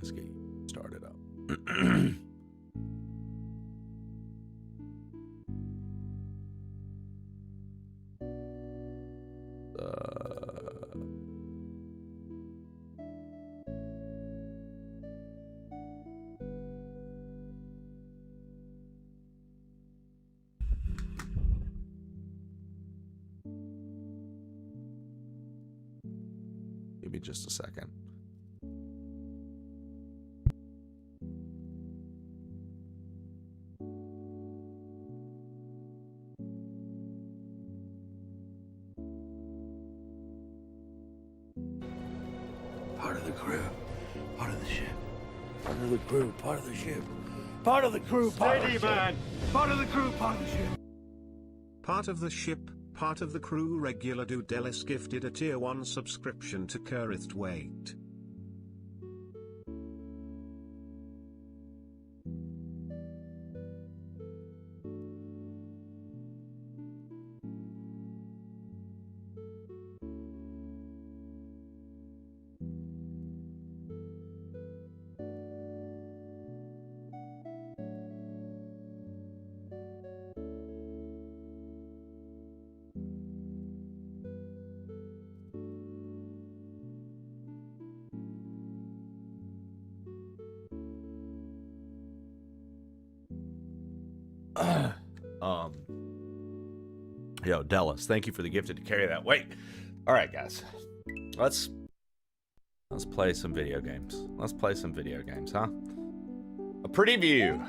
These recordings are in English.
Let's get started up. Give me just a second. Part of the crew, part of the ship. Part of the crew, part of the ship. Part of the crew, part of the ship. Part of the crew, part of the ship. Part of the ship, part of the crew. Regular Dudelis gifted a tier 1 subscription to Kurith Wait. Yo, Dallas, thank you for the gifted to carry that weight. All right, guys, let's play some video games. Let's play some video games, huh? A pretty view.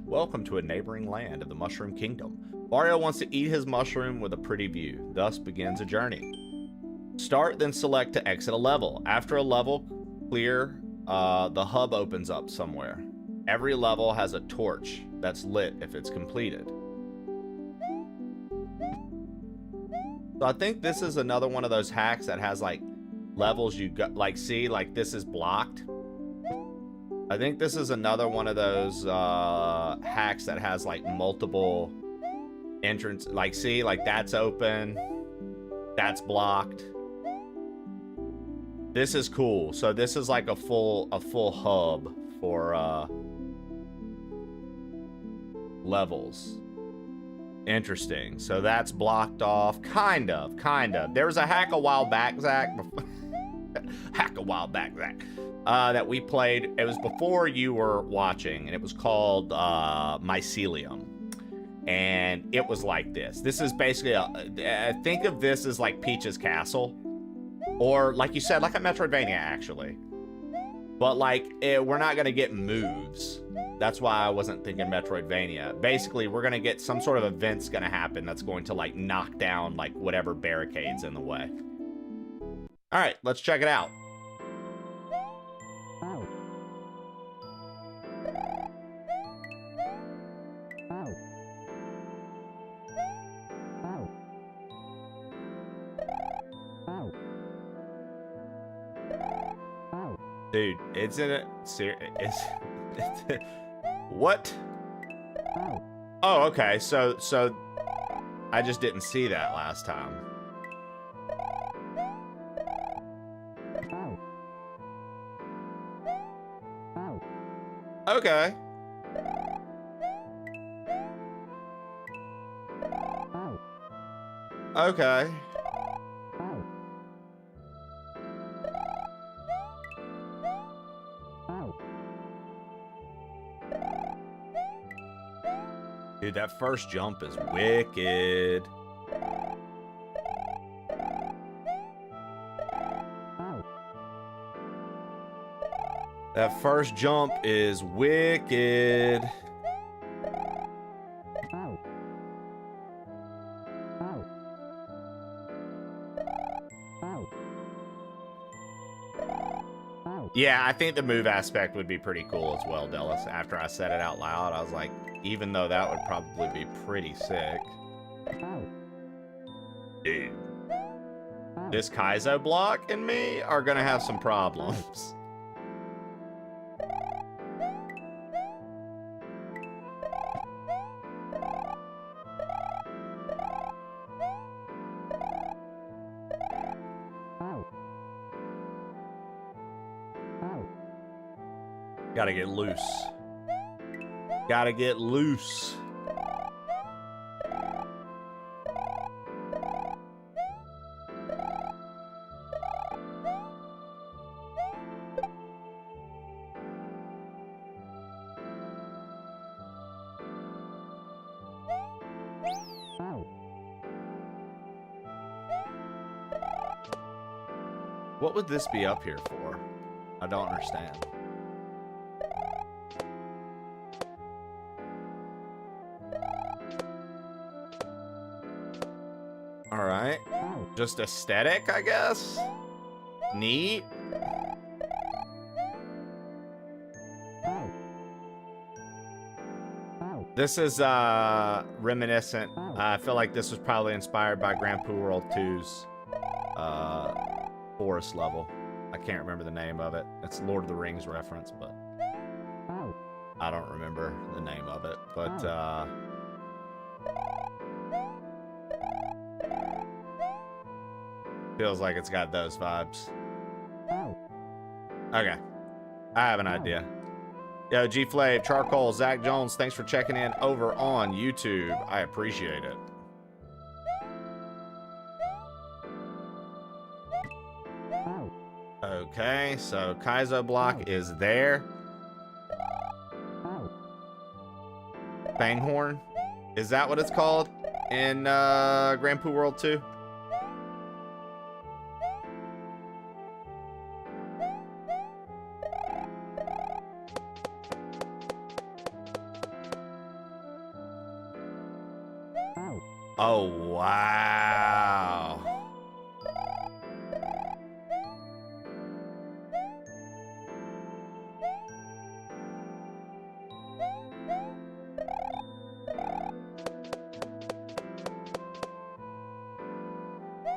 Welcome to a neighboring land of the Mushroom Kingdom. Mario wants to eat his mushroom with a pretty view. Thus begins a journey. Start, then select to exit a level. After a level clear, the hub opens up somewhere. Every level has a torch that's lit if it's completed. So I think this is another one of those hacks that has like levels you got, like, see, like this is blocked. I think this is another one of those hacks that has like multiple entrance, like, see, like that's open, that's blocked. This is cool. So this is like a full hub for levels. Interesting. So that's blocked off. Kind of. There was a hack a while back, Zach. Hack a while back, Zach. That we played. It was before you were watching, and it was called Mycelium. And it was like this. This is basically think of this as like Peach's Castle. Or, like you said, like a Metroidvania, actually. But, like, we're not going to get moves. That's why I wasn't thinking Metroidvania. Basically, we're going to get some sort of event's going to happen that's going to, like, knock down, like, whatever barricade's in the way. All right, let's check it out. Dude, it's in it. It's what? Oh, okay. So I just didn't see that last time. Okay. Okay. Dude, that first jump is wicked. That first jump is wicked. Yeah, I think the move aspect would be pretty cool as well, Dallas. After I said it out loud, I was like, even though that would probably be pretty sick. Dude. This Kaizo block and me are gonna have some problems. Gotta get loose. Gotta get loose. What would this be up here for? I don't understand. All right. Just aesthetic, I guess. Neat. This is reminiscent. I feel like this was probably inspired by Grand Poo World 2's forest level. I can't remember the name of it. It's Lord of the Rings reference, but I don't remember the name of it. But feels like it's got those vibes. Okay, I have an idea. Yo, G Flav, Charcoal, Zach Jones, thanks for checking in over on YouTube. I appreciate it. Okay, so Kaizo block is there. Fanghorn? Is that what it's called in Grand Poo World 2? Oh, wow.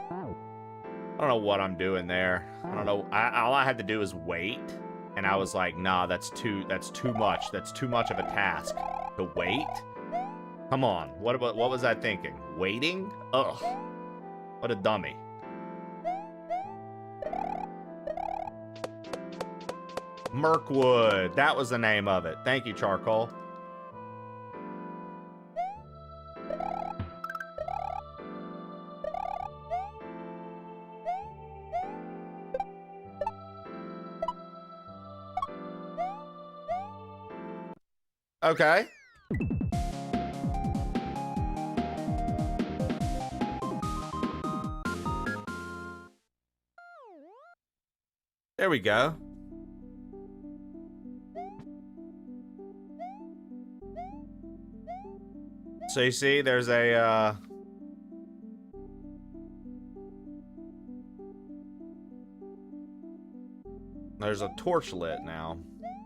I don't know what I'm doing there. I don't know. All I had to do is wait, and I was like, nah, that's too much. That's too much of a task to wait. Come on. What was I thinking? Waiting? Ugh. What a dummy. Mirkwood. That was the name of it. Thank you, Charcoal. Okay. There we go. So you see, there's a torch lit now,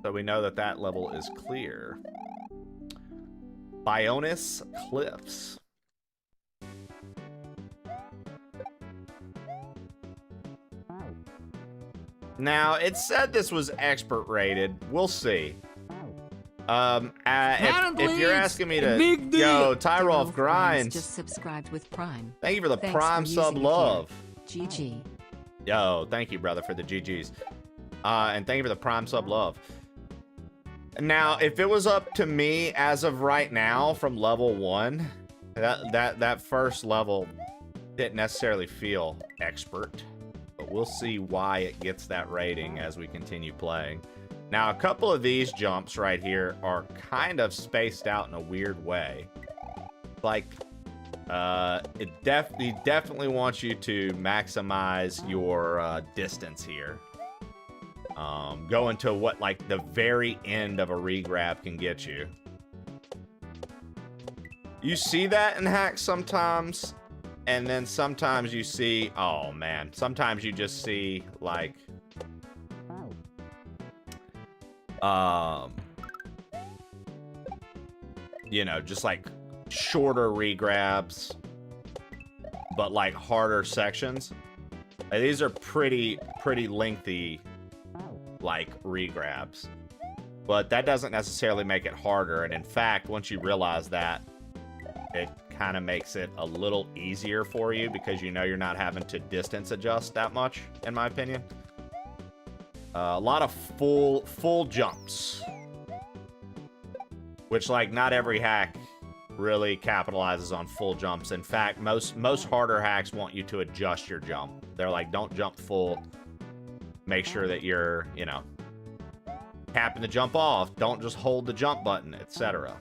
so we know that that level is clear. Bionis Cliffs. Now, it said this was expert rated. We'll see. If you're asking me to, yo, Tyrolf Grinds just subscribed with Prime. Thank you for the Prime sub love. GG. Yo, thank you, brother, for the GGs. And thank you for the Prime sub love. Now, if it was up to me as of right now from level 1, that first level didn't necessarily feel expert. But we'll see why it gets that rating as we continue playing. Now, a couple of these jumps right here are kind of spaced out in a weird way. Like, it definitely wants you to maximize your distance here. Go into what, like, the very end of a regrab can get you. You see that in hacks sometimes, and then sometimes you see, oh man, sometimes you just see, like, you know, just like shorter regrabs, but like harder sections. These are pretty lengthy, like, regrabs, but that doesn't necessarily make it harder. And in fact, once you realize that, it kind of makes it a little easier for you because you know you're not having to distance adjust that much, in my opinion. A lot of full jumps. which, like, not every hack really capitalizes on full jumps. In fact, most harder hacks want you to adjust your jump. They're like, don't jump full. Make sure that you're, you know, tapping the jump off. Don't just hold the jump button, etc.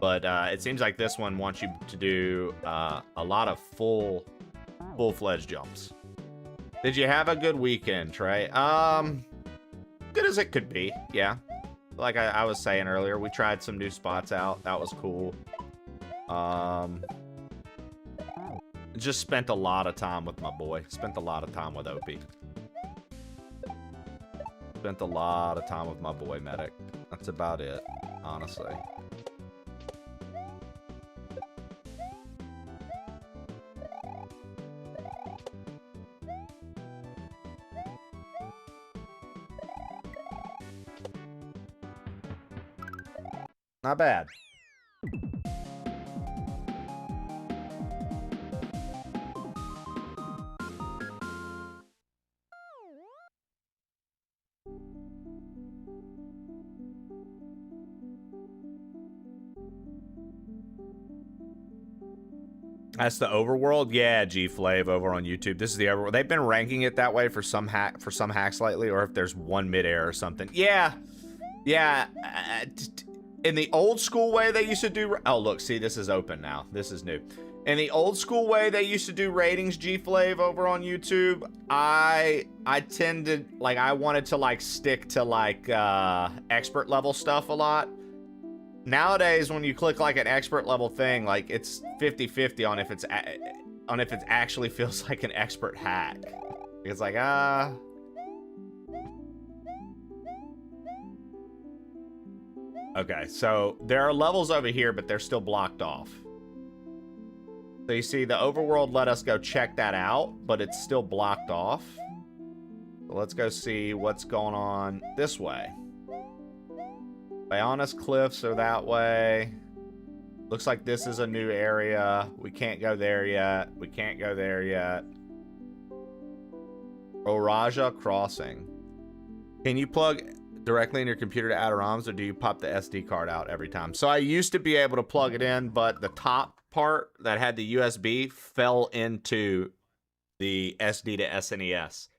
But it seems like this one wants you to do a lot of full-fledged jumps. Did you have a good weekend, Trey? Good as it could be, yeah. Like I was saying earlier, we tried some new spots out. That was cool. Just spent a lot of time with my boy. Spent a lot of time with Opie. Spent a lot of time with my boy, Medic. That's about it, honestly. Not bad. That's the overworld? Yeah, G-Flav over on YouTube. This is the overworld. They've been ranking it that way for some hacks lately, or if there's one midair or something. Yeah. Yeah. In the old school way they used to do... Oh, look, see, this is open now. This is new. In the old school way they used to do ratings, G-Flav over on YouTube, I tend to... Like, I wanted to, like, stick to, like, expert level stuff a lot. Nowadays, when you click like an expert level thing, like it's 50-50 on if it actually feels like an expert hack. It's like, Okay, so there are levels over here, but they're still blocked off. So you see, the overworld let us go check that out, but it's still blocked off. So let's go see what's going on this way. Bionis Cliffs are that way. Looks like this is a new area. We can't go there yet. We can't go there yet. Oraja Crossing. Can you plug directly in your computer to add ROMs, or do you pop the SD card out every time? So I used to be able to plug it in, but the top part that had the USB fell into the SD to SNES.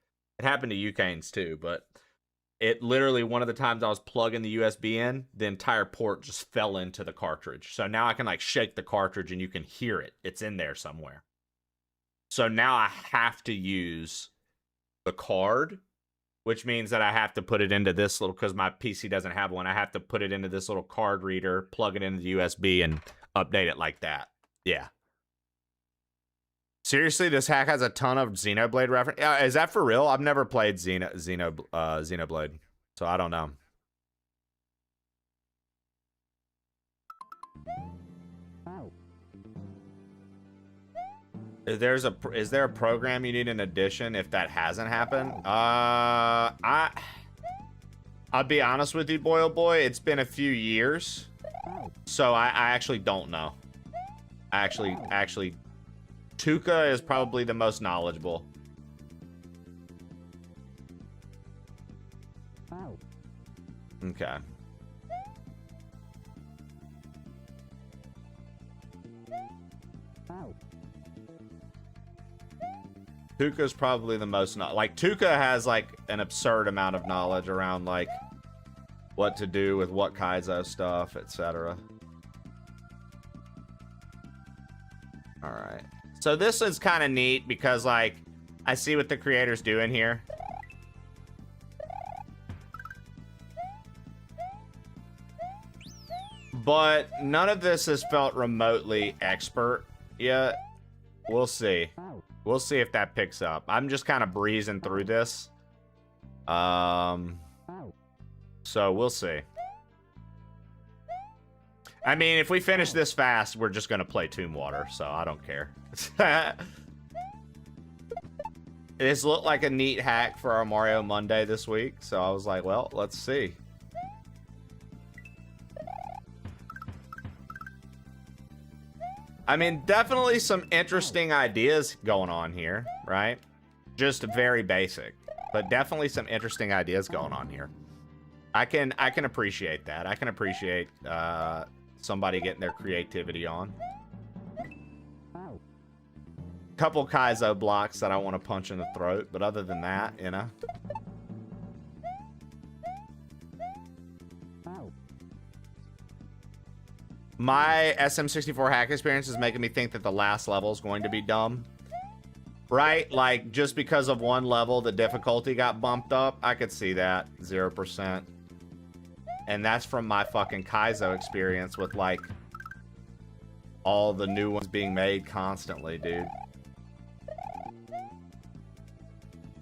It happened to UCanes too, but it literally, one of the times I was plugging the USB in, the entire port just fell into the cartridge. So now I can like shake the cartridge and you can hear it. It's in there somewhere. So now I have to use the card, which means that I have to put it into this little, because my PC doesn't have one, I have to put it into this little card reader, plug it into the USB, and update it like that. Yeah. Seriously, this hack has a ton of Xenoblade reference. Is that for real? I've never played Xenoblade, so I don't know. Is there a program you need in addition if that hasn't happened? I'll be honest with you, boy, oh boy. It's been a few years, so I actually don't know. Actually. Tuca is probably the most knowledgeable. Okay. Tuca's probably the most like Tuca has like an absurd amount of knowledge around like what to do with what Kaizo stuff, etc. All right. So this is kind of neat because, like, I see what the creator's doing here. But none of this has felt remotely expert yet. We'll see. We'll see if that picks up. I'm just kind of breezing through this. So we'll see. I mean, if we finish this fast, we're just going to play Tombwater, so I don't care. This looked like a neat hack for our Mario Monday this week, so I was like, well, let's see. I mean, definitely some interesting ideas going on here, right? Just very basic, but definitely some interesting ideas going on here. I can appreciate that. I can appreciate somebody getting their creativity on. Couple Kaizo blocks that I want to punch in the throat, but other than that, you know. My SM64 hack experience is making me think that the last level is going to be dumb. Right? Like, just because of one level, the difficulty got bumped up. I could see that. 0%. And that's from my fucking Kaizo experience with, like, all the new ones being made constantly, dude.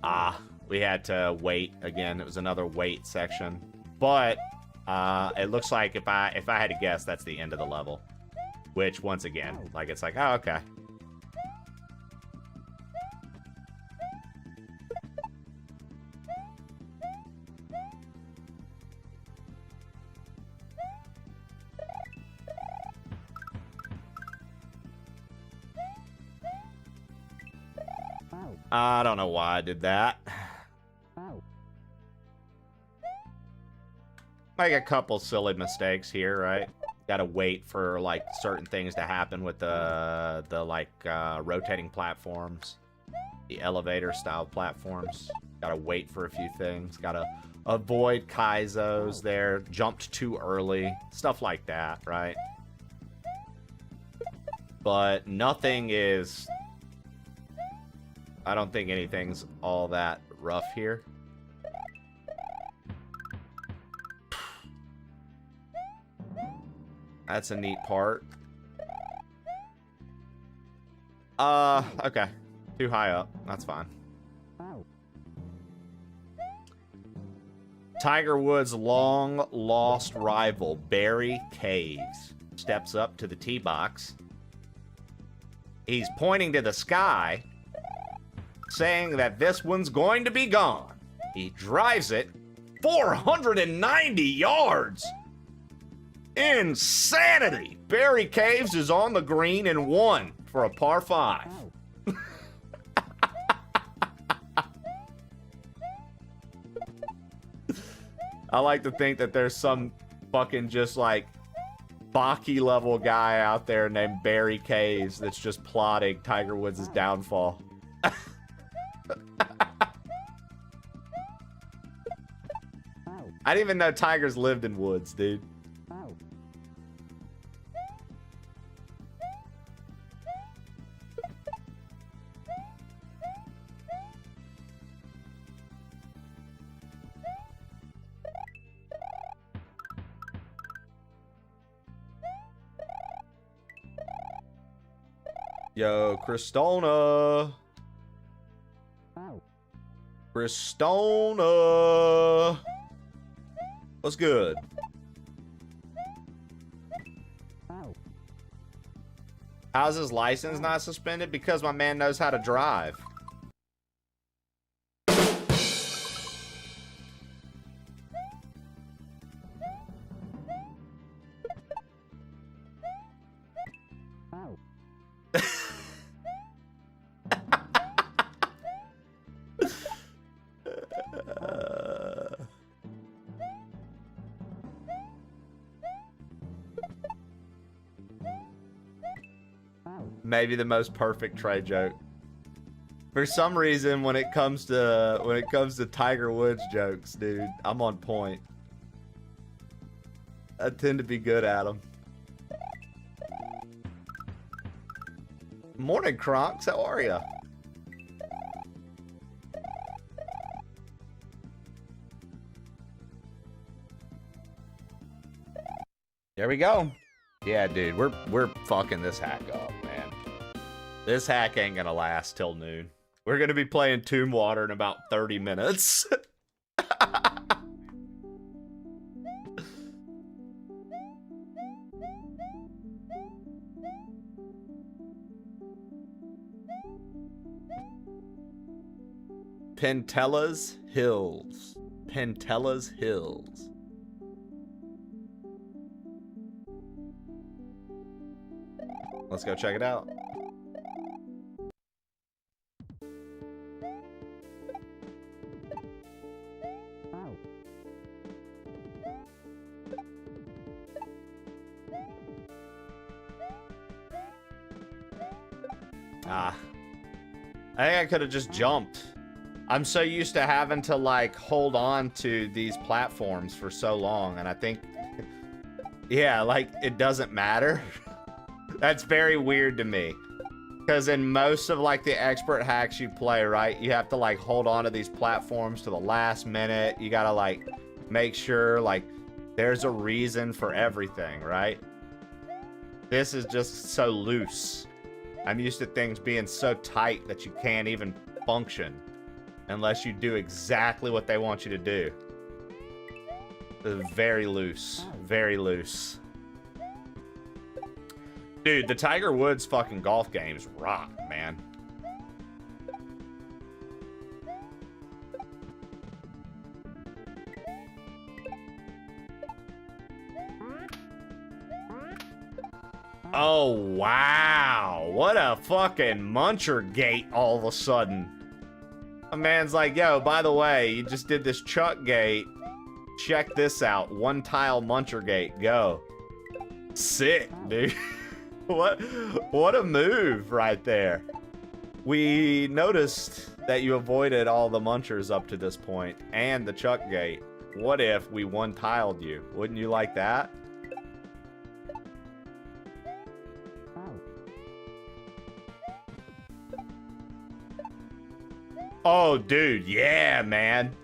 Ah, we had to wait again. It was another wait section. But it looks like if I had to guess, that's the end of the level. Which, once again, like, it's like, oh, okay. I don't know why I did that. Make a couple silly mistakes here, right? Gotta wait for, like, certain things to happen with the rotating platforms. The elevator-style platforms. Gotta wait for a few things. Gotta avoid Kaizos there. Jumped too early. Stuff like that, right? But nothing is... I don't think anything's all that rough here. That's a neat part. Okay. Too high up. That's fine. Tiger Woods' long-lost rival, Barry Caves, steps up to the tee box. He's pointing to the sky, saying that this one's going to be gone. He drives it 490 yards. Insanity! Barry Caves is on the green and won for a par 5. I like to think that there's some fucking just like Baki level guy out there named Barry Caves that's just plotting Tiger Woods' downfall. I didn't even know tigers lived in woods, dude. Yo, Cristona. Cristona. What's good? How's his license not suspended? Because my man knows how to drive. Maybe the most perfect Trey joke. For some reason, when it comes to Tiger Woods jokes, dude, I'm on point. I tend to be good at them. Morning, Kronks. How are ya? There we go. Yeah, dude, we're fucking this hack up, man. This hack ain't gonna last till noon. We're gonna be playing Tombwater in about 30 minutes. Pentella's Hills. Pentella's Hills. Let's go check it out. Ah. I think I could have just jumped. I'm so used to having to, like, hold on to these platforms for so long, and I think... Yeah, like, it doesn't matter. That's very weird to me. Because in most of, like, the expert hacks you play, right, you have to, like, hold on to these platforms to the last minute. You gotta, like, make sure, like, there's a reason for everything, right? This is just so loose. I'm used to things being so tight that you can't even function unless you do exactly what they want you to do. Very loose. Very loose. Dude, the Tiger Woods fucking golf games rock, man. Oh, wow. What a fucking muncher gate all of a sudden. A man's like, yo, by the way, you just did this chuck gate. Check this out. One tile muncher gate. Go. Sick, dude. What a move right there. We noticed that you avoided all the munchers up to this point and the chuck gate. What if we one-tiled you? Wouldn't you like that? Oh, dude, yeah, man.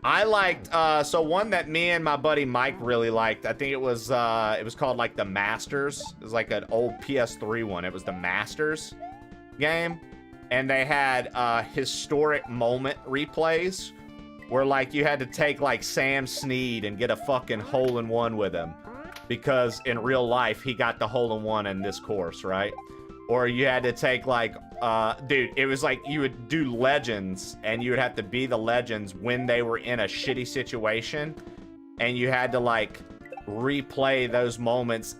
I liked, so one that me and my buddy Mike really liked, I think it was called, like, the Masters. It was, like, an old PS3 one. It was the Masters game. And they had, historic moment replays where, like, you had to take, like, Sam Snead and get a fucking hole-in-one with him. Because in real life, he got the hole-in-one in this course, right? Or you had to take, like, dude, it was like you would do legends, and you would have to be the legends when they were in a shitty situation, and you had to, like, replay those moments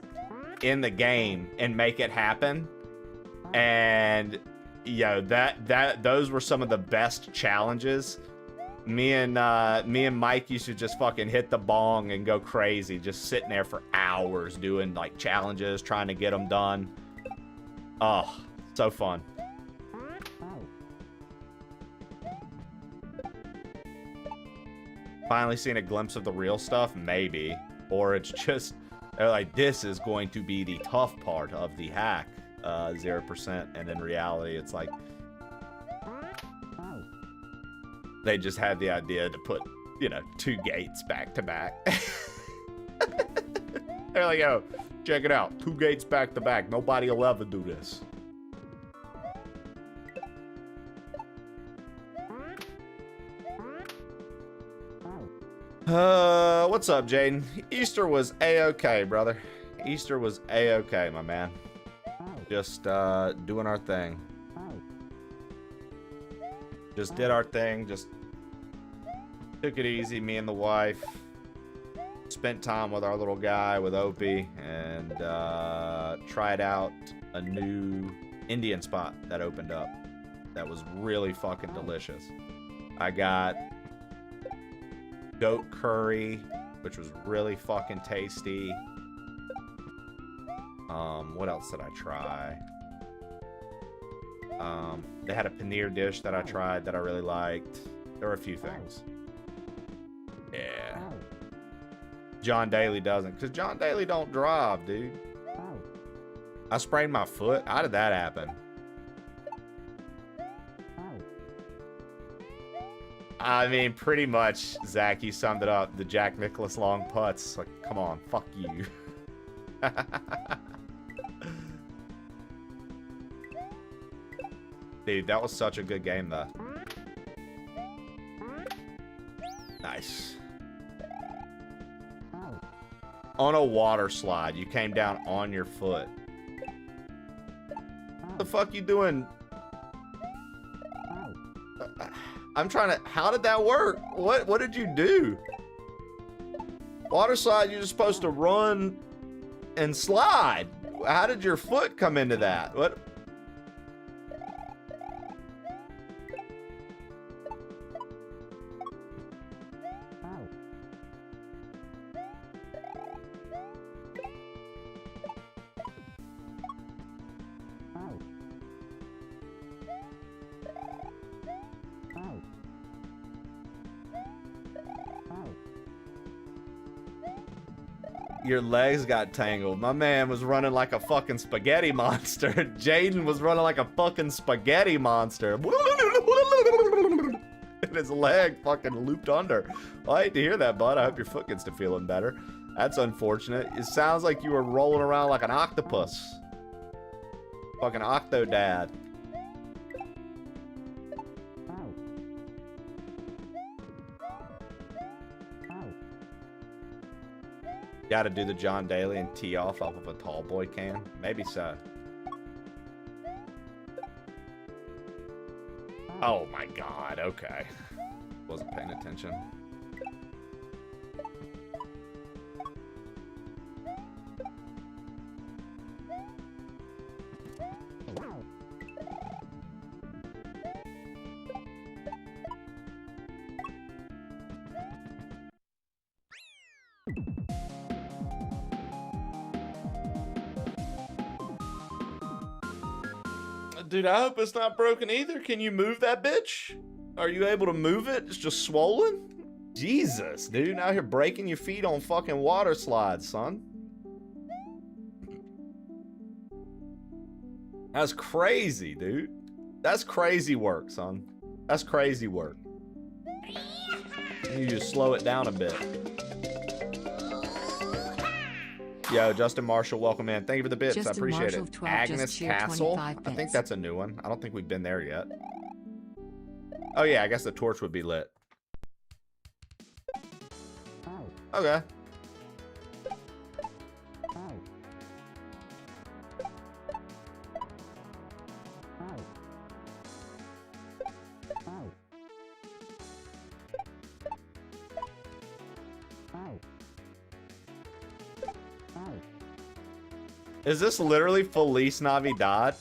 in the game and make it happen. And, you know, those were some of the best challenges. Me and Mike used to just fucking hit the bong and go crazy, just sitting there for hours doing, like, challenges, trying to get them done. Oh, so fun. Finally seen a glimpse of the real stuff? Maybe. Or it's just, they're like, this is going to be the tough part of the hack, 0%. And in reality, it's like, they just had the idea to put, you know, 2 gates back to back. They're like, yo, check it out. 2 gates back to back. Nobody will ever do this. What's up, Jaden? Easter was a-okay, brother. Easter was a-okay, my man. Just, doing our thing. Just did our thing, just took it easy, me and the wife. Spent time with our little guy, with Opie, and, tried out a new Indian spot that opened up that was really fucking delicious. I got goat curry, which was really fucking tasty. What else did I try? They had a paneer dish that I tried that I really liked. There were a few things. Yeah. John Daly doesn't, because John Daly don't drive, dude. I sprained my foot. How did that happen? I mean, pretty much, Zach, you summed it up. The Jack Nicklaus long putts. Like, come on, fuck you. Dude, that was such a good game, though. Nice. On a water slide, you came down on your foot. What the fuck you doing? I'm trying to... How did that work? What did you do? Water slide, you're just supposed to run and slide. How did your foot come into that? What? Your legs got tangled. My man was running like a fucking spaghetti monster. Jaden was running like a fucking spaghetti monster. And his leg fucking looped under. Well, I hate to hear that, bud. I hope your foot gets to feeling better. That's unfortunate. It sounds like you were rolling around like an octopus. Fucking Octodad. Gotta do the John Daly and tee off of a tall boy can? Maybe so. Oh my god, okay. Wasn't paying attention. Dude, I hope it's not broken either. Can you move that bitch? Are you able to move it? It's just swollen? Jesus, dude. Out here breaking your feet on fucking water slides, son. That's crazy, dude. That's crazy work, son. That's crazy work. You just slow it down a bit. Yo, Justin Marshall, welcome in. Thank you for the bits. Justin I appreciate Marshall, it. 12 Agnes Castle. I think that's a new one. I don't think we've been there yet. Oh yeah, I guess the torch would be lit. Okay. Is this literally Feliz Navidad?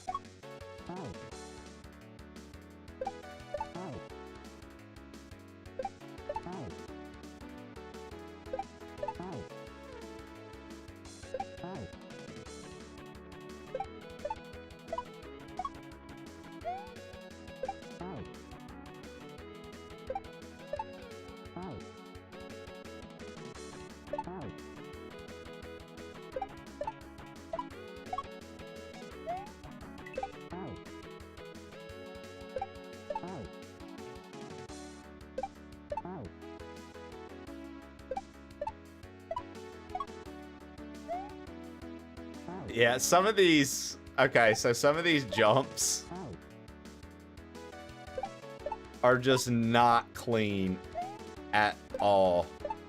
Yeah, some of these... Okay, so some of these jumps are just not clean at all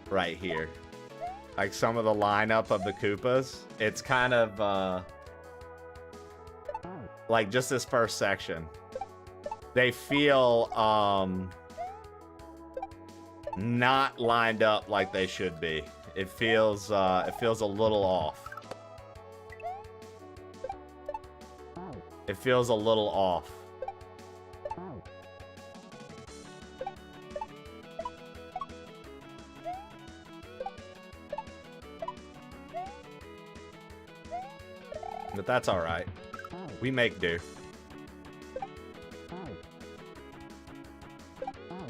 right here. Like some of the lineup of the Koopas, it's kind of like just this first section. They feel not lined up like they should be. It feels a little off. It feels a little off. But that's all right. We make do.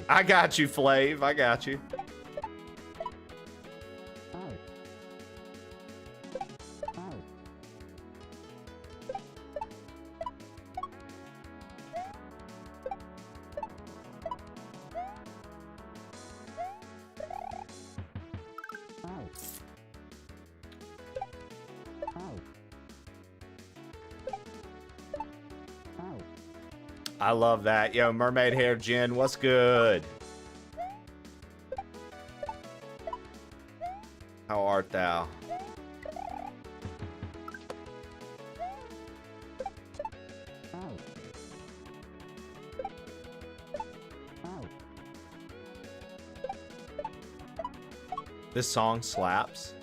I got you, Flav. I got you. I love that. Yo, Mermaid Hair Jen, what's good? How art thou? This song slaps.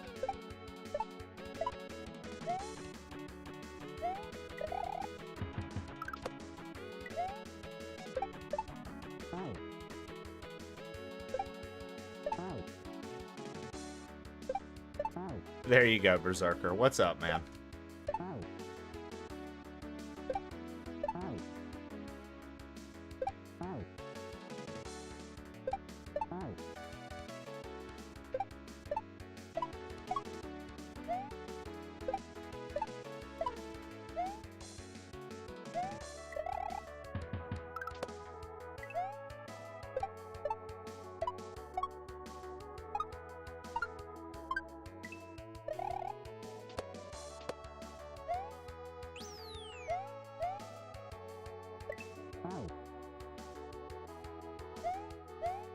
There you go, Berserker. What's up, man?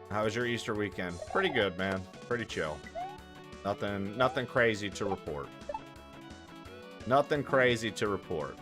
How was your Easter weekend? Pretty good, man. Pretty chill. Nothing crazy to report. Nothing crazy to report.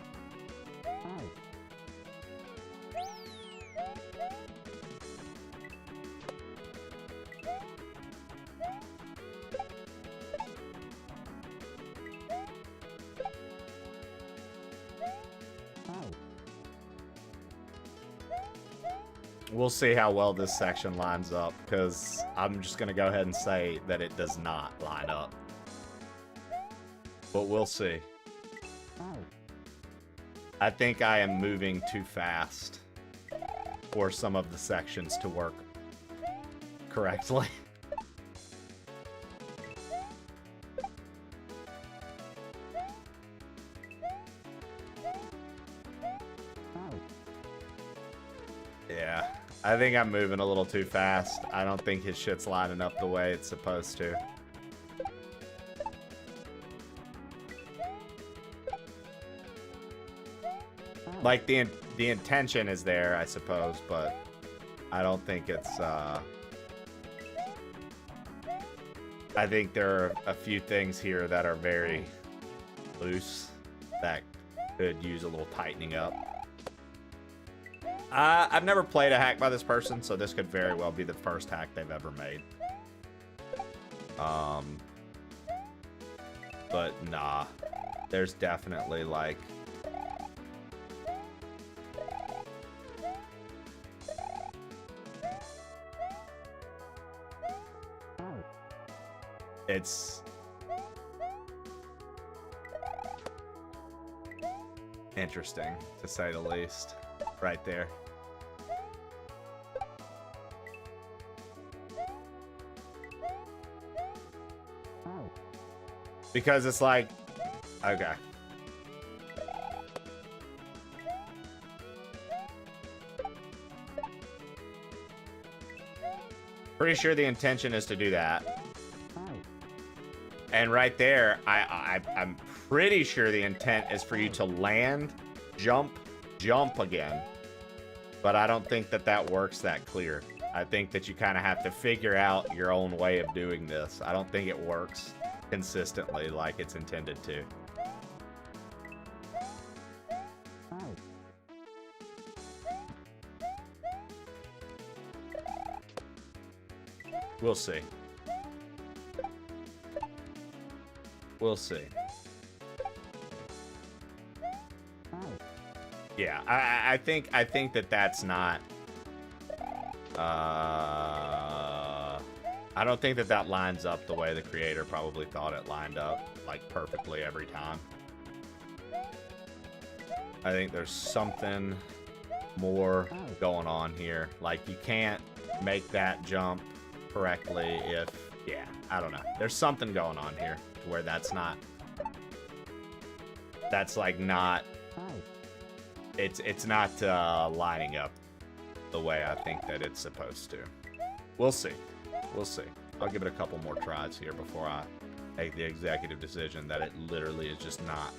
We'll see how well this section lines up, because I'm just going to go ahead and say that it does not line up. But we'll see. I think I am moving too fast for some of the sections to work correctly. Yeah, I think I'm moving a little too fast. I don't think his shit's lining up the way it's supposed to. Like, the intention is there, I suppose, but I don't think it's, I think there are a few things here that are very loose that could use a little tightening up. I've never played a hack by this person, so this could very well be the first hack they've ever made. But nah, there's definitely like... It's interesting, to say the least, right there. Because it's like, okay. Pretty sure the intention is to do that. And right there, I'm pretty sure the intent is for you to land, jump again. But I don't think that that works that clear. I think that you kind of have to figure out your own way of doing this. I don't think it works consistently like it's intended to. We'll see. We'll see. Yeah, I think that that's not. I don't think that that lines up the way the creator probably thought it lined up, like perfectly every time. I think there's something more going on here. Like, you can't make that jump correctly if, yeah, I don't know. There's something going on here to where that's not. That's like not. It's not lining up the way I think that it's supposed to. We'll see. We'll see. I'll give it a couple more tries here before I make the executive decision that it literally is just not.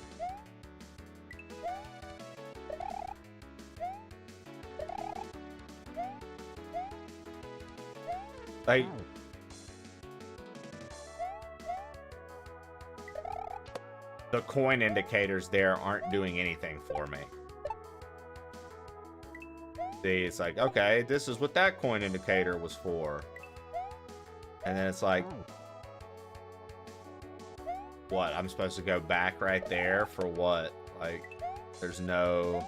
Like, the coin indicators there aren't doing anything for me. See, it's like, okay, this is what that coin indicator was for. And then it's like, what? I'm supposed to go back right there for what? Like, there's no...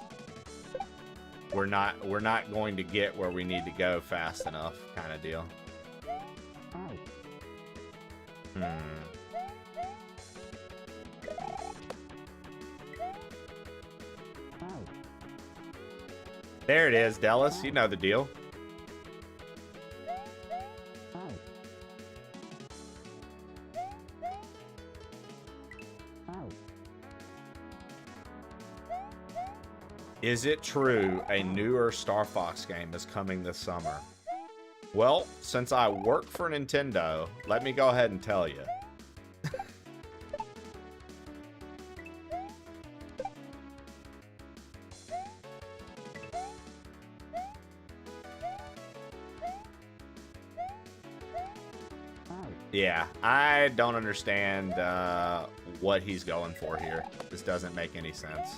We're not going to get where we need to go fast enough, kind of deal. There it is, Dallas. You know the deal. Is it true a newer Star Fox game is coming this summer? Well, since I work for Nintendo, let me go ahead and tell you. Yeah, I don't understand what he's going for here. This doesn't make any sense.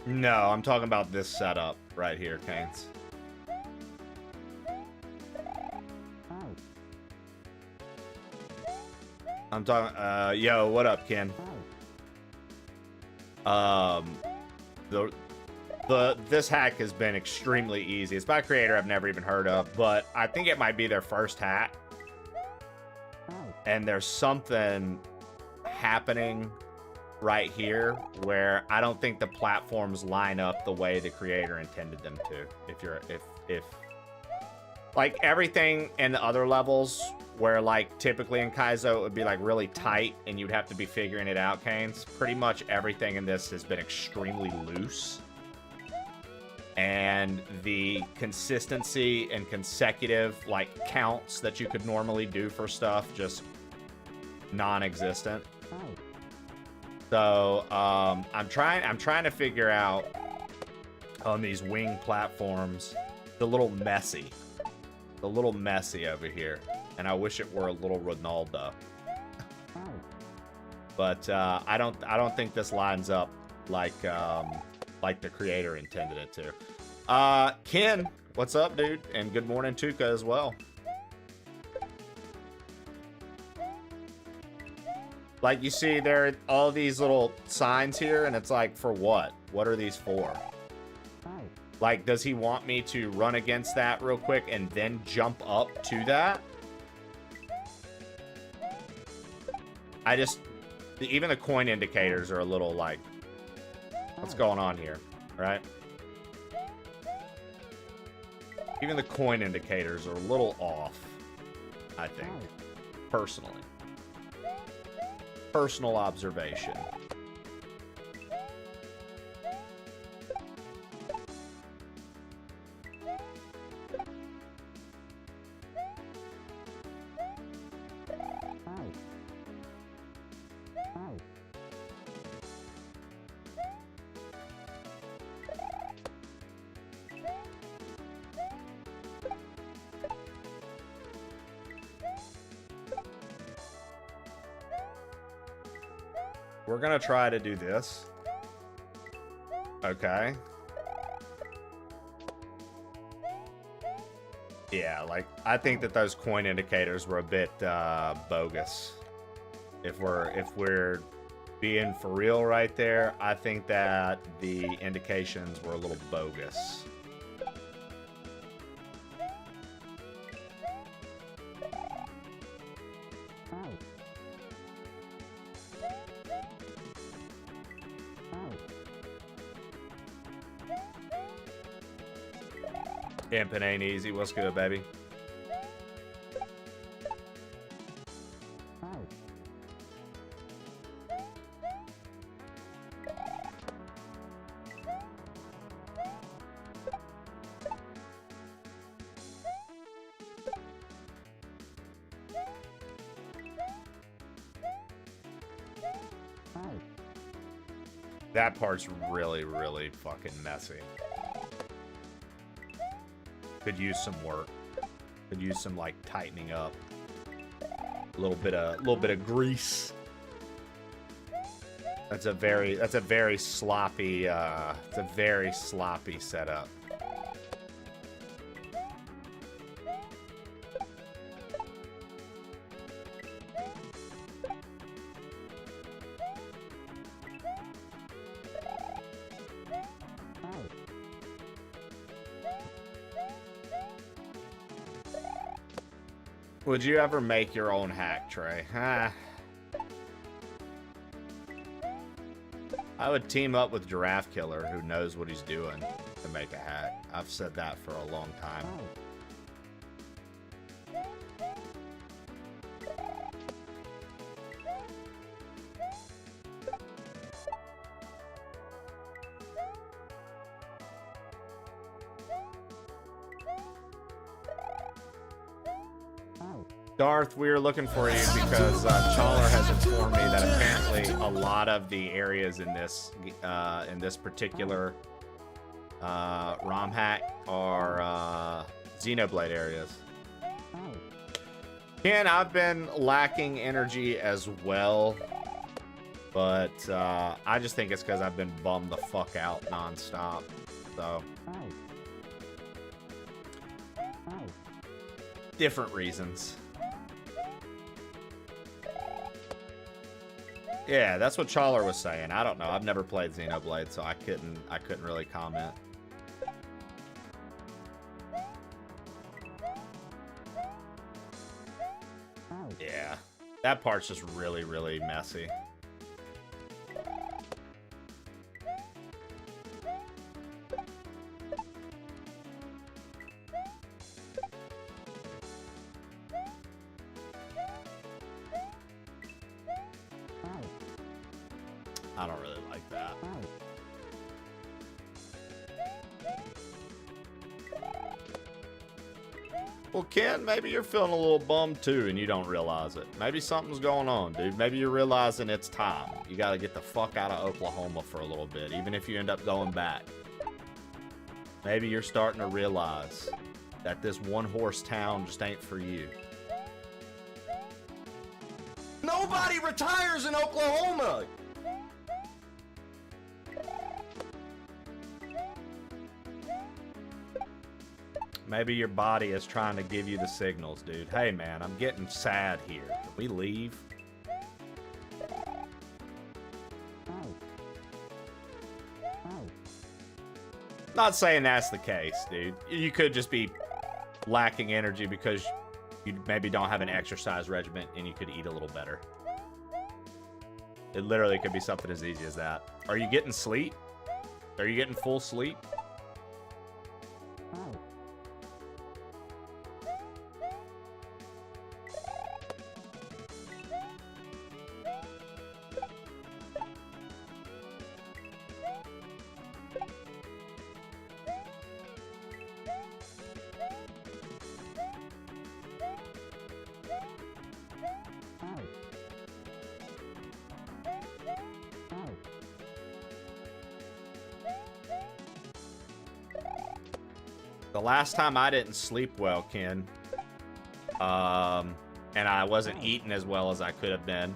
No, I'm talking about this setup right here, Canes. I'm talking, yo, what up, Ken? This hack has been extremely easy. It's by a creator I've never even heard of, but I think it might be their first hack. And there's something happening right here where I don't think the platforms line up the way the creator intended them to. If like everything in the other levels where like typically in Kaizo it would be like really tight and you'd have to be figuring it out, Canes. Pretty much everything in this has been extremely loose. And the consistency and consecutive like counts that you could normally do for stuff just non-existent. So I'm trying to figure out on these wing platforms, a little messy over here, and I wish it were a little Ronaldo. But I don't think this lines up like the creator intended it to. Ken, what's up, dude? And good morning, Tuka, as well. Like, you see, there are all these little signs here, and it's like, for what? What are these for? Like, does he want me to run against that real quick and then jump up to that? Even the coin indicators are a little like, what's going on here, right? Even the coin indicators are a little off, I think, personally. Personal observation. We're gonna try to do this. Okay. Yeah, like, I think that those coin indicators were a bit bogus. If we're being for real right there, I think that the indications were a little bogus. Imping ain't easy. What's good, baby? That part's really, really fucking messy. Could use some work. Could use some like tightening up. A little bit of grease. That's a very sloppy it's a very sloppy setup. Would you ever make your own hack, Trey? I would team up with Giraffe Killer, who knows what he's doing, to make a hack. I've said that for a long time. Darth, we're looking for you because Chawler has informed me that apparently a lot of the areas in this particular ROM hack are Xenoblade areas. Ken, I've been lacking energy as well, but I just think it's because I've been bummed the fuck out nonstop. So different reasons. Yeah, that's what Chawler was saying. I don't know. I've never played Xenoblade, so I couldn't really comment. Yeah, that part's just really, really messy. I don't really like that. Well, Ken, maybe you're feeling a little bummed too and you don't realize it. Maybe something's going on, dude. Maybe you're realizing it's time. You got to get the fuck out of Oklahoma for a little bit, even if you end up going back. Maybe you're starting to realize that this one-horse town just ain't for you. Nobody retires in Oklahoma! Maybe your body is trying to give you the signals, dude. Hey, man, I'm getting sad here. Can we leave? Not saying that's the case, dude. You could just be lacking energy because you maybe don't have an exercise regimen and you could eat a little better. It literally could be something as easy as that. Are you getting sleep? Are you getting full sleep? The last time I didn't sleep well, Ken, and I wasn't eating as well as I could have been,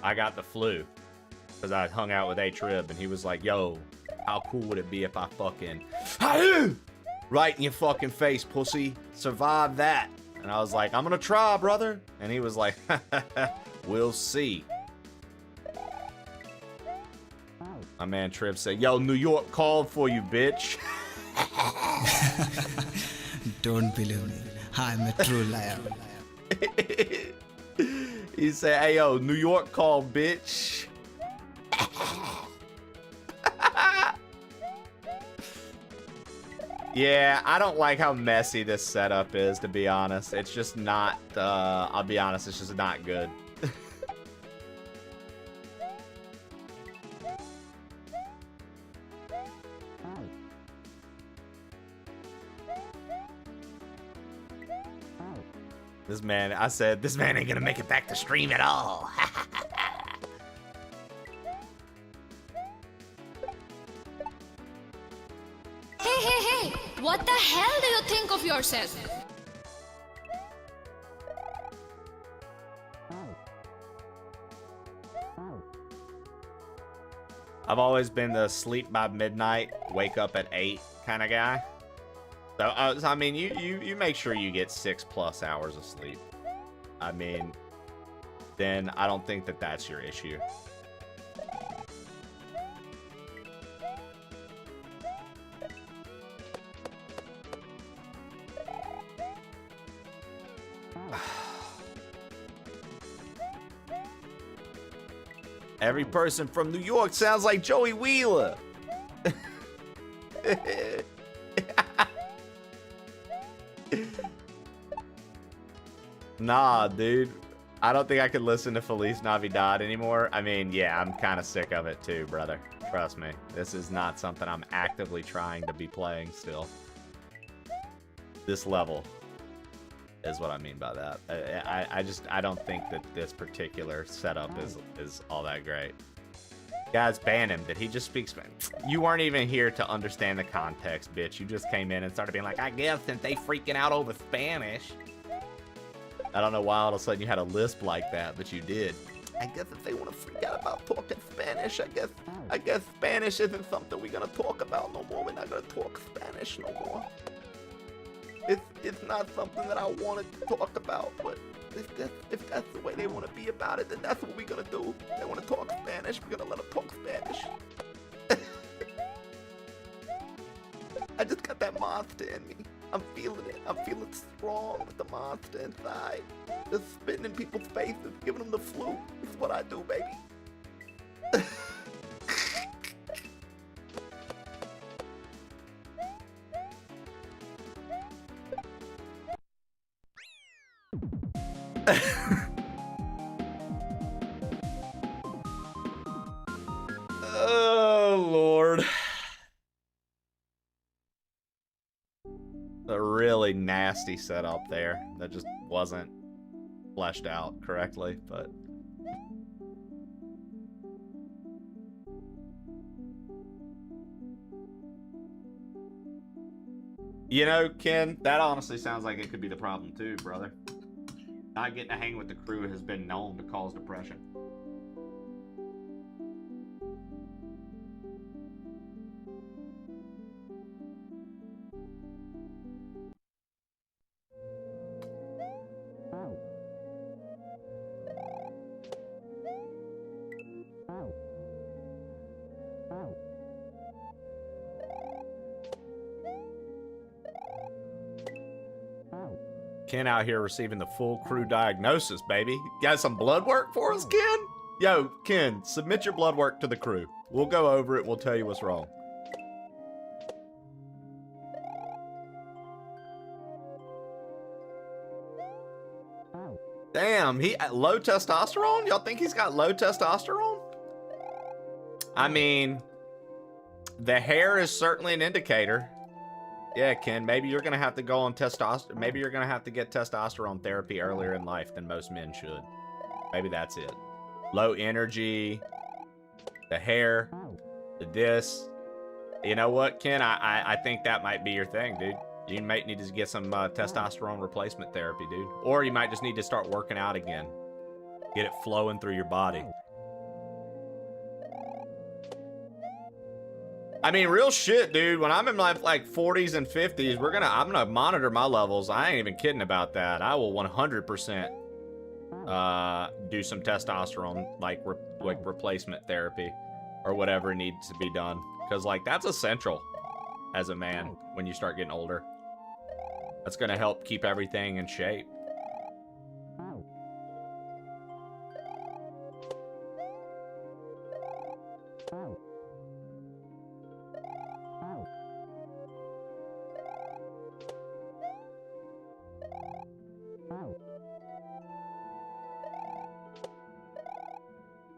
I got the flu because I hung out with A-Trib and he was like, yo, how cool would it be if I fucking right in your fucking face, pussy, survive that? And I was like, I'm gonna try, brother. And he was like, we'll see. My man Trib said, yo, New York called for you, bitch. Don't believe me. I'm a true liar. He said, hey, yo, New York called, bitch. Yeah, I don't like how messy this setup is, to be honest. It's just not, I'll be honest, it's just not good. This man, I said, this man ain't gonna make it back to stream at all. Hey, what the hell do you think of yourself? I've always been the sleep by midnight, wake up at 8 kind of guy. So, I mean, you make sure you get 6+ hours of sleep. I mean, then I don't think that that's your issue. Every person from New York sounds like Joey Wheeler. Nah, dude. I don't think I could listen to Feliz Navidad anymore. I mean, yeah, I'm kind of sick of it too, brother. Trust me. This is not something I'm actively trying to be playing still. This level. is what I mean by that. I don't think that this particular setup is all that great. Guys, ban him. Did he just speak Spanish? You weren't even here to understand the context, bitch. You just came in and started being like, I guess since they freaking out over Spanish. I don't know why all of a sudden you had a lisp like that, but you did. I guess if they want to freak out about talking Spanish, I guess Spanish isn't something we're gonna talk about no more. We're not gonna talk Spanish no more. It's not something that I wanted to talk about, but if that's the way they want to be about it, then that's what we're gonna do. They want to talk Spanish, we're gonna let them talk Spanish. I just got that monster in me. I'm feeling it. I'm feeling strong with the monster inside. Just spitting in people's faces, giving them the flu. It's what I do, baby. Oh, Lord. A really nasty setup there that just wasn't fleshed out correctly, but you know, Ken, that honestly sounds like it could be the problem too, brother. Not getting to hang with the crew has been known to cause depression. Ken out here receiving the full crew diagnosis, baby. Got some blood work for us, Ken? Yo, Ken, submit your blood work to the crew. We'll go over it. We'll tell you what's wrong. Damn, he low testosterone? Y'all think he's got low testosterone? I mean, the hair is certainly an indicator. Yeah, Ken, maybe you're going to have to go on testosterone. Maybe you're going to have to get testosterone therapy earlier in life than most men should. Maybe that's it. Low energy, the hair, the this. You know what, Ken? I think that might be your thing, dude. You might need to get some testosterone replacement therapy, dude. Or you might just need to start working out again. Get it flowing through your body. I mean, real shit, dude. When I'm in my like 40s and 50s, I'm gonna monitor my levels. I ain't even kidding about that. I will 100% do some testosterone like replacement therapy or whatever needs to be done, because like that's essential as a man when you start getting older. That's gonna help keep everything in shape.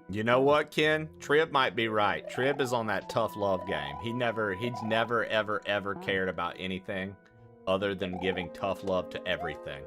You know what, Ken? Trib might be right. Trib is on that tough love game. He's never, ever, ever cared about anything other than giving tough love to everything.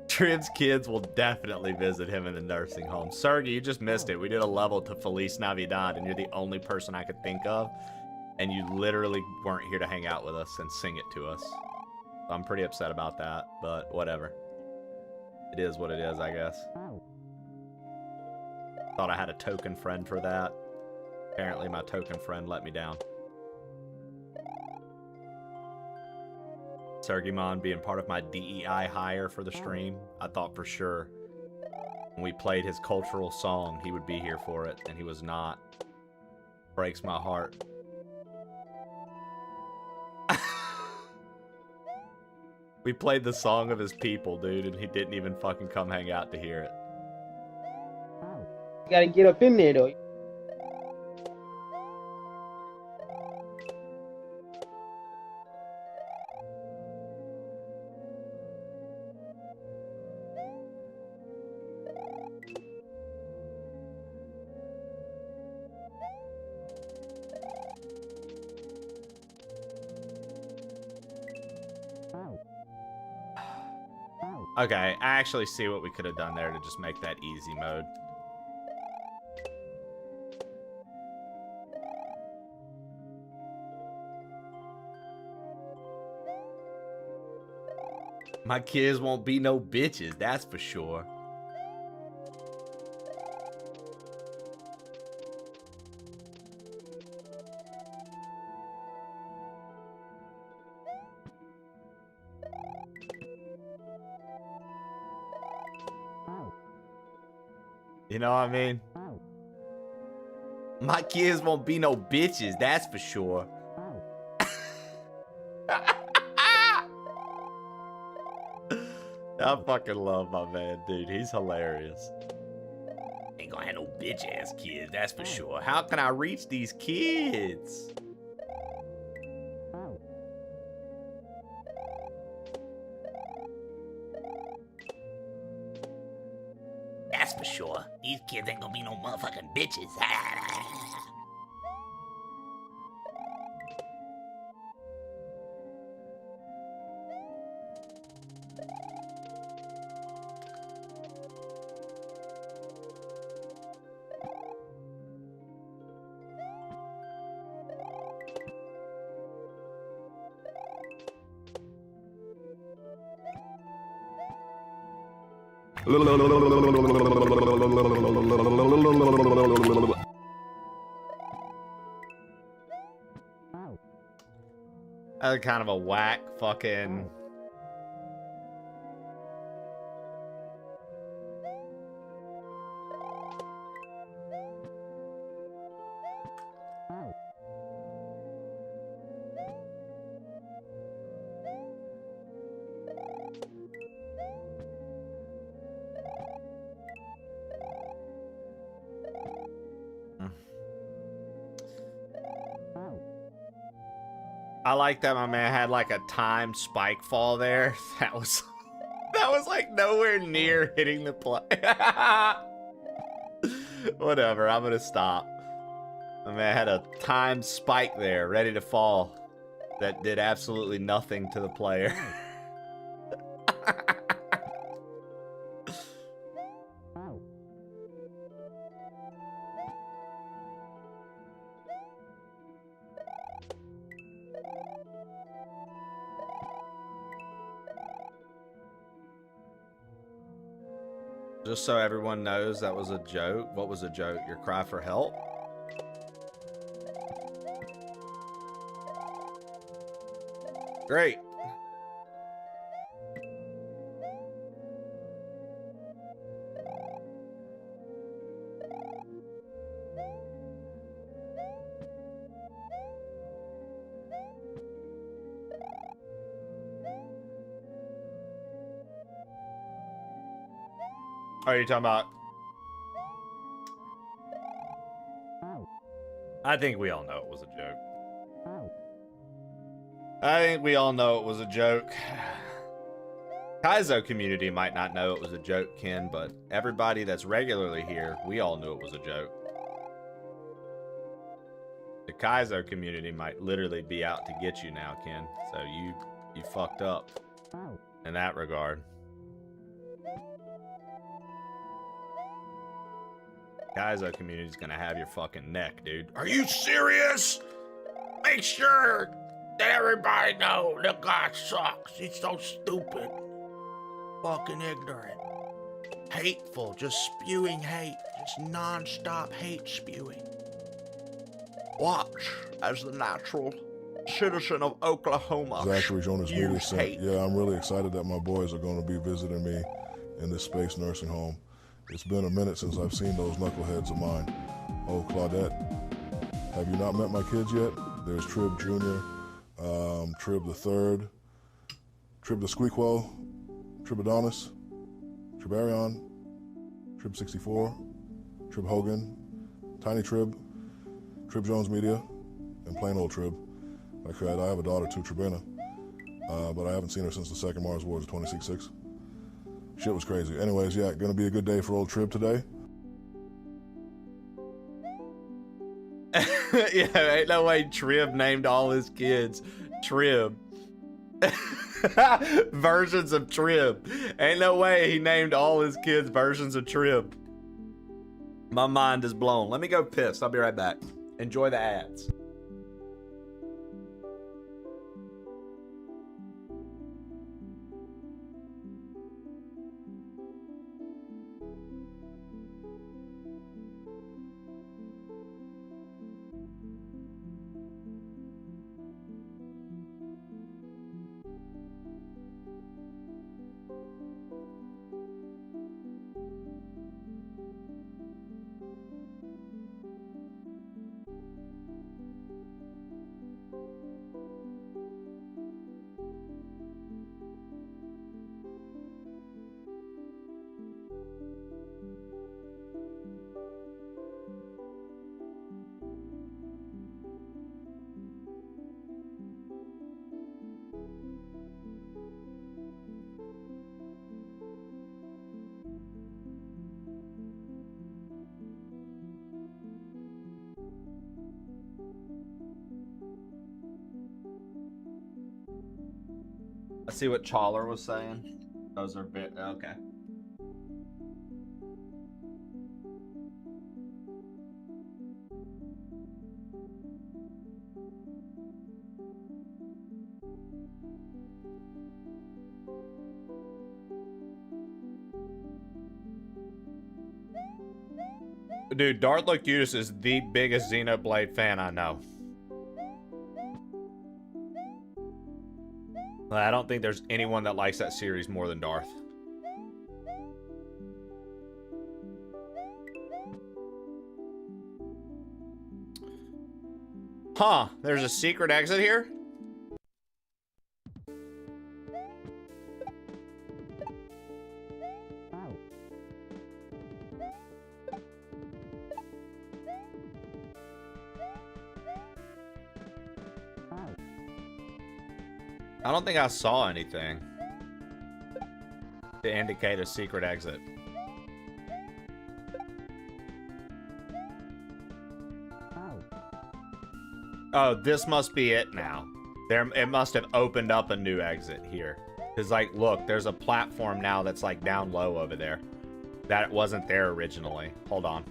Trib's kids will definitely visit him in the nursing home. Sergey, you just missed it. We did a level to Feliz Navidad, and you're the only person I could think of. And you literally weren't here to hang out with us and sing it to us. So I'm pretty upset about that, but whatever. It is what it is, I guess. Thought I had a token friend for that. Apparently my token friend let me down. Sergimon being part of my DEI hire for the stream. I thought for sure when we played his cultural song, he would be here for it, and he was not. Breaks my heart. We played the song of his people, dude, and he didn't even fucking come hang out to hear it. You gotta get up in there, though. Okay, I actually see what we could have done there to just make that easy mode. My kids won't be no bitches, that's for sure. You know what I mean? My kids won't be no bitches, that's for sure. I fucking love my man, dude. He's hilarious. Ain't gonna have no bitch ass kids, that's for sure. How can I reach these kids? That's for sure. These kids ain't gonna be no motherfucking bitches. That's kind of a whack fucking... I like that my man had like a timed spike fall there. That was like nowhere near hitting the play. Whatever, I'm gonna stop. My man had a timed spike there, ready to fall. That did absolutely nothing to the player. Just so everyone knows, that was a joke. What was a joke? Your cry for help? Great. Are you talking about? I think we all know it was a joke. I think we all know it was a joke. Kaizo community might not know it was a joke, Ken, but everybody that's regularly here, we all knew it was a joke. The Kaizo community might literally be out to get you now, Ken. So you fucked up in that regard. Kaizo community's gonna have your fucking neck, dude. Are you serious? Make sure that everybody know the guy sucks. He's so stupid. Fucking ignorant. Hateful, just spewing hate. Just non-stop hate spewing. Watch as the natural citizen of Oklahoma. Zachary Jonas Media sent, yeah, I'm really excited that my boys are going to be visiting me in this space nursing home. It's been a minute since I've seen those knuckleheads of mine. Oh, Claudette, have you not met my kids yet? There's Trib Jr., Trib the Third, Trib the Squeakwell, Trib Adonis, Tribarion, Trib 64, Trib Hogan, Tiny Trib, Trib Jones Media, and plain old Trib. Like I have a daughter too, Tribina, but I haven't seen her since the second Mars Wars of 26-6. Shit was crazy. Anyways, yeah, gonna be a good day for old Trib today. Yeah, ain't no way Trib named all his kids Trib. Versions of Trib. Ain't no way he named all his kids versions of Trib. My mind is blown. Let me go piss. I'll be right back. Enjoy the ads. I see what Chawler was saying. Those are bit okay. Dude, Darth Locutus is the biggest Xenoblade fan I know. I don't think there's anyone that likes that series more than Darth. Huh, there's a secret exit here? I don't think I saw anything to indicate a secret exit. Oh, this must be it now. It must have opened up a new exit here. Cause like, look, there's a platform now that's like down low over there. That wasn't there originally. Hold on.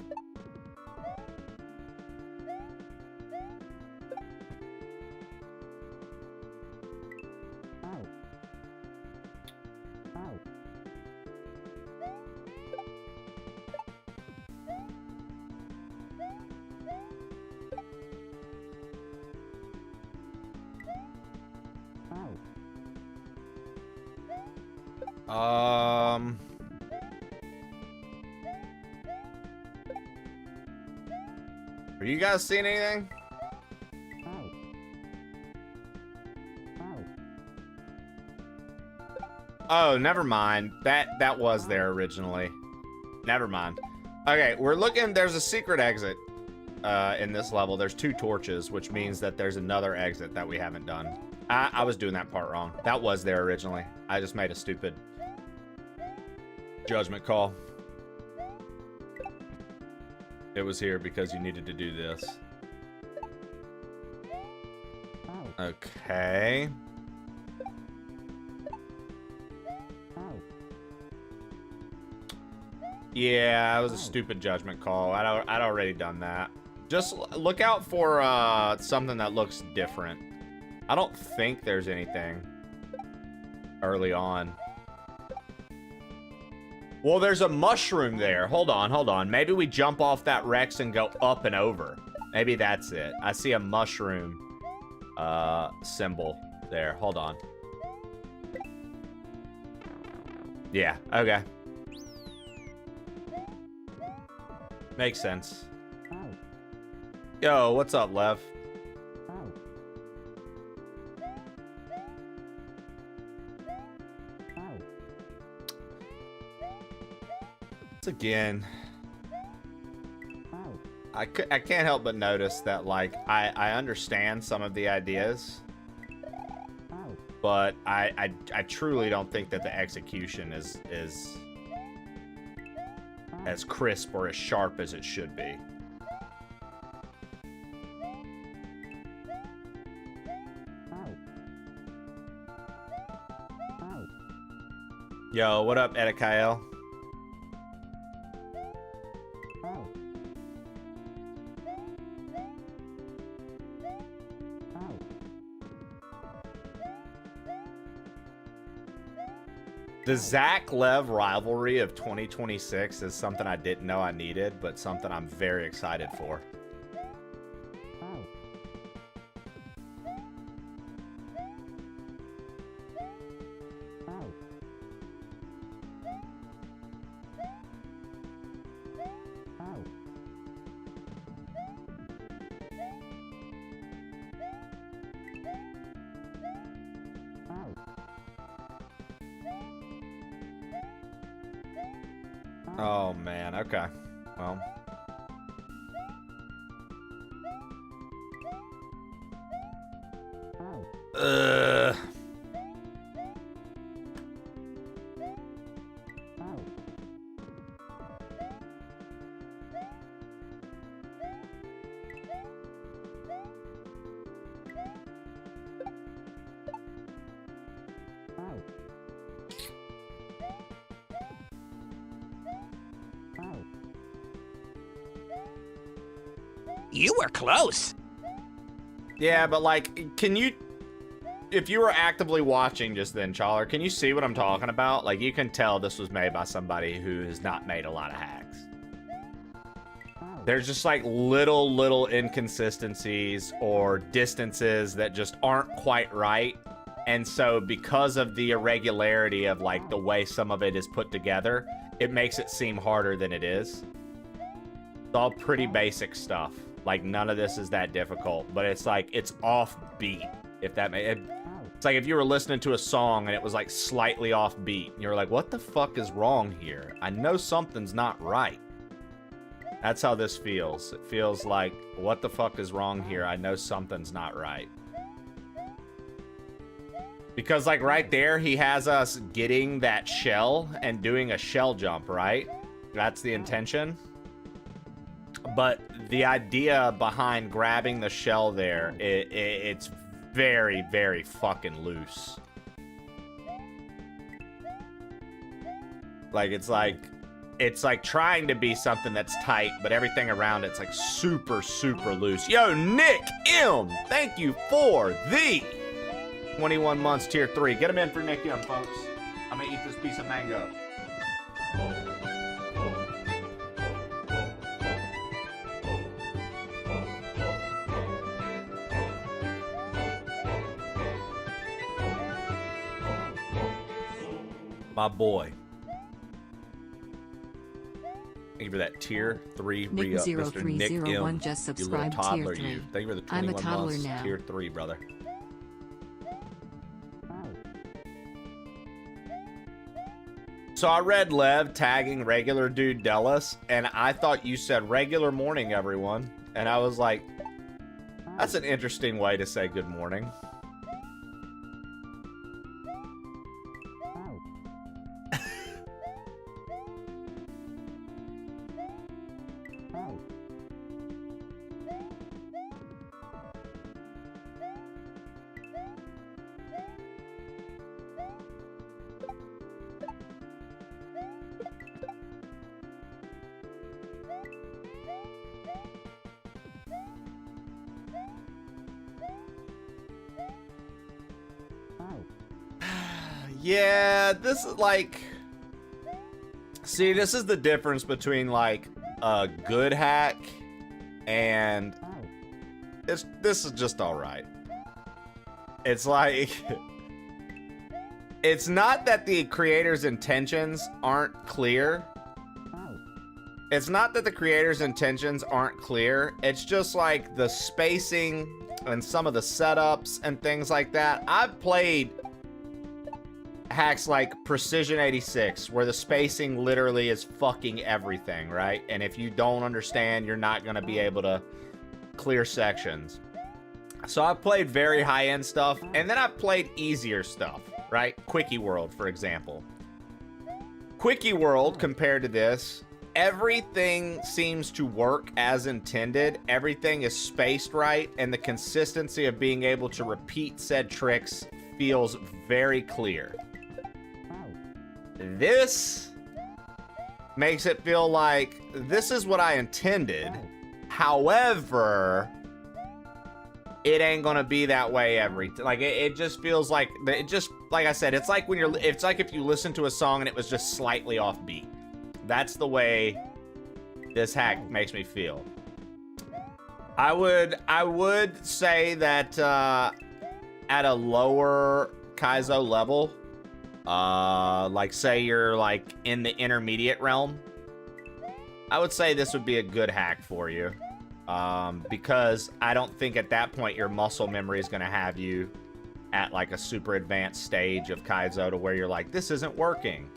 Are you guys seeing anything? Oh, never mind. That was there originally. Never mind. Okay, we're looking. There's a secret exit in this level. There's 2 torches, which means that there's another exit that we haven't done. I was doing that part wrong. That was there originally. I just made a stupid judgment call. It was here because you needed to do this. Okay. Yeah, it was a stupid judgment call. I'd already done that. Just look out for something that looks different. I don't think there's anything early on. Well, there's a mushroom there. Hold on. Maybe we jump off that Rex and go up and over. Maybe that's it. I see a mushroom symbol there. Hold on. Yeah, okay. Makes sense. Yo, what's up, Lev? Again, I can't help but notice that, like, I understand some of the ideas, but I truly don't think that the execution is as crisp or as sharp as it should be. Yo, what up, Edikael? The Zach Lev rivalry of 2026 is something I didn't know I needed, but something I'm very excited for. Oh man, okay. Well. Ugh. You were close. Yeah, but like, can you, if you were actively watching just then, Challer, can you see what I'm talking about? Like, you can tell this was made by somebody who has not made a lot of hacks. There's just like little inconsistencies or distances that just aren't quite right. And so because of the irregularity of like the way some of it is put together, it makes it seem harder than it is. It's all pretty basic stuff. Like, none of this is that difficult, but it's like, it's offbeat, if that makes it. It's like if you were listening to a song and it was like slightly offbeat, and you were like, what the fuck is wrong here? I know something's not right. That's how this feels. It feels like, what the fuck is wrong here? I know something's not right. Because like right there, he has us getting that shell and doing a shell jump, right? That's the intention. But the idea behind grabbing the shell there, it's very fucking loose. Like, it's like trying to be something that's tight, but everything around it's like super loose. Yo, Nick M, thank you for the 21 months tier 3. Get him in for Nick M, folks. I'm gonna eat this piece of mango. My boy. Thank you for that tier 3 re-up, Mr. Nick M. just You little subscribed toddler, tier 3. you. Thank you for the I'm a 21 toddler months now. tier 3, brother. So I read Lev tagging regular dude Dellis, and I thought you said regular morning, everyone. And I was like, that's an interesting way to say good morning. Yeah, this is like... See, this is the difference between, like, a good hack and... This is just alright. It's like... It's not that the creator's intentions aren't clear. It's not that the creator's intentions aren't clear. It's just like the spacing and some of the setups and things like that. I've played hacks like Precision 86, where the spacing literally is fucking everything, right? And if you don't understand, you're not going to be able to clear sections. So I've played very high-end stuff, and then I've played easier stuff, right? Quickie World, for example. Quickie World, compared to this, everything seems to work as intended. Everything is spaced right, and the consistency of being able to repeat said tricks feels very clear. This makes it feel like this is what I intended. However, it ain't gonna be that way like it just feels like like I said, it's like if you listen to a song and it was just slightly off beat. That's the way this hack makes me feel. I would say that at a lower Kaizo level, like say you're like in the intermediate realm, I would say this would be a good hack for you. Because I don't think at that point your muscle memory is going to have you at like a super advanced stage of Kaizo to where you're like, this isn't working.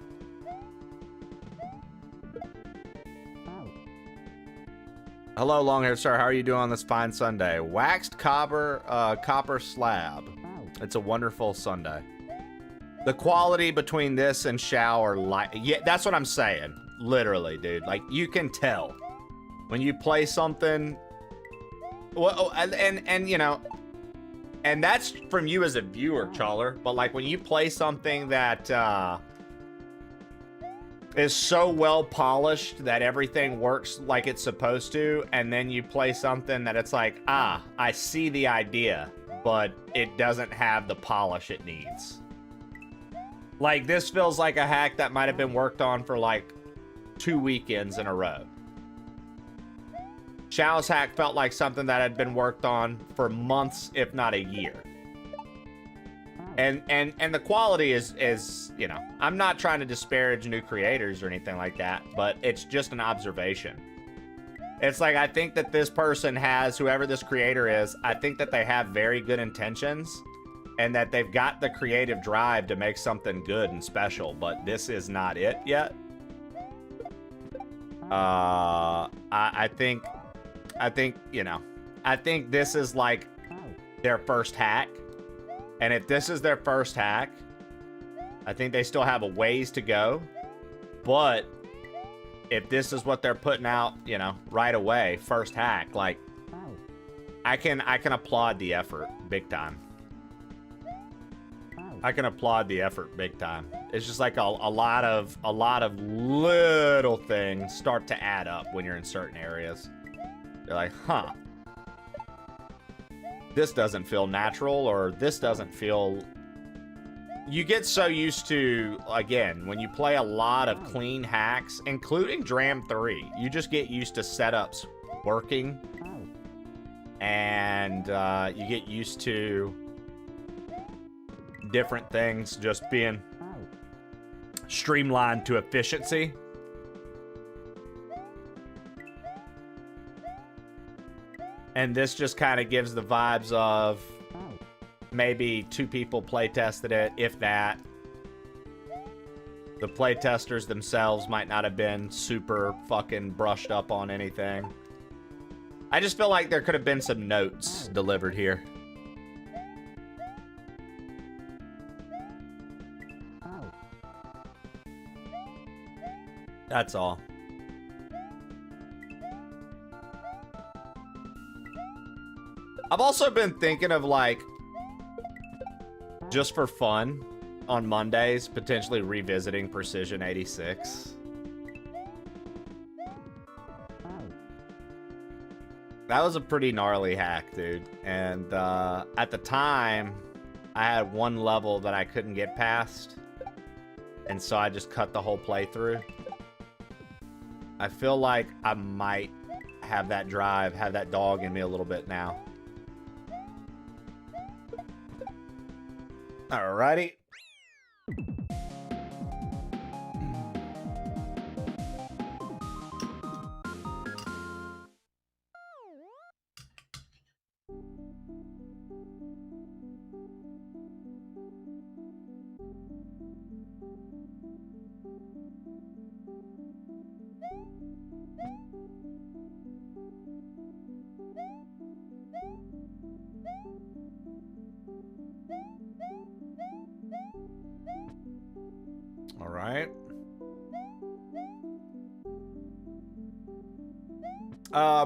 Hello, long-haired sir. How are you doing on this fine Sunday? Waxed copper slab. It's a wonderful Sunday. The quality between this and Shao are like, yeah, that's what I'm saying. Literally, dude. Like, you can tell when you play something. Well, and you know, and that's from you as a viewer, Challer. But like when you play something that is so well polished that everything works like it's supposed to, and then you play something that it's like, I see the idea, but it doesn't have the polish it needs. Like, this feels like a hack that might have been worked on for like 2 weekends in a row. Shao's hack felt like something that had been worked on for months, if not a year. And the quality is, you know, I'm not trying to disparage new creators or anything like that, but it's just an observation. It's like, I think that this person has, whoever this creator is, I think that they have very good intentions and that they've got the creative drive to make something good and special, but this is not it yet. I think, you know, I think this is like their first hack. And if this is their first hack, I think they still have a ways to go. But if this is what they're putting out, you know, right away, first hack, like, I can applaud the effort big time. I can applaud the effort big time. It's just like a lot of little things start to add up when you're in certain areas. You're like, huh, this doesn't feel natural, or this doesn't feel... You get so used to, again, when you play a lot of clean hacks, including Dram 3, you just get used to setups working, and you get used to different things just being streamlined to efficiency. And this just kind of gives the vibes of maybe 2 people play tested it, if that. The play testers themselves might not have been super fucking brushed up on anything. I just feel like there could have been some notes delivered here. That's all. I've also been thinking of, like, just for fun, on Mondays, potentially revisiting Precision 86. That was a pretty gnarly hack, dude. And at the time, I had one level that I couldn't get past. And so I just cut the whole playthrough. I feel like I might have that drive, have that dog in me a little bit now. Alrighty. All right.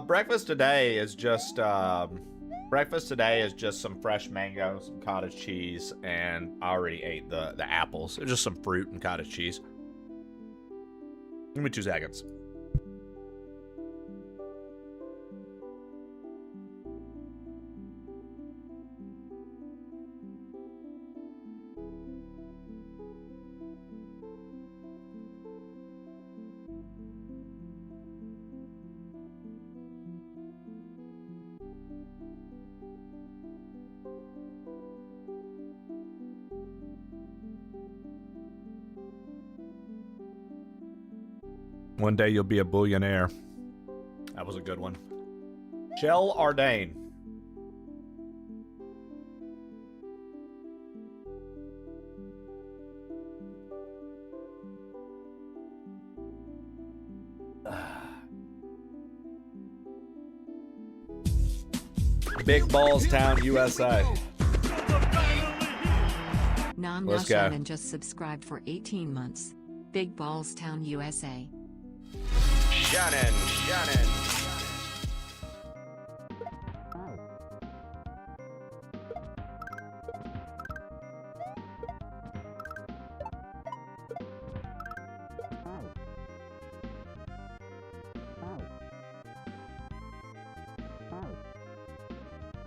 Breakfast today is just some fresh mango, some cottage cheese, and I already ate the apples. It's just some fruit and cottage cheese. Give me 2 seconds. One day you'll be a billionaire. That was a good one. Shell Ardane. Big Balls Town, USA. Nam Let's go. Shannon just subscribed for 18 months. Big Balls Town, USA. Shannon.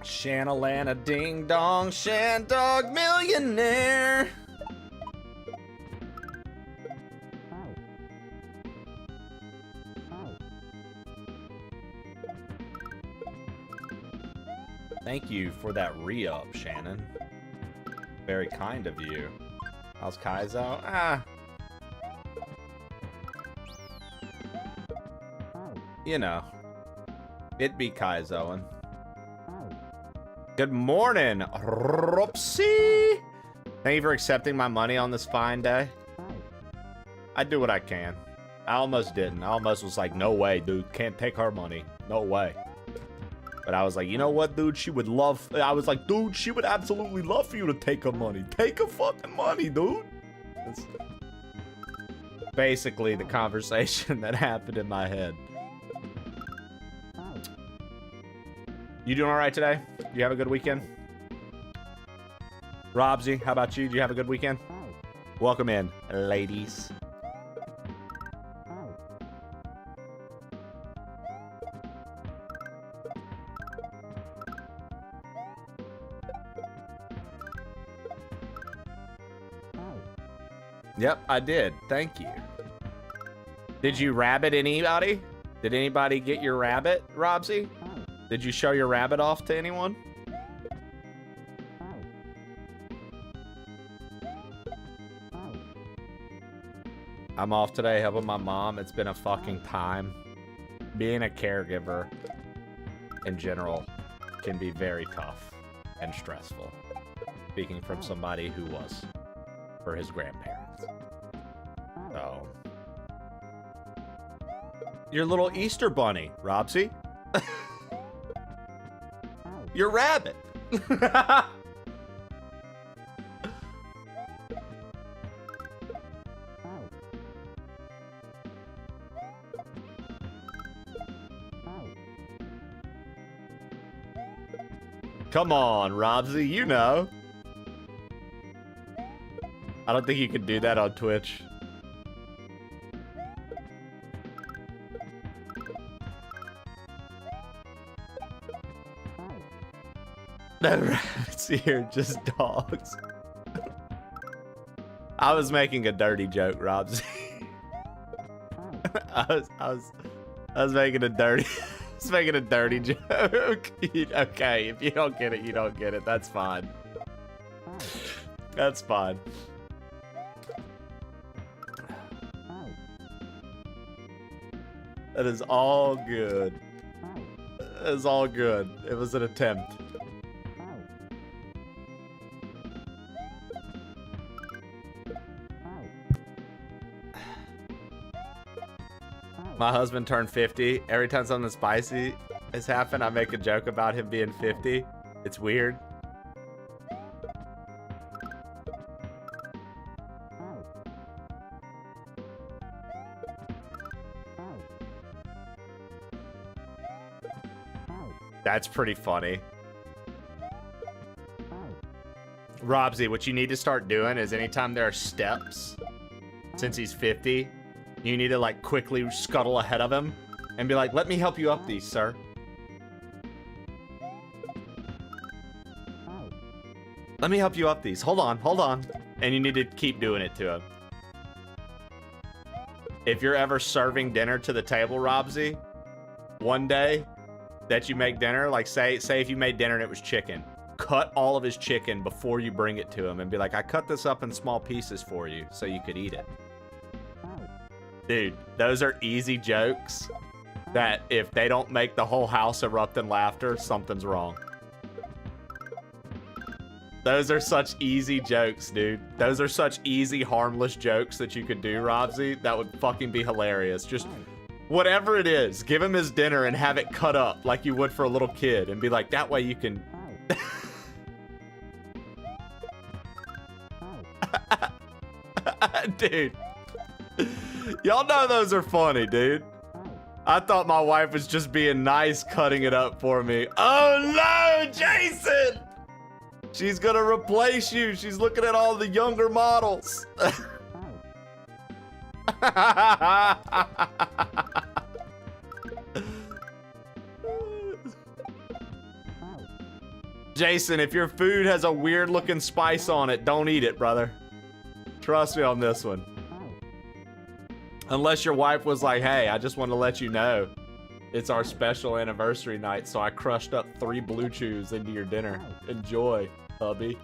Shanalana ding dong, Shan dog millionaire. Thank you for that re-up, Shannon. Very kind of you. How's Kaizo? You know. It be Kaizoing. Good morning, Ropsy! Thank you for accepting my money on this fine day. I do what I can. I almost didn't. I almost was like, no way, dude. Can't take her money. No way. But I was like, you know what, dude? She would love... I was like, dude, she would absolutely love for you to take her money. Take her fucking money, dude. That's basically the conversation that happened in my head. You doing all right today? You have a good weekend? Robsy, how about you? Did you have a good weekend? Welcome in, ladies. Yep, I did. Thank you. Did you rabbit anybody? Did anybody get your rabbit, Robsy? Did you show your rabbit off to anyone? I'm off today helping my mom. It's been a fucking time. Being a caregiver in general can be very tough and stressful. Speaking from somebody who was for his grandparents. So, your little Easter bunny, Robsy. Your rabbit. Come on, Robsy, you know. I don't think you can do that on Twitch. No rabbits here, just dogs. I was making a dirty joke, Robsy. I was making a dirty joke. Okay, if you don't get it, you don't get it. That's fine. That's fine. That is all good. That is all good. It was an attempt. My husband turned 50. Every time something spicy has happened, I make a joke about him being 50. It's weird. That's pretty funny. Robsy, what you need to start doing is anytime there are steps, since he's 50, You need to like quickly scuttle ahead of him and be like, let me help you up these, sir. Let me help you up these. Hold on, hold on. And you need to keep doing it to him. If you're ever serving dinner to the table, Robsy, one day that you make dinner, like say if you made dinner and it was chicken, cut all of his chicken before you bring it to him and be like, I cut this up in small pieces for you so you could eat it. Dude, those are easy jokes that if they don't make the whole house erupt in laughter, something's wrong. Those are such easy jokes, dude. Those are such easy, harmless jokes that you could do, Robsy. That would fucking be hilarious. Just whatever it is, give him his dinner and have it cut up like you would for a little kid and be like, that way you can... Dude. Y'all know those are funny, dude. I thought my wife was just being nice cutting it up for me. Oh no, Jason! She's gonna replace you. She's looking at all the younger models. Jason, if your food has a weird looking spice on it, don't eat it, brother. Trust me on this one. Unless your wife was like, hey, I just want to let you know it's our special anniversary night, so I crushed up 3 Blue Chews into your dinner. Enjoy, hubby.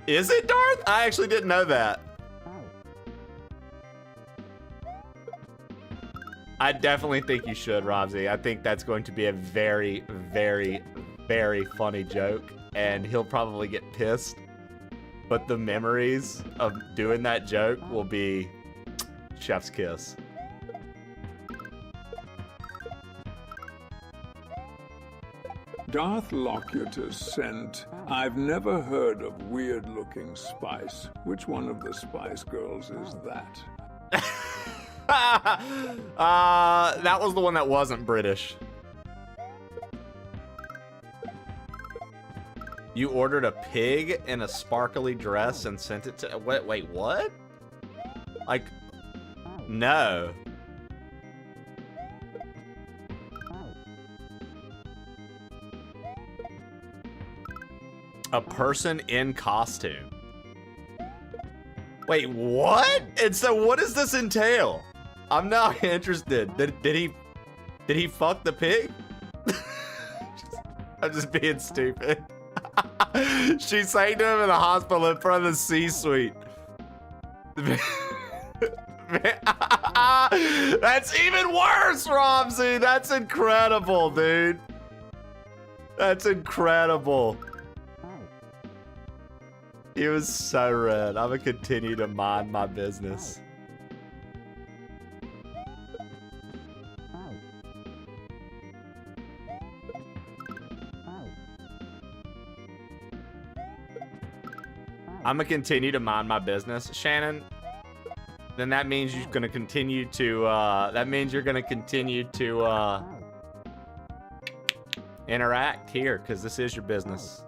Is it Darth? I actually didn't know that. I definitely think you should, Robsy. I think that's going to be a very, very, very funny joke, and he'll probably get pissed. But the memories of doing that joke will be chef's kiss. Darth Locutus sent, I've never heard of weird-looking spice. Which one of the Spice Girls is that? That was the one that wasn't British. You ordered a pig in a sparkly dress and sent it to... Wait, what? Like, no. A person in costume. Wait, what? And so what does this entail? I'm not interested. Did he fuck the pig? I'm just being stupid. She sang to him in the hospital in front of the C-suite. That's even worse, Romsey. That's incredible, dude. That's incredible. He was so red. I'm gonna continue to mind my business. I'm gonna continue to mind my business, Shannon. Then that means you're gonna continue to. Interact here, because this is your business.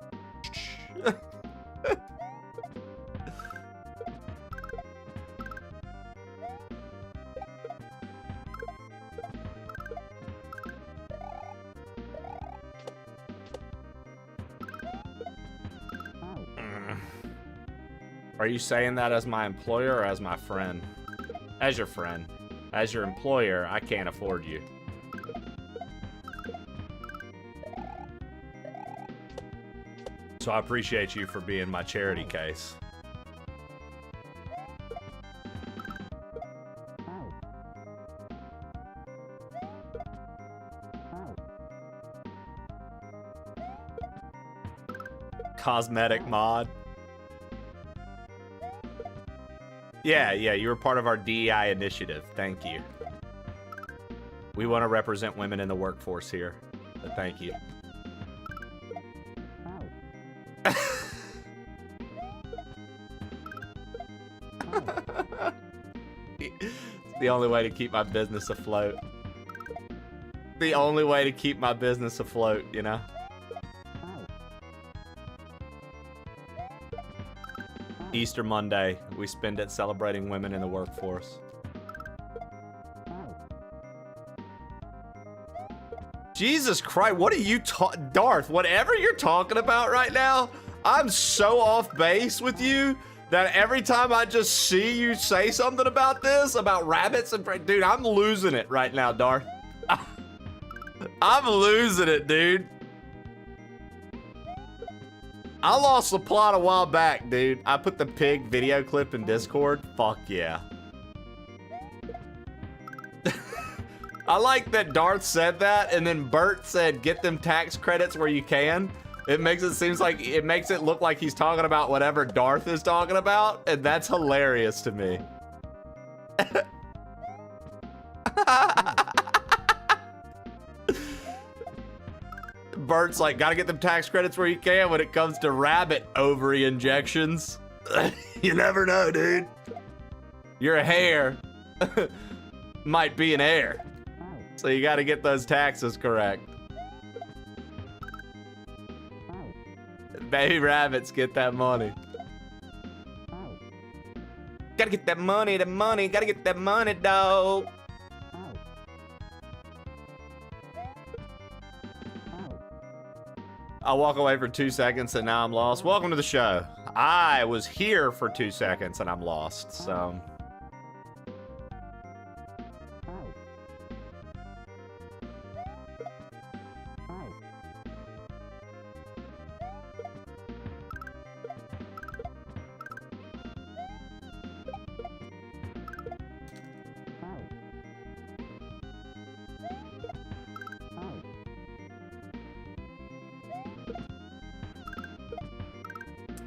Are you saying that as my employer or as my friend? As your friend. As your employer, I can't afford you. So I appreciate you for being my charity case. Cosmetic mod. Yeah, you were part of our DEI initiative. Thank you. We want to represent women in the workforce here. But thank you. The only way to keep my business afloat. The only way to keep my business afloat, you know? Easter Monday, we spend it celebrating women in the workforce. Jesus Christ, what are you Darth, whatever you're talking about right now, I'm so off base with you that every time I just see you say something about this, about rabbits and... Dude, I'm losing it right now, Darth. I'm losing it, dude. I lost the plot a while back, dude. I put the pig video clip in Discord. Fuck yeah. I like that Darth said that, and then Bert said, get them tax credits where you can. It makes it look like he's talking about whatever Darth is talking about, and that's hilarious to me. Bert's like, gotta get them tax credits where you can when it comes to rabbit ovary injections. You never know, dude. Your hair might be an heir. So you gotta get those taxes correct. Baby rabbits get that money. Gotta get that money, gotta get that money, dog. I'll walk away for 2 seconds and now I'm lost. Welcome to the show. I was here for 2 seconds and I'm lost, so.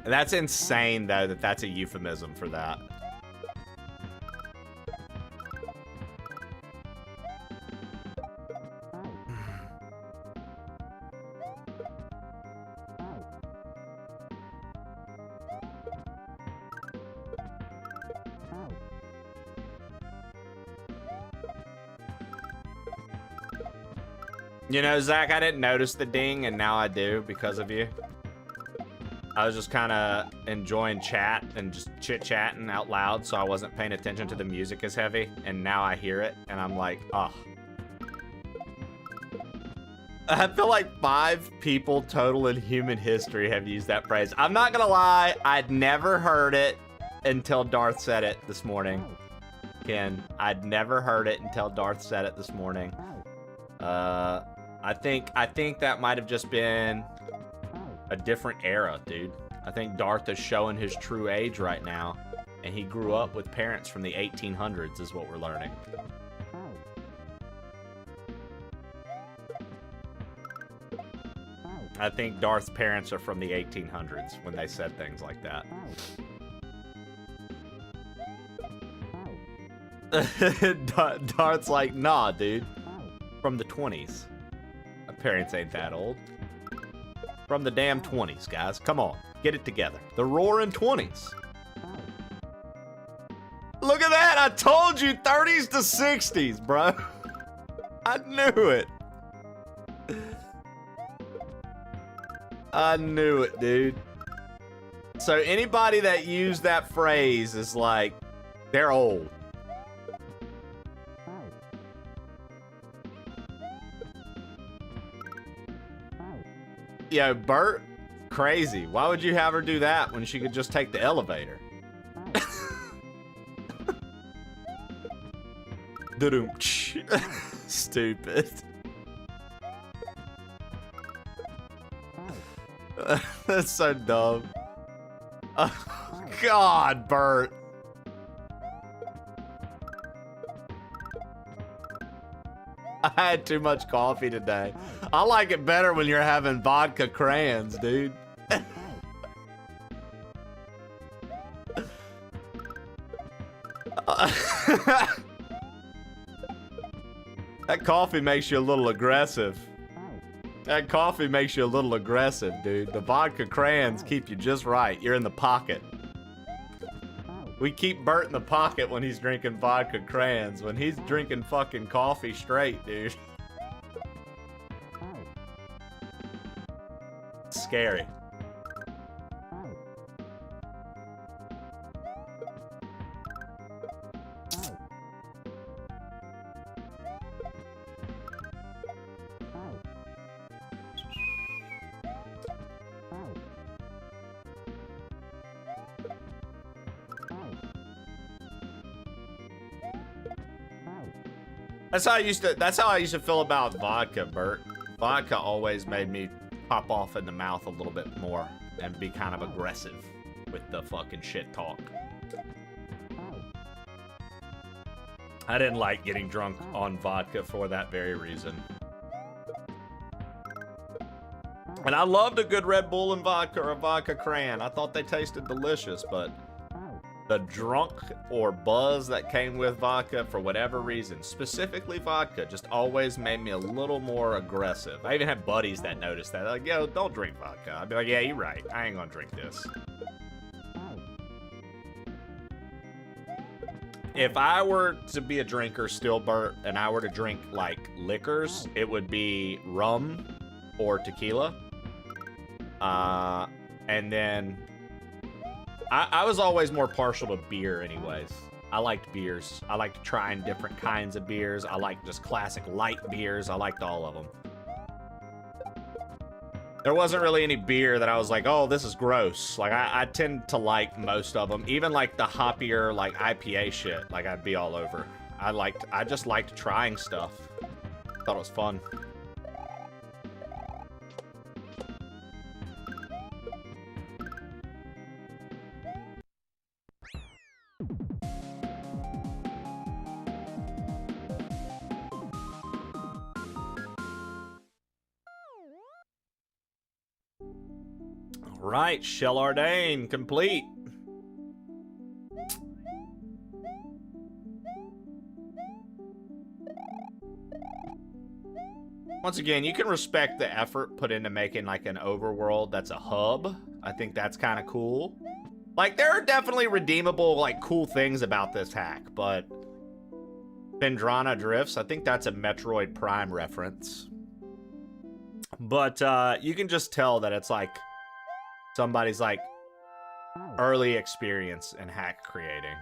That's insane, though, that that's a euphemism for that. You know, Zach, I didn't notice the ding, and now I do because of you. I was just kind of enjoying chat and just chit-chatting out loud, so I wasn't paying attention to the music as heavy, and now I hear it, and I'm like, oh. I feel like 5 people total in human history have used that phrase. I'm not gonna lie, I'd never heard it until Darth said it this morning. Ken, I'd never heard it until Darth said it this morning. I think that might have just been a different era, dude. I think Darth is showing his true age right now, and he grew up with parents from the 1800s is what we're learning. I think Darth's parents are from the 1800s when they said things like that. Darth's like, nah, dude. From the 20s. My parents ain't that old. From the damn 20s, guys. Come on. Get it together. The roaring 20s. Look at that. I told you 30s to 60s, bro. I knew it. I knew it, dude. So anybody that used that phrase is like, they're old. Yo, Bert, crazy. Why would you have her do that when she could just take the elevator? Stupid. That's so dumb. Oh, God, Bert. I had too much coffee today. I like it better when you're having vodka crayons, dude. That coffee makes you a little aggressive. That coffee makes you a little aggressive, dude. The vodka crayons keep you just right. You're in the pocket. We keep Bert in the pocket when he's drinking vodka crayons. When he's drinking fucking coffee straight, dude. Scary. That's how I used to feel about vodka, Bert. Vodka always made me pop off in the mouth a little bit more and be kind of aggressive with the fucking shit talk. I didn't like getting drunk on vodka for that very reason. And I loved a good Red Bull and vodka or a vodka crayon. I thought they tasted delicious, but the drunk or buzz that came with vodka, for whatever reason, specifically vodka, just always made me a little more aggressive. I even had buddies that noticed that. Like, yo, don't drink vodka. I'd be like, yeah, you're right. I ain't gonna drink this. If I were to be a drinker still, Bert, and I were to drink, like, liquors, it would be rum or tequila. And then I was always more partial to beer anyways. I liked beers. I liked trying different kinds of beers. I liked just classic light beers. I liked all of them. There wasn't really any beer that I was like, oh, this is gross. Like, I tend to like most of them. Even like the hoppier, like IPA shit, like I'd be all over. I just liked trying stuff. Thought it was fun. Right, Shell Ardane, complete. Once again, you can respect the effort put into making like an overworld that's a hub. I think that's kind of cool. Like, there are definitely redeemable, like, cool things about this hack, but Phendrana Drifts, I think that's a Metroid Prime reference. But you can just tell that it's like somebody's like early experience in hack creating.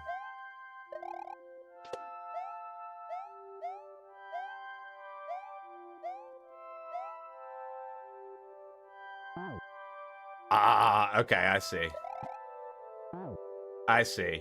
Ah, okay, I see. I see.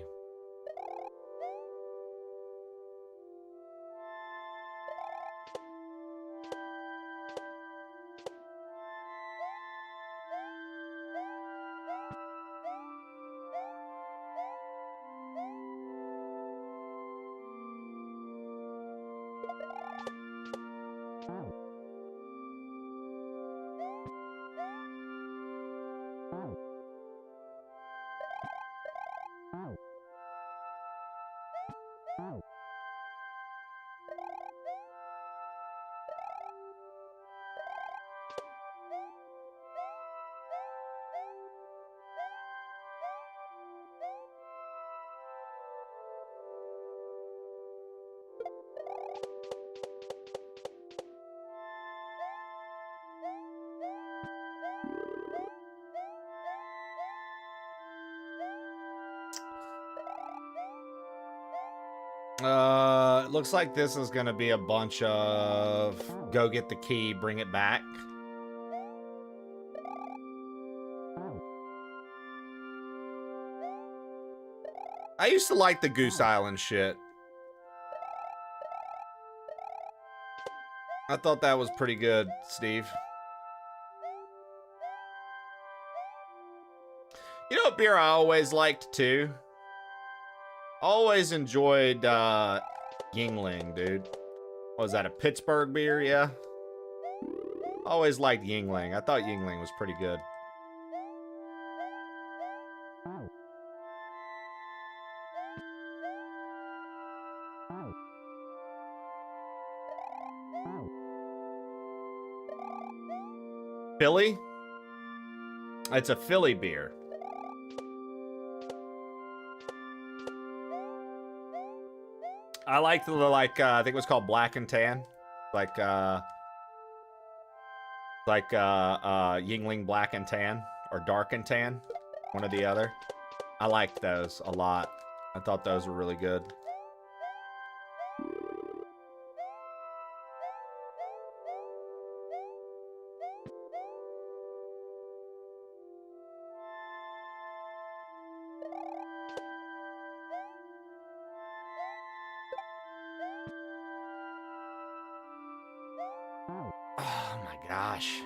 It looks like this is gonna be a bunch of go get the key, bring it back. I used to like the Goose Island shit. I thought that was pretty good, Steve. You know what beer I always liked too? Always enjoyed Yingling, dude. What was that, a Pittsburgh beer? Yeah. Always liked Yingling. I thought Yingling was pretty good. Philly? It's a Philly beer. I like the I think it was called Black and Tan, like Yingling Black and Tan or Dark and Tan, one or the other. I liked those a lot. I thought those were really good. Oh my gosh.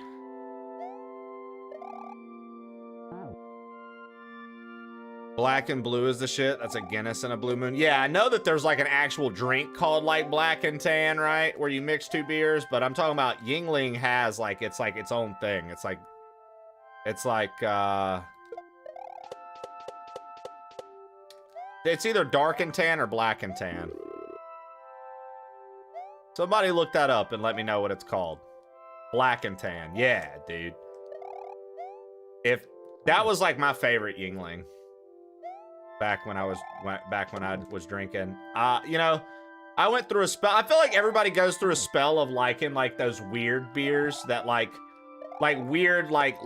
Black and blue is the shit. That's a Guinness and a Blue Moon. Yeah, I know that there's like an actual drink called like Black and Tan, right? Where you mix two beers, but I'm talking about Yingling has like it's its own thing. It's like it's either Dark and Tan or Black and Tan. Somebody look that up and let me know what it's called. Black and Tan. Yeah, dude. If that was like my favorite Yingling. Back when I was drinking. You know, I went through a spell. I feel like everybody goes through a spell of liking like those weird beers that like weird like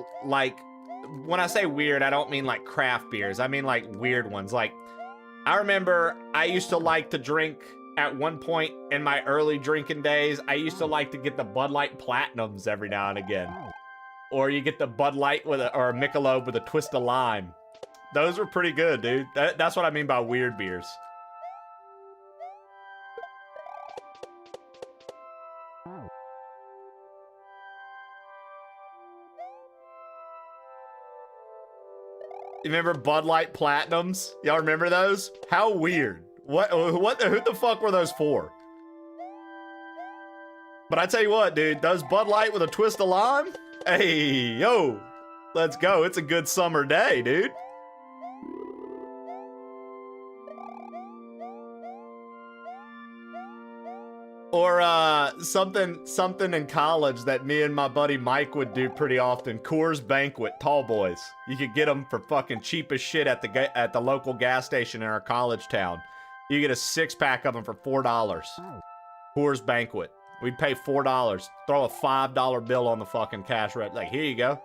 when I say weird, I don't mean like craft beers. I mean like weird ones. Like I remember I used to like to drink at one point in my early drinking days, I used to like to get the Bud Light Platinums every now and again. Or you get the Bud Light or a Michelob with a twist of lime. Those were pretty good, dude. That's what I mean by weird beers. You remember Bud Light Platinums? Y'all remember those? How weird. Who the fuck were those for? But I tell you what, dude, those Bud Light with a twist of lime? Hey, yo. Let's go. It's a good summer day, dude. Or something in college that me and my buddy Mike would do pretty often. Coors Banquet, tall boys. You could get them for fucking cheap as shit at the local gas station in our college town. You get a 6-pack of them for $4. Coors Banquet. We'd pay $4. Throw a $5 bill on the fucking cash register. Like, here you go.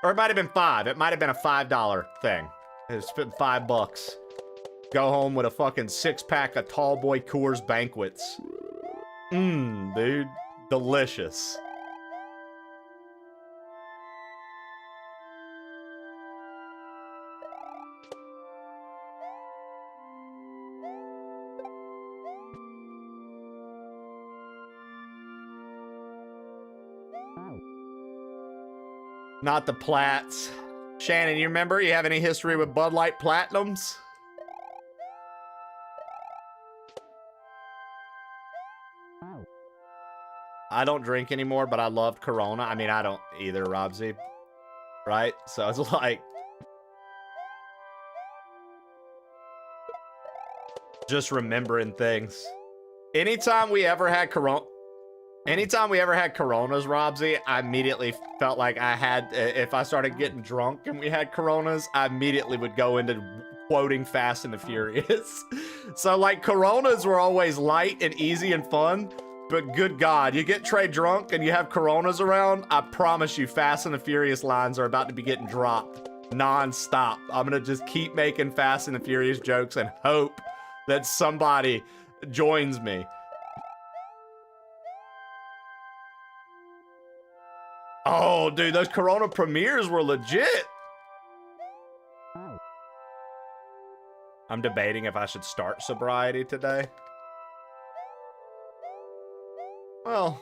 Or it might have been $5. It might have been a $5 thing. It's been $5. Go home with a fucking 6-pack of tall boy Coors Banquets. Dude. Delicious. Not the Platts. Shannon, you remember? You have any history with Bud Light Platinums? I don't drink anymore, but I loved Corona. I mean, I don't either, Robsy. Right? So it's like... just remembering things. Anytime we ever had Coronas, Robsy, I immediately felt like I had... if I started getting drunk and we had Coronas, I immediately would go into quoting Fast and the Furious. So, like, Coronas were always light and easy and fun. But good God, you get Trey drunk and you have Coronas around, I promise you Fast and the Furious lines are about to be getting dropped non-stop. I'm gonna just keep making Fast and the Furious jokes and hope that somebody joins me. Oh, dude, those Corona premieres were legit. I'm debating if I should start sobriety today. Well,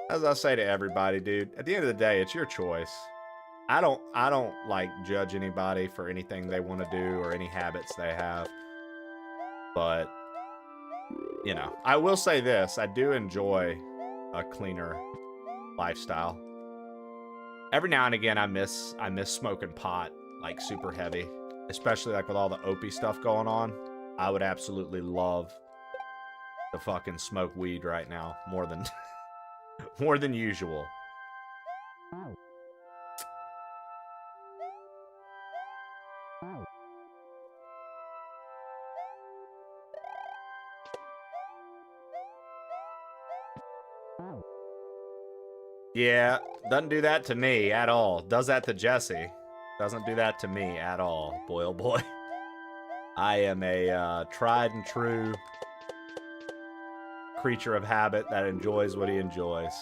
as I say to everybody, dude, at the end of the day, it's your choice. I don't like judge anybody for anything they want to do or any habits they have. But, you know, I will say this, I do enjoy a cleaner lifestyle. Every now and again I miss smoking pot, like super heavy, especially like with all the Opie stuff going on. I would absolutely love to fucking smoke weed right now more than more than usual. Yeah, doesn't do that to me at all. Does that to Jesse. Doesn't do that to me at all, boy oh boy. I am a tried and true creature of habit that enjoys what he enjoys.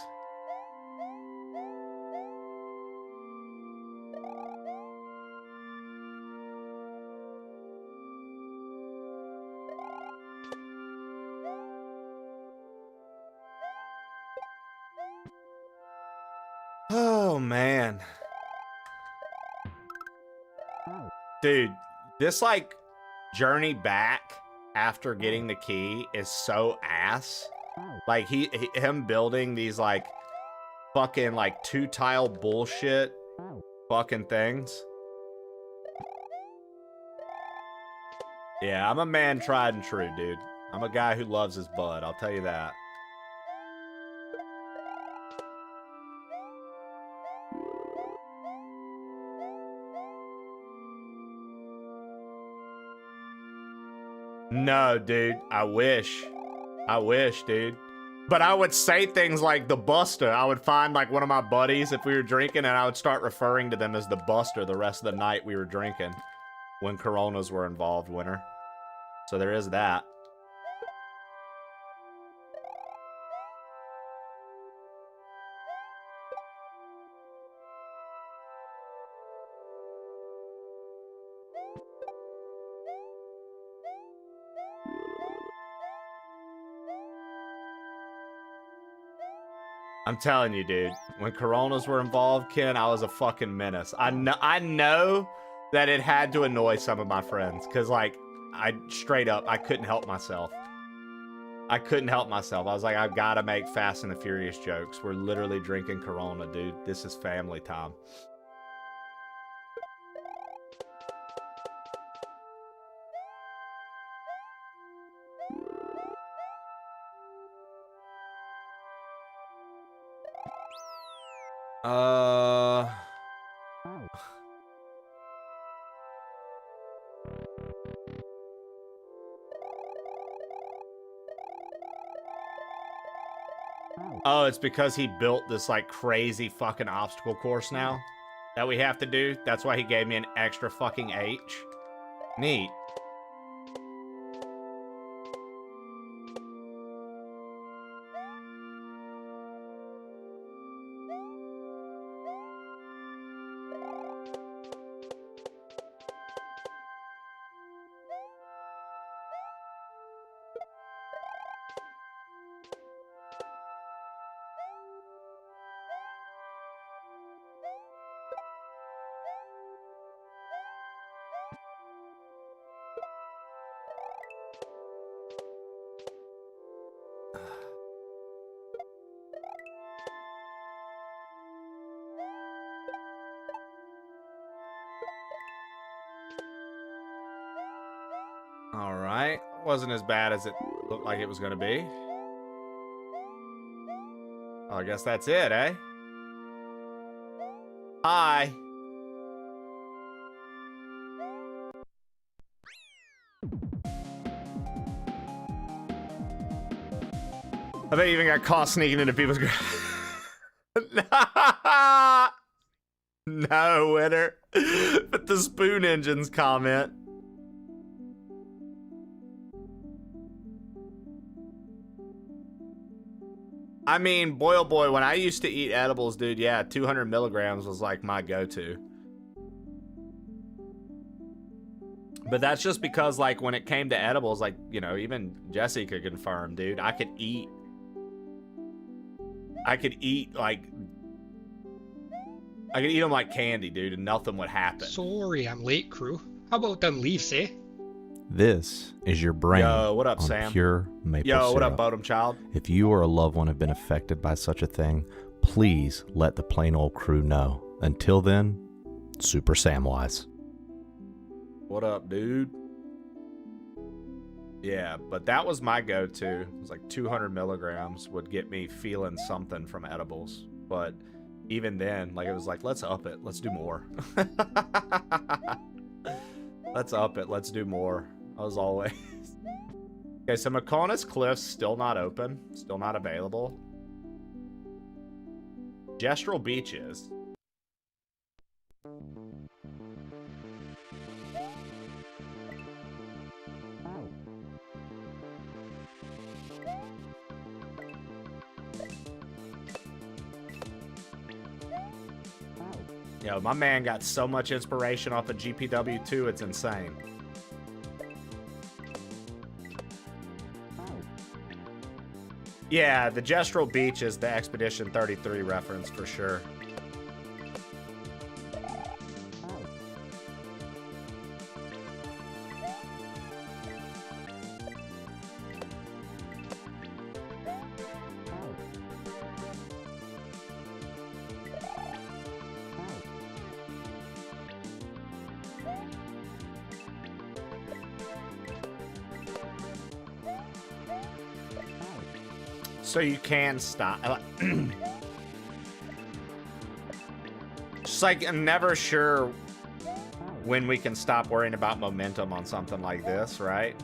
Oh, man. Dude, this, like, journey back after getting the key is so ass. Like, him building these, like, fucking, like, 2-tile bullshit fucking things. Yeah, I'm a man tried and true, dude. I'm a guy who loves his bud, I'll tell you that. No, dude. I wish. I wish, dude. But I would say things like the Buster. I would find like one of my buddies if we were drinking, and I would start referring to them as the Buster the rest of the night we were drinking when Coronas were involved, winner. So there is that. I'm telling you, dude, when Coronas were involved, Ken, I was a fucking menace. I know that it had to annoy some of my friends, because, like, I couldn't help myself. I couldn't help myself. I was like, I've got to make Fast and the Furious jokes. We're literally drinking Corona, dude. This is family time. Oh, it's because he built this, like, crazy fucking obstacle course now that we have to do. That's why he gave me an extra fucking H. Neat. Alright. Wasn't as bad as it looked like it was going to be. Oh, I guess that's it, eh? Hi. I bet you even got caught sneaking into people's No, winner. But the Spoon Engines comment. I mean, boy oh boy, when I used to eat edibles, dude, yeah, 200 milligrams was like my go-to. But that's just because, like, when it came to edibles, like, you know, even Jesse could confirm, dude, I could eat, like, I could eat them like candy, dude, and nothing would happen. Sorry, I'm late, crew. How about them leaves, eh? This is your brain. Yo, what up, on Sam? Pure maple Yo, syrup. what up, Bodum Child? If you or a loved one have been affected by such a thing, please let the plain old crew know. Until then, Super Samwise. What up, dude? Yeah, but that was my go-to. It was like 200 milligrams would get me feeling something from edibles. But even then, like, it was like, let's up it. Let's do more. Let's up it. Let's do more. I was always... Okay, so McConaughey's Cliff's still not open. Still not available. Gestural Beaches. Yo, my man got so much inspiration off of GPW2, it's insane. Yeah, the Gestural Beach is the Expedition 33 reference for sure. So you can stop. Just like, I'm never sure when we can stop worrying about momentum on something like this, right?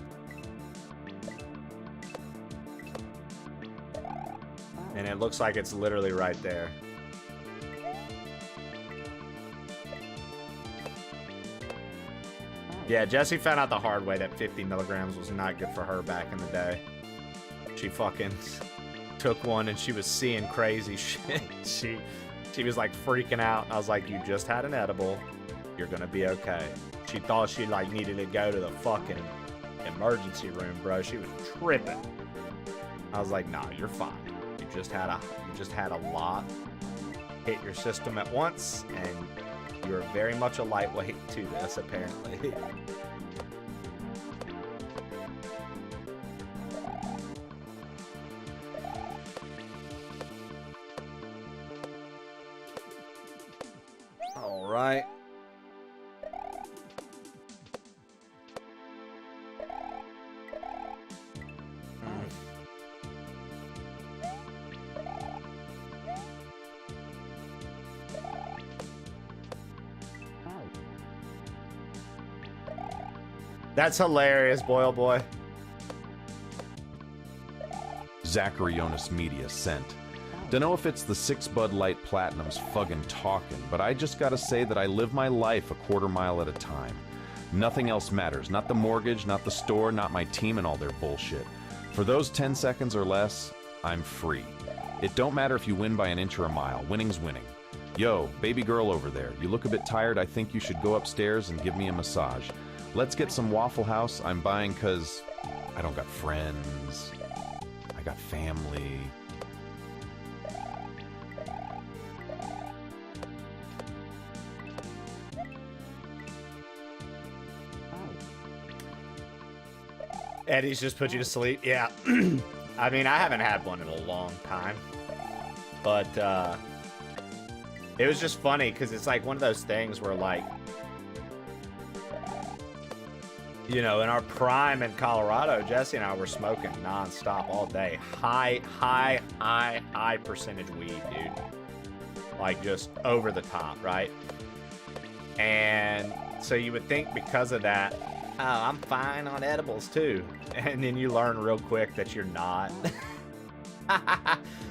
And it looks like it's literally right there. Yeah, Jessie found out the hard way that 50 milligrams was not good for her back in the day. She fucking took one and she was seeing crazy shit. She was like freaking out. I was like, you just had an edible. You're gonna be okay. She thought she like needed to go to the fucking emergency room, bro. She was tripping. I was like, nah, you're fine. You just had a lot hit your system at once, and you're very much a lightweight to this, apparently. All right. That's hilarious, Boyle Boy. Zacharyonis Media sent. Dunno if it's the 6 Bud Light Platinum's fucking talking, but I just gotta say that I live my life a quarter mile at a time. Nothing else matters. Not the mortgage, not the store, not my team and all their bullshit. For those 10 seconds or less, I'm free. It don't matter if you win by an inch or a mile. Winning's winning. Yo, baby girl over there, you look a bit tired. I think you should go upstairs and give me a massage. Let's get some Waffle House. I'm buying cause I don't got friends. I got family. Eddie's just put you to sleep. Yeah. I mean, I haven't had one in a long time. But it was just funny because it's like one of those things where, like, you know, in our prime in Colorado, Jesse and I were smoking nonstop all day. High percentage weed, dude. Like, just over the top, right? And so you would think because of that, oh, I'm fine on edibles too. And then you learn real quick that you're not.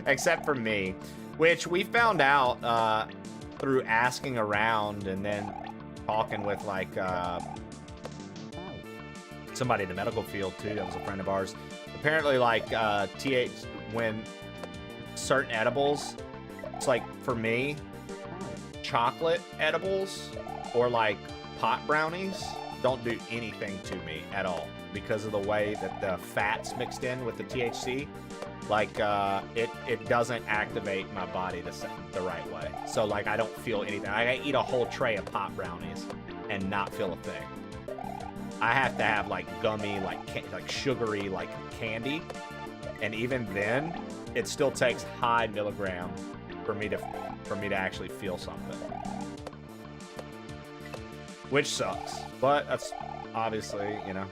Except for me, which we found out through asking around and then talking with, like, somebody in the medical field too that was a friend of ours. Apparently, like, when certain edibles, it's like, for me, chocolate edibles or like pot brownies don't do anything to me at all because of the way that the fat's mixed in with the THC. Like, it doesn't activate my body the right way. So, like, I don't feel anything. I eat a whole tray of pot brownies and not feel a thing. I have to have, like, gummy, like sugary, like, candy. And even then, it still takes high milligram for me to actually feel something. Which sucks. But that's obviously, you know.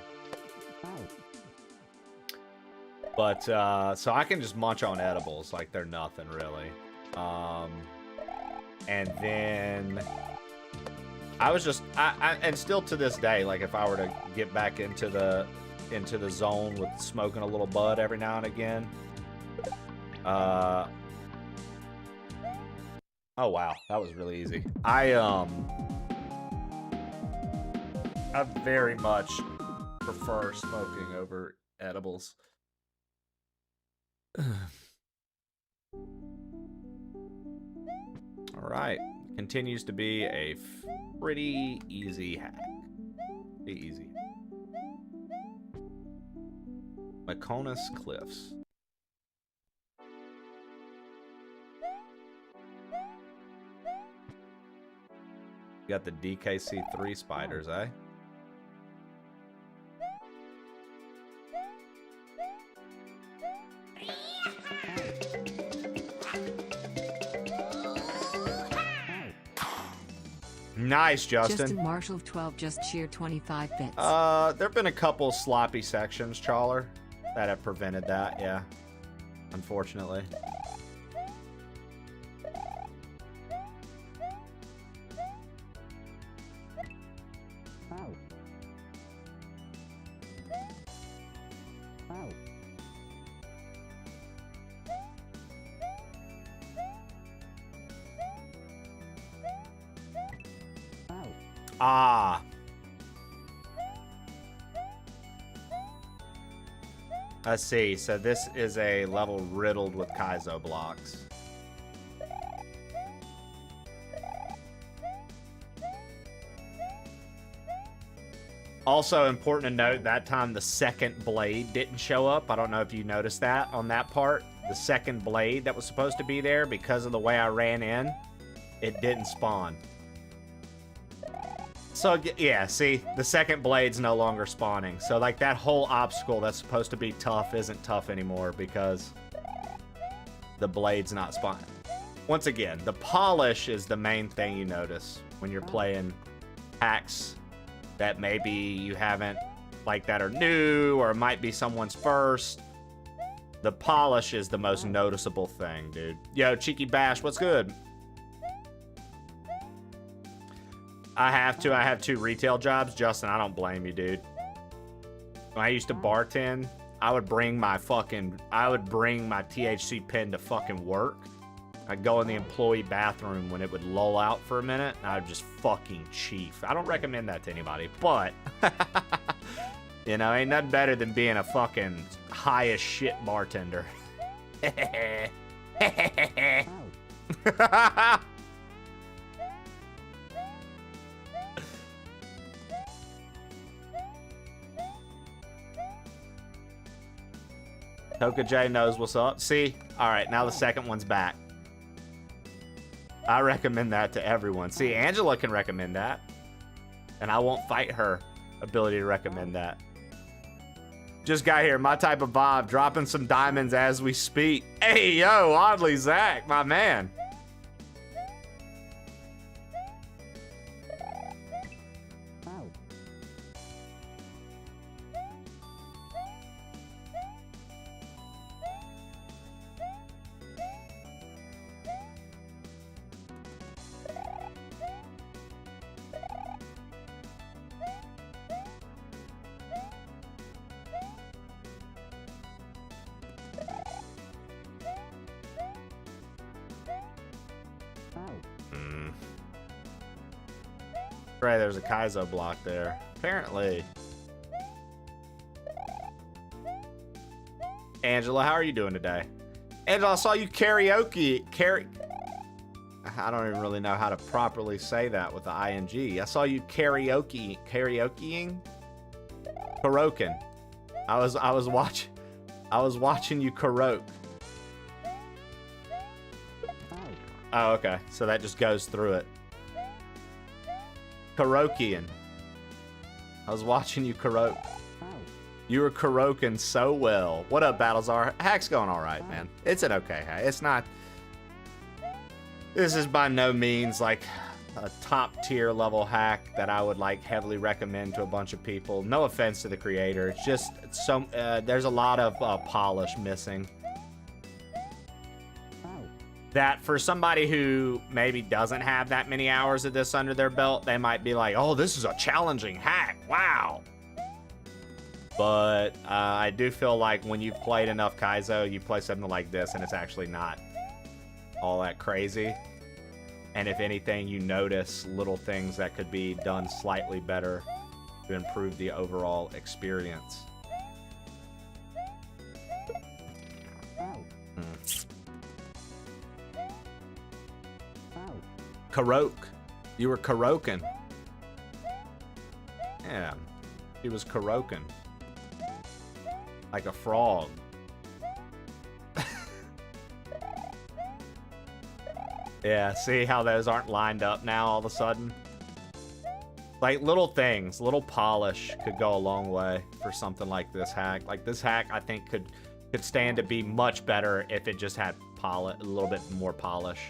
But, so I can just munch on edibles like they're nothing, really. And then I was just, and still to this day, like, if I were to get back into the zone with smoking a little bud every now and again, Oh wow, that was really easy. I very much prefer smoking over edibles. All right, continues to be a pretty easy hack. Pretty easy. Meconis Cliffs. You got the DKC3 spiders, eh? Nice, Justin. Justin Marshall 12 just cheered 25 bits. There've been a couple sloppy sections, Chawler, that have prevented that, yeah. Unfortunately. Ah. I see. So this is a level riddled with Kaizo blocks. Also important to note, that time the second blade didn't show up. I don't know if you noticed that on that part. The second blade that was supposed to be there, because of the way I ran in, it didn't spawn. So, yeah, see, the second blade's no longer spawning. So, like, that whole obstacle that's supposed to be tough isn't tough anymore because the blade's not spawning. Once again, the polish is the main thing you notice when you're playing hacks that maybe you haven't, like, that are new, or it might be someone's first. The polish is the most noticeable thing, dude. Yo, Cheeky Bash, what's good? I have 2 retail jobs. Justin, I don't blame you, dude. When I used to bartend, I would bring my THC pen to fucking work. I'd go in the employee bathroom when it would lull out for a minute, and I'd just fucking chief. I don't recommend that to anybody, but, you know, ain't nothing better than being a fucking high as shit bartender. Toka J knows what's up. See? Alright, now the second one's back. I recommend that to everyone. See, Angela can recommend that. And I won't fight her ability to recommend that. Just got here, my type of vibe, dropping some diamonds as we speak. Hey, yo, Oddly Zach, my man. Right, there's a Kaizo block there. Apparently. Angela, how are you doing today? Angela, I saw you karaoke. I don't even really know how to properly say that with the ing. I saw you karaokeing. Karaoke. I was watching you karaoke. Oh, okay. So that just goes through it. Karaokeing. I was watching you karaoke. You were karaokeing so well. What up, Battlezar? Hack's going alright, man. It's an okay hack. It's not... This is by no means, like, a top-tier level hack that I would, like, heavily recommend to a bunch of people. No offense to the creator. It's just some... there's a lot of polish missing. That for somebody who maybe doesn't have that many hours of this under their belt, they might be like, oh, this is a challenging hack. Wow. But I do feel like when you've played enough Kaizo, you play something like this, and it's actually not all that crazy. And if anything, you notice little things that could be done slightly better to improve the overall experience. Karoke. You were Karokin. Yeah. He was Karokin. Like a frog. Yeah, see how those aren't lined up now all of a sudden? Like little things, little polish could go a long way for something like this hack. Like this hack, I think could stand to be much better if it just had a little bit more polish.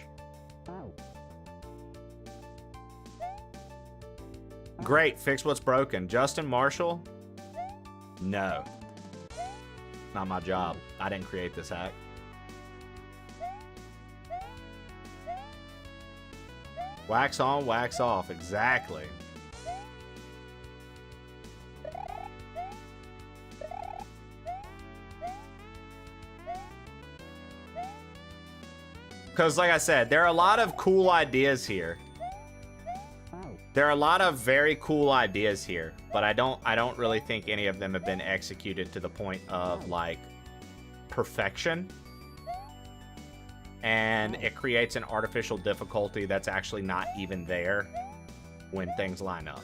Great, fix what's broken. Justin Marshall? No. Not my job. I didn't create this hack. Wax on, wax off. Exactly. Because, like I said, there are a lot of cool ideas here. There are a lot of very cool ideas here, but I don't really think any of them have been executed to the point of, like, perfection. And it creates an artificial difficulty that's actually not even there when things line up.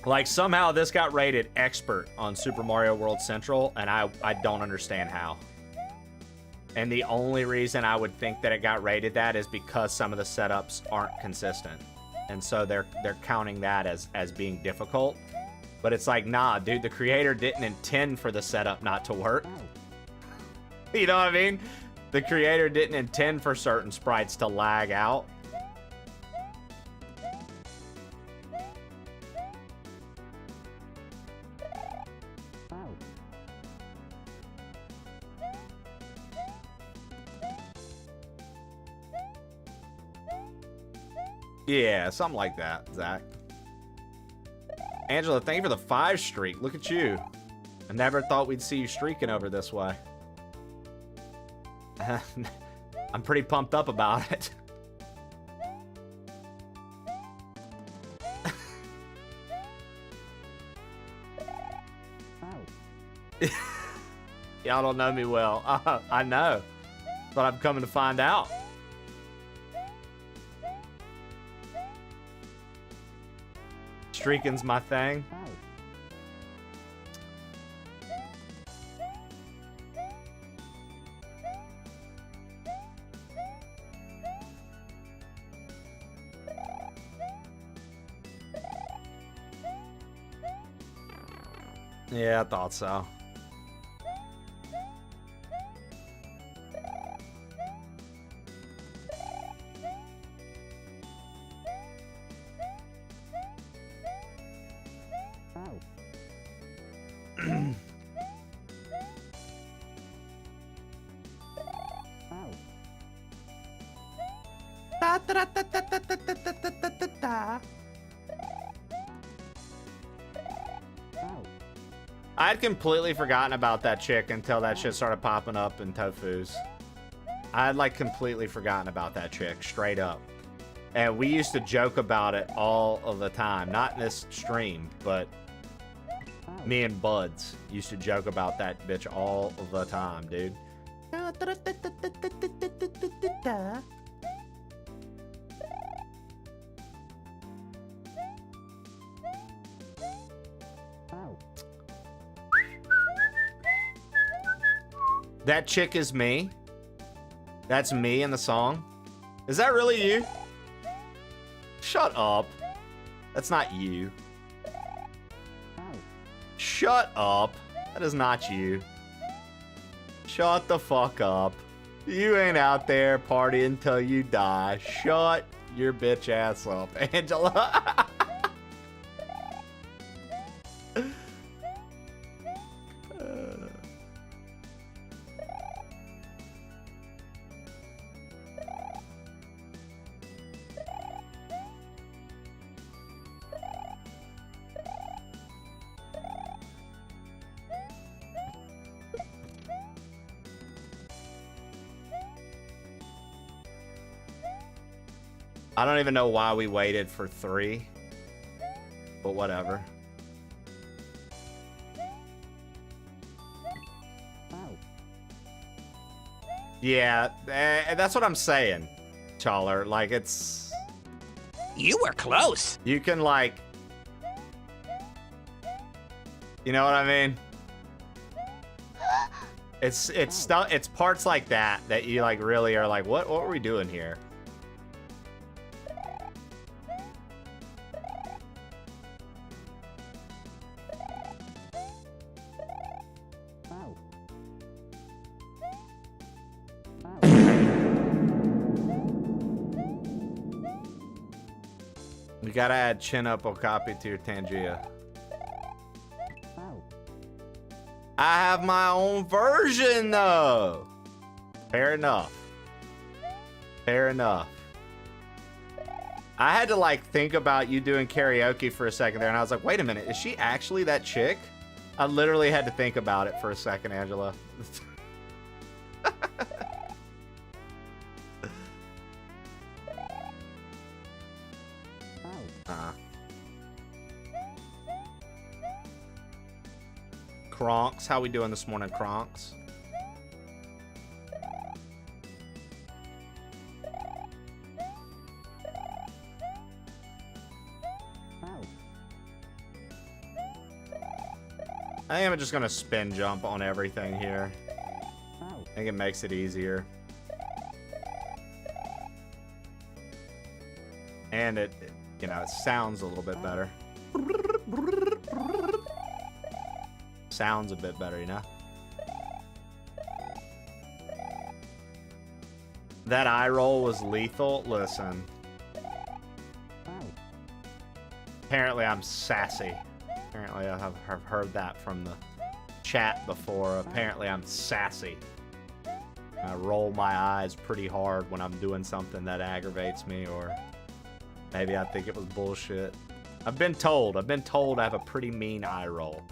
Like, somehow this got rated expert on Super Mario World Central, and I don't understand how. And the only reason I would think that it got rated that is because some of the setups aren't consistent. And so they're counting that as being difficult. But it's like, nah, dude, the creator didn't intend for the setup not to work. You know what I mean? The creator didn't intend for certain sprites to lag out. Yeah, something like that, Zach. Angela, thank you for the 5 streak. Look at you. I never thought we'd see you streaking over this way. I'm pretty pumped up about it. Y'all don't know me well. I know. But I'm coming to find out. Streaking's my thing. Yeah, I thought so. I had completely forgotten about that chick until that shit started popping up in Tofu's. I had like completely forgotten about that chick, straight up. And we used to joke about it all of the time. Not in this stream, but me and Buds used to joke about that bitch all of the time, dude. That chick is me. That's me in the song. Is that really you? Shut up. That's not you. Shut up. That is not you. Shut the fuck up. You ain't out there partying till you die. Shut your bitch ass up, Angela. I don't even know why we waited for 3. But whatever. Yeah, that's what I'm saying, Challer. Like, it's... You were close. You can, like... You know what I mean? It's parts like that you, like, really are like, what are we doing here? You gotta add chin up Okapi to your Tangia. I have my own version though. Fair enough. Fair enough. I had to like think about you doing karaoke for a second there, and I was like, wait a minute, is she actually that chick? I literally had to think about it for a second, Angela. Kronks, how we doing this morning, Kronks? I think I'm just gonna spin jump on everything here. I think it makes it easier. And it you know, it sounds a little bit better. Sounds a bit better, you know? That eye roll was lethal. Listen. Apparently I'm sassy. Apparently I have heard that from the chat before. Apparently I'm sassy. I roll my eyes pretty hard when I'm doing something that aggravates me, or maybe I think it was bullshit. I've been told I have a pretty mean eye roll.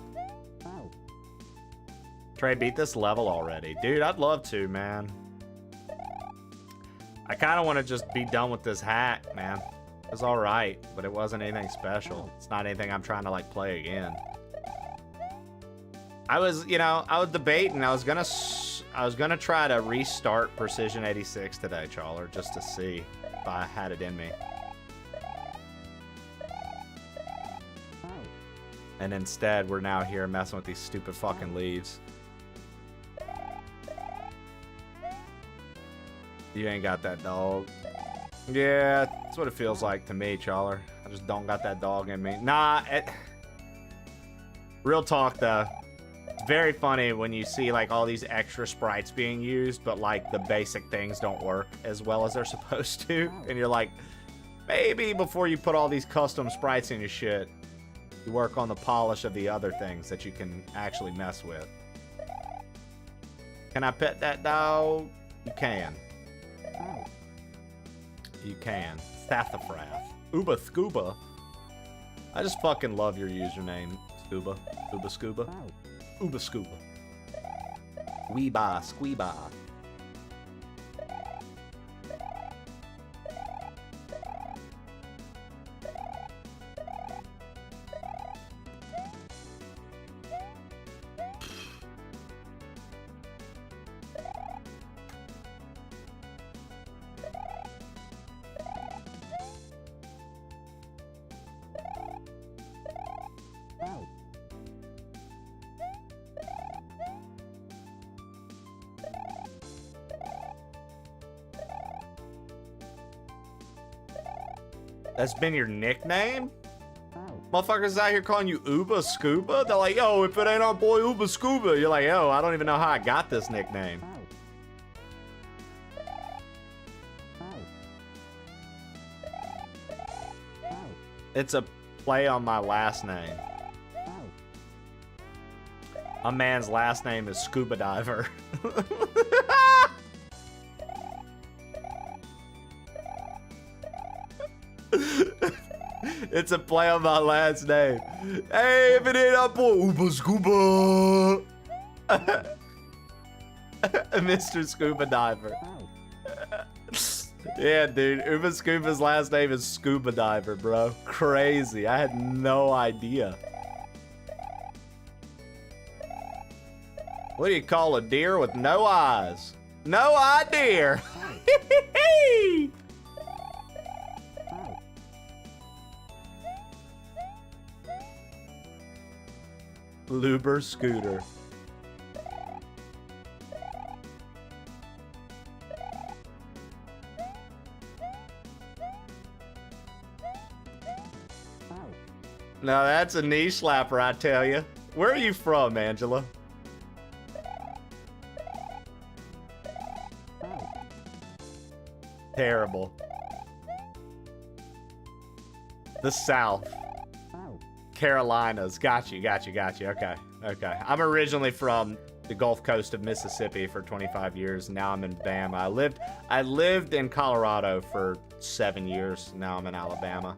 Trey, beat this level already. Dude, I'd love to, man. I kind of want to just be done with this hack, man. It was alright, but it wasn't anything special. It's not anything I'm trying to, like, play again. I was debating. I was gonna try to restart Precision 86 today, Challer, just to see if I had it in me. And instead, we're now here messing with these stupid fucking leaves. You ain't got that dog. Yeah, that's what it feels like to me, Challer. I just don't got that dog in me. Nah, real talk though. It's very funny when you see like all these extra sprites being used, but like the basic things don't work as well as they're supposed to. And you're like, maybe before you put all these custom sprites in your shit, you work on the polish of the other things that you can actually mess with. Can I pet that dog? You can. You can. Sassafras. Uba Scuba. I just fucking love your username, Scuba. Uba Scuba. Uba Scuba. Weeba Squeeba. That's been your nickname? Motherfuckers out here calling you Uba Scuba? They're like, yo, if it ain't our boy Uba Scuba, you're like, yo, I don't even know how I got this nickname. It's a play on my last name. A man's last name is Scuba Diver. It's a play on my last name. Hey, if it ain't our boy Uba Scuba. Mr. Scuba Diver. Yeah, dude. Uma Scuba's last name is Scuba Diver, bro. Crazy. I had no idea. What do you call a deer with no eyes? No idea. Luber Scooter. Now that's a knee slapper, I tell you. Where are you from, Angela? Terrible. The South. Carolinas. Got you. Okay. I'm originally from the Gulf Coast of Mississippi for 25 years. Now I'm in Bama. I lived in Colorado for 7 years. Now I'm in Alabama.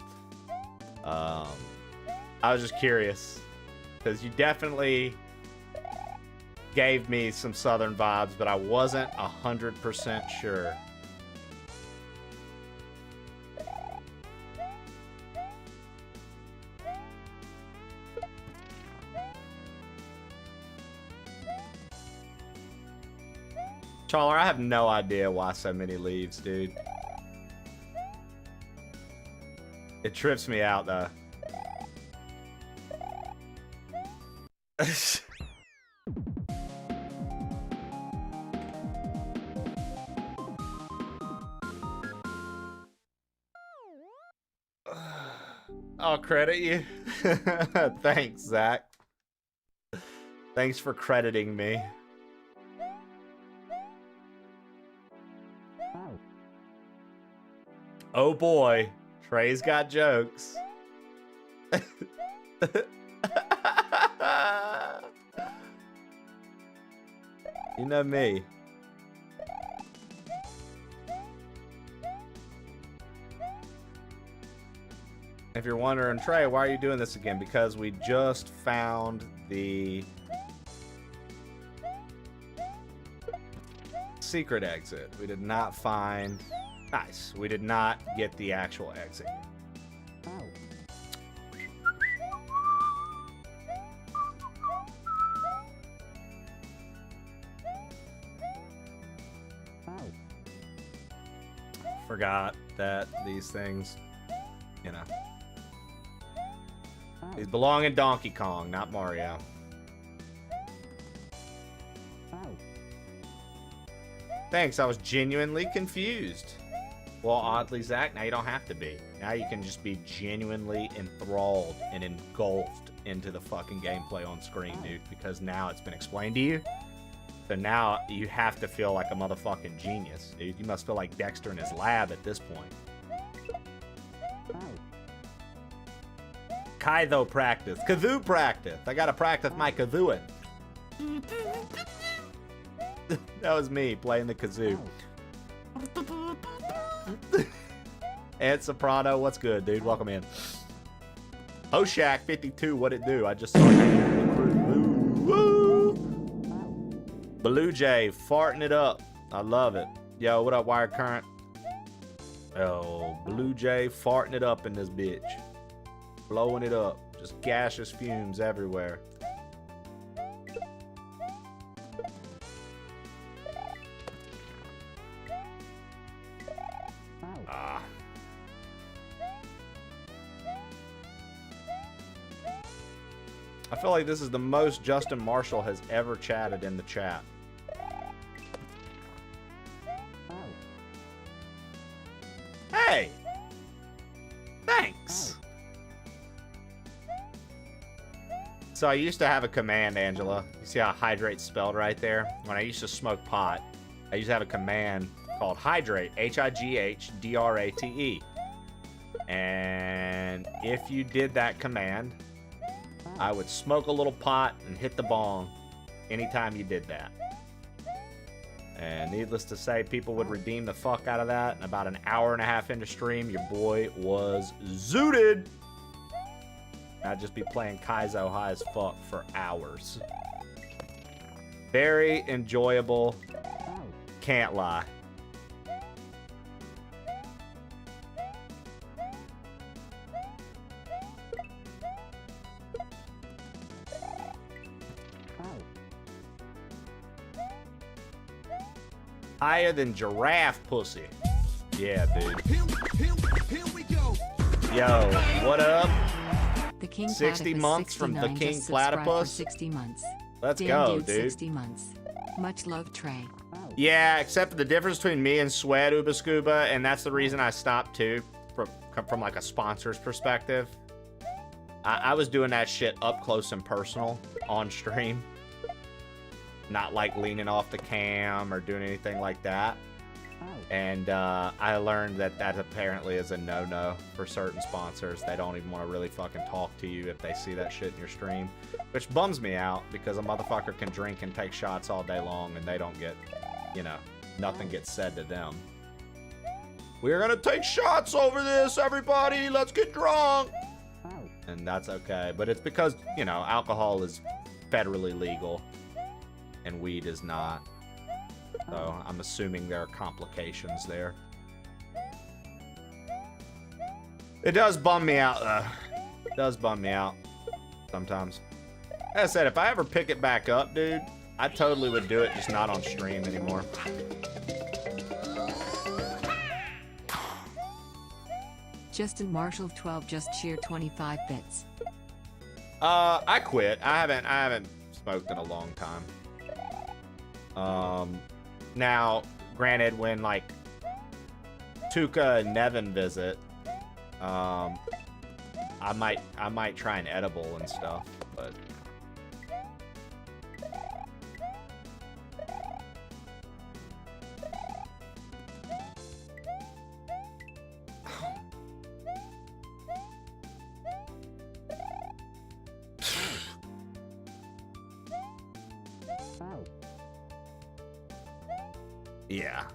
I was just curious because you definitely gave me some Southern vibes, but I wasn't 100% sure. Challer, I have no idea why so many leaves, dude. It trips me out, though. I'll credit you. Thanks, Zach. Thanks for crediting me. Oh boy, Trey's got jokes. You know me. If you're wondering, Trey, why are you doing this again? Because we just found the secret exit. We did not find... Nice. We did not get the actual exit. Forgot that these things, you know, these belong in Donkey Kong, not Mario. Thanks, I was genuinely confused. Well, oddly, Zach, now you don't have to be. Now you can just be genuinely enthralled and engulfed into the fucking gameplay on screen, dude, because now it's been explained to you. So now you have to feel like a motherfucking genius, dude. You must feel like Dexter in his lab at this point. Kaizo practice. Kazoo practice. I gotta practice my kazooing. That was me playing the kazoo. Ed Soprano, what's good, dude? Welcome in. Hoshak 52, what it do? I just saw you. Woo! Blue Jay, farting it up. I love it. Yo, what up, Wire Current? Oh, Blue Jay farting it up in this bitch. Blowing it up. Just gaseous fumes everywhere. I feel like this is the most Justin Marshall has ever chatted in the chat. Hey! Thanks! So I used to have a command, Angela. You see how hydrate's spelled right there? When I used to smoke pot, I used to have a command called hydrate. H-I-G-H-D-R-A-T-E. And if you did that command, I would smoke a little pot and hit the bong anytime you did that. And needless to say, people would redeem the fuck out of that. And about an hour and a half into stream, your boy was zooted. I'd just be playing Kaizo high as fuck for hours. Very enjoyable. Can't lie. Higher than giraffe pussy. Yeah, dude. Here we go. Yo, what up? The King 60 Platypus months from the 69 King just subscribed for Platypus? 60 months. Let's Damn go, dude, dude. 60 months. Much love, Trey. Yeah, except the difference between me and Sweat Uba Scuba, and that's the reason I stopped too, from like a sponsor's perspective. I was doing that shit up close and personal on stream. Not like leaning off the cam or doing anything like that. And I learned that that apparently is a no-no for certain sponsors. They don't even want to really fucking talk to you if they see that shit in your stream. Which bums me out, because a motherfucker can drink and take shots all day long and they don't get, you know, nothing gets said to them. We're gonna take shots over this, everybody! Let's get drunk! And that's okay. But it's because, you know, alcohol is federally legal and weed is not. So I'm assuming there are complications there. It does bum me out, though. It does bum me out sometimes. Like I said, if I ever pick it back up, dude, I totally would do it, just not on stream anymore. Justin Marshall 12 just cheered 25 bits. I quit. I haven't smoked in a long time. Now, granted, when like Tuka and Nevin visit, I might try an edible and stuff, but yeah.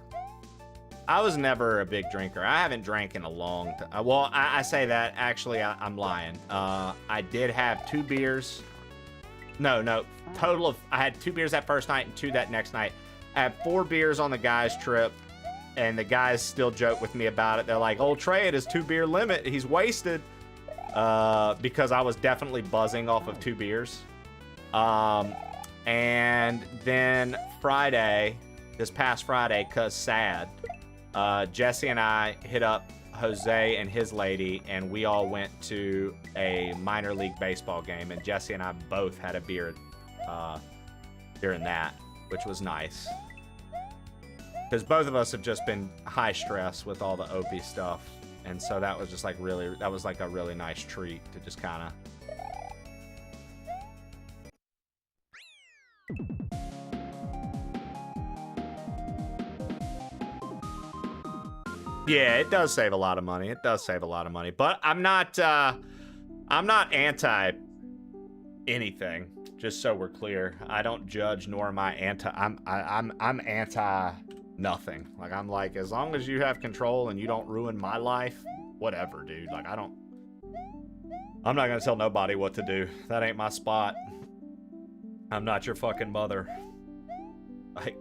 I was never a big drinker. I haven't drank in a long time. Well, I say that. Actually, I'm lying. I did have 2 beers. No. Total of... I had 2 beers that first night and 2 that next night. I had 4 beers on the guys' trip, and the guys still joke with me about it. They're like, old Trey at his 2-beer limit. He's wasted. Because I was definitely buzzing off of 2 beers. And then Friday... This past Friday, cause sad, Jesse and I hit up Jose and his lady, and we all went to a minor league baseball game, and Jesse and I both had a beer during that, which was nice. Because both of us have just been high stress with all the Opie stuff, and so that was just like that was like a really nice treat to just kind of... Yeah, it does save a lot of money. It does save a lot of money. But I'm not anti anything. Just so we're clear, I don't judge, nor am I anti. I'm anti nothing. Like, I'm like, as long as you have control and you don't ruin my life, whatever, dude. Like, I'm not gonna tell nobody what to do. That ain't my spot. I'm not your fucking mother. Like.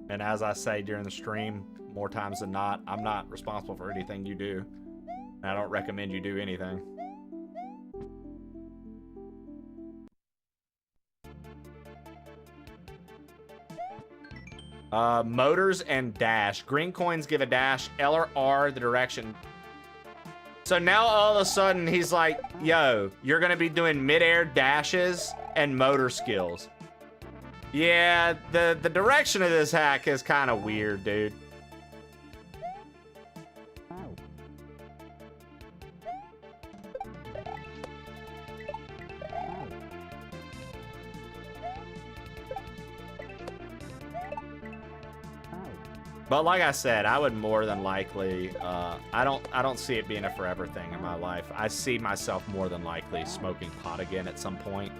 And as I say during the stream, more times than not, I'm not responsible for anything you do. And I don't recommend you do anything. Motors and dash. Green coins give a dash. L or R, the direction. So now all of a sudden he's like, yo, you're going to be doing mid-air dashes and motor skills. Yeah, the direction of this hack is kind of weird, dude. But like I said, I would more than likely, I don't see it being a forever thing in my life. I see myself more than likely smoking pot again at some point.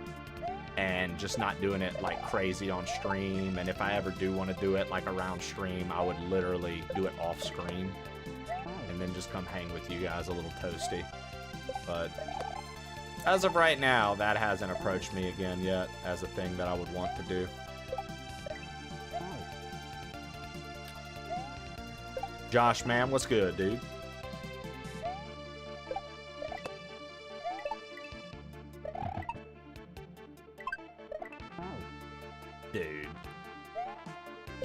And just not doing it like crazy on stream. And if I ever do want to do it like around stream, I would literally do it off screen and then just come hang with you guys a little toasty. But as of right now, that hasn't approached me again yet as a thing that I would want to do. Josh, man, what's good, dude?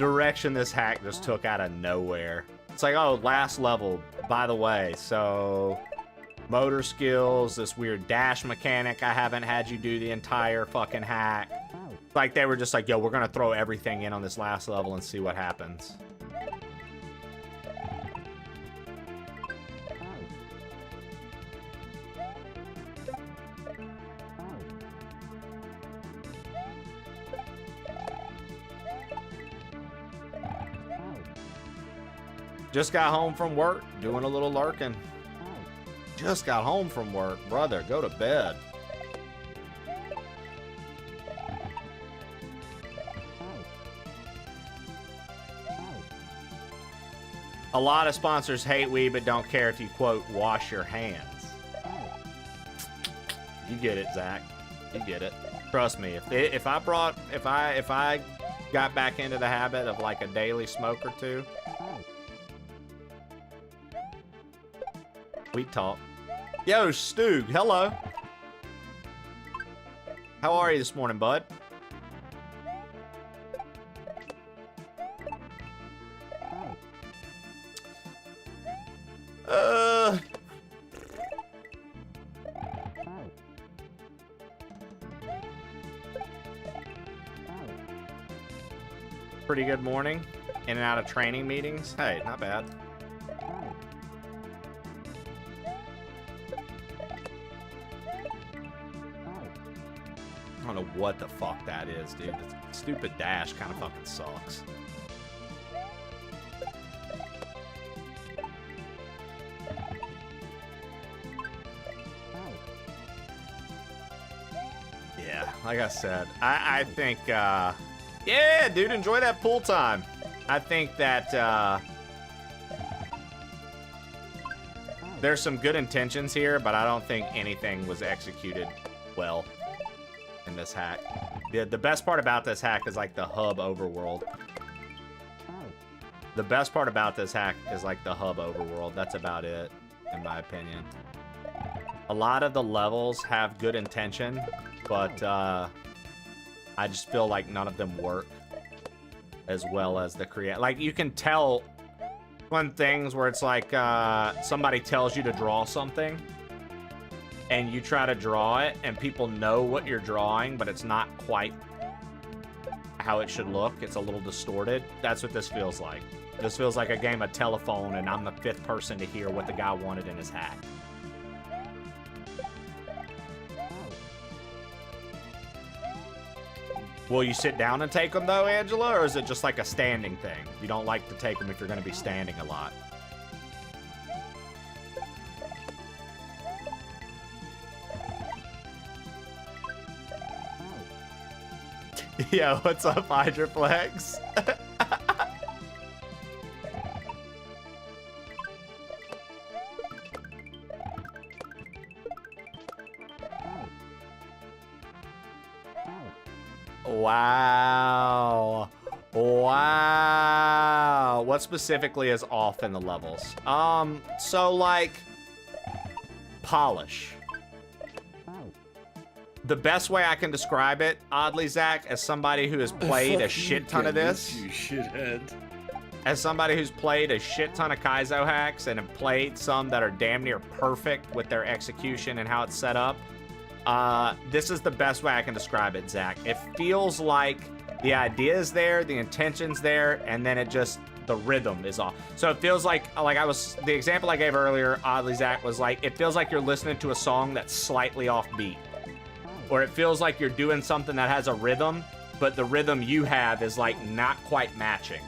direction this hack just took out of nowhere. It's like, oh, last level, by the way, so motor skills, this weird dash mechanic I haven't had you do the entire fucking hack. Like, they were just like, yo, we're gonna throw everything in on this last level and see what happens. Just got home from work, doing a little lurking. Just got home from work, brother, go to bed. A lot of sponsors hate Wii, but don't care if you, quote, wash your hands. You get it, Zach. You get it. Trust me. If I got back into the habit of like a daily smoke or two, we talk. Yo, Stoog, hello. How are you this morning, bud? Pretty good morning. In and out of training meetings. Hey, not bad. I don't know what the fuck that is, dude. The stupid dash kind of fucking sucks. Yeah, like I said, I think, yeah, dude, enjoy that pool time. I think that, there's some good intentions here, but I don't think anything was executed well in this hack. The best part about this hack is like the hub overworld. The best part about this hack is like the hub overworld. That's about it, in my opinion. A lot of the levels have good intention, but I just feel like none of them work as well as the create. Like, you can tell when things where it's like somebody tells you to draw something and you try to draw it and people know what you're drawing, but it's not quite how it should look. It's a little distorted. That's what this feels like. This feels like a game of telephone and I'm the fifth person to hear what the guy wanted in his hack. Will you sit down and take them though, Angela, or is it just like a standing thing? You don't like to take them if you're going to be standing a lot. Yo, what's up, Hydroplex? Wow. Wow. What specifically is off in the levels? So like polish. The best way I can describe it, oddly, Zach, as somebody who has played a shit ton of this. You shithead. As somebody who's played a shit ton of Kaizo hacks and have played some that are damn near perfect with their execution and how it's set up, this is the best way I can describe it, Zach. It feels like the idea is there, the intention's there, and then it just, the rhythm is off. So it feels like the example I gave earlier, oddly, Zach, was like, it feels like you're listening to a song that's slightly offbeat. Or it feels like you're doing something that has a rhythm, but the rhythm you have is like not quite matching.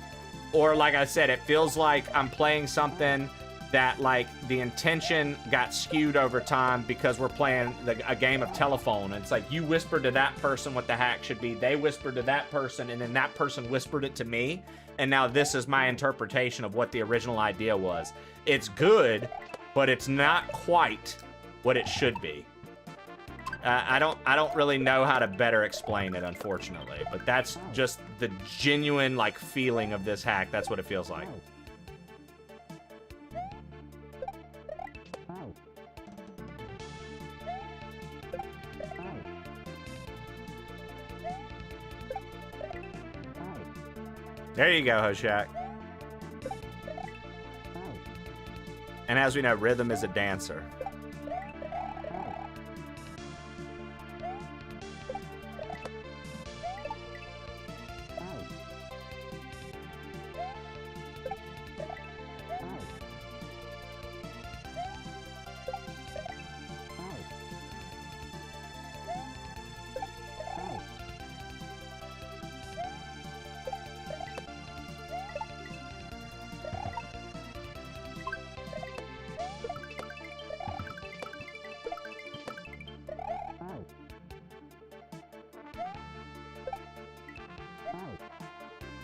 Or like I said, it feels like I'm playing something that like the intention got skewed over time because we're playing a game of telephone. And it's like you whispered to that person what the hack should be. They whispered to that person, and then that person whispered it to me. And now this is my interpretation of what the original idea was. It's good, but it's not quite what it should be. I don't really know how to better explain it, unfortunately, but that's just the genuine like feeling of this hack. That's what it feels like. There you go, Hoshak. And as we know, Rhythm is a dancer.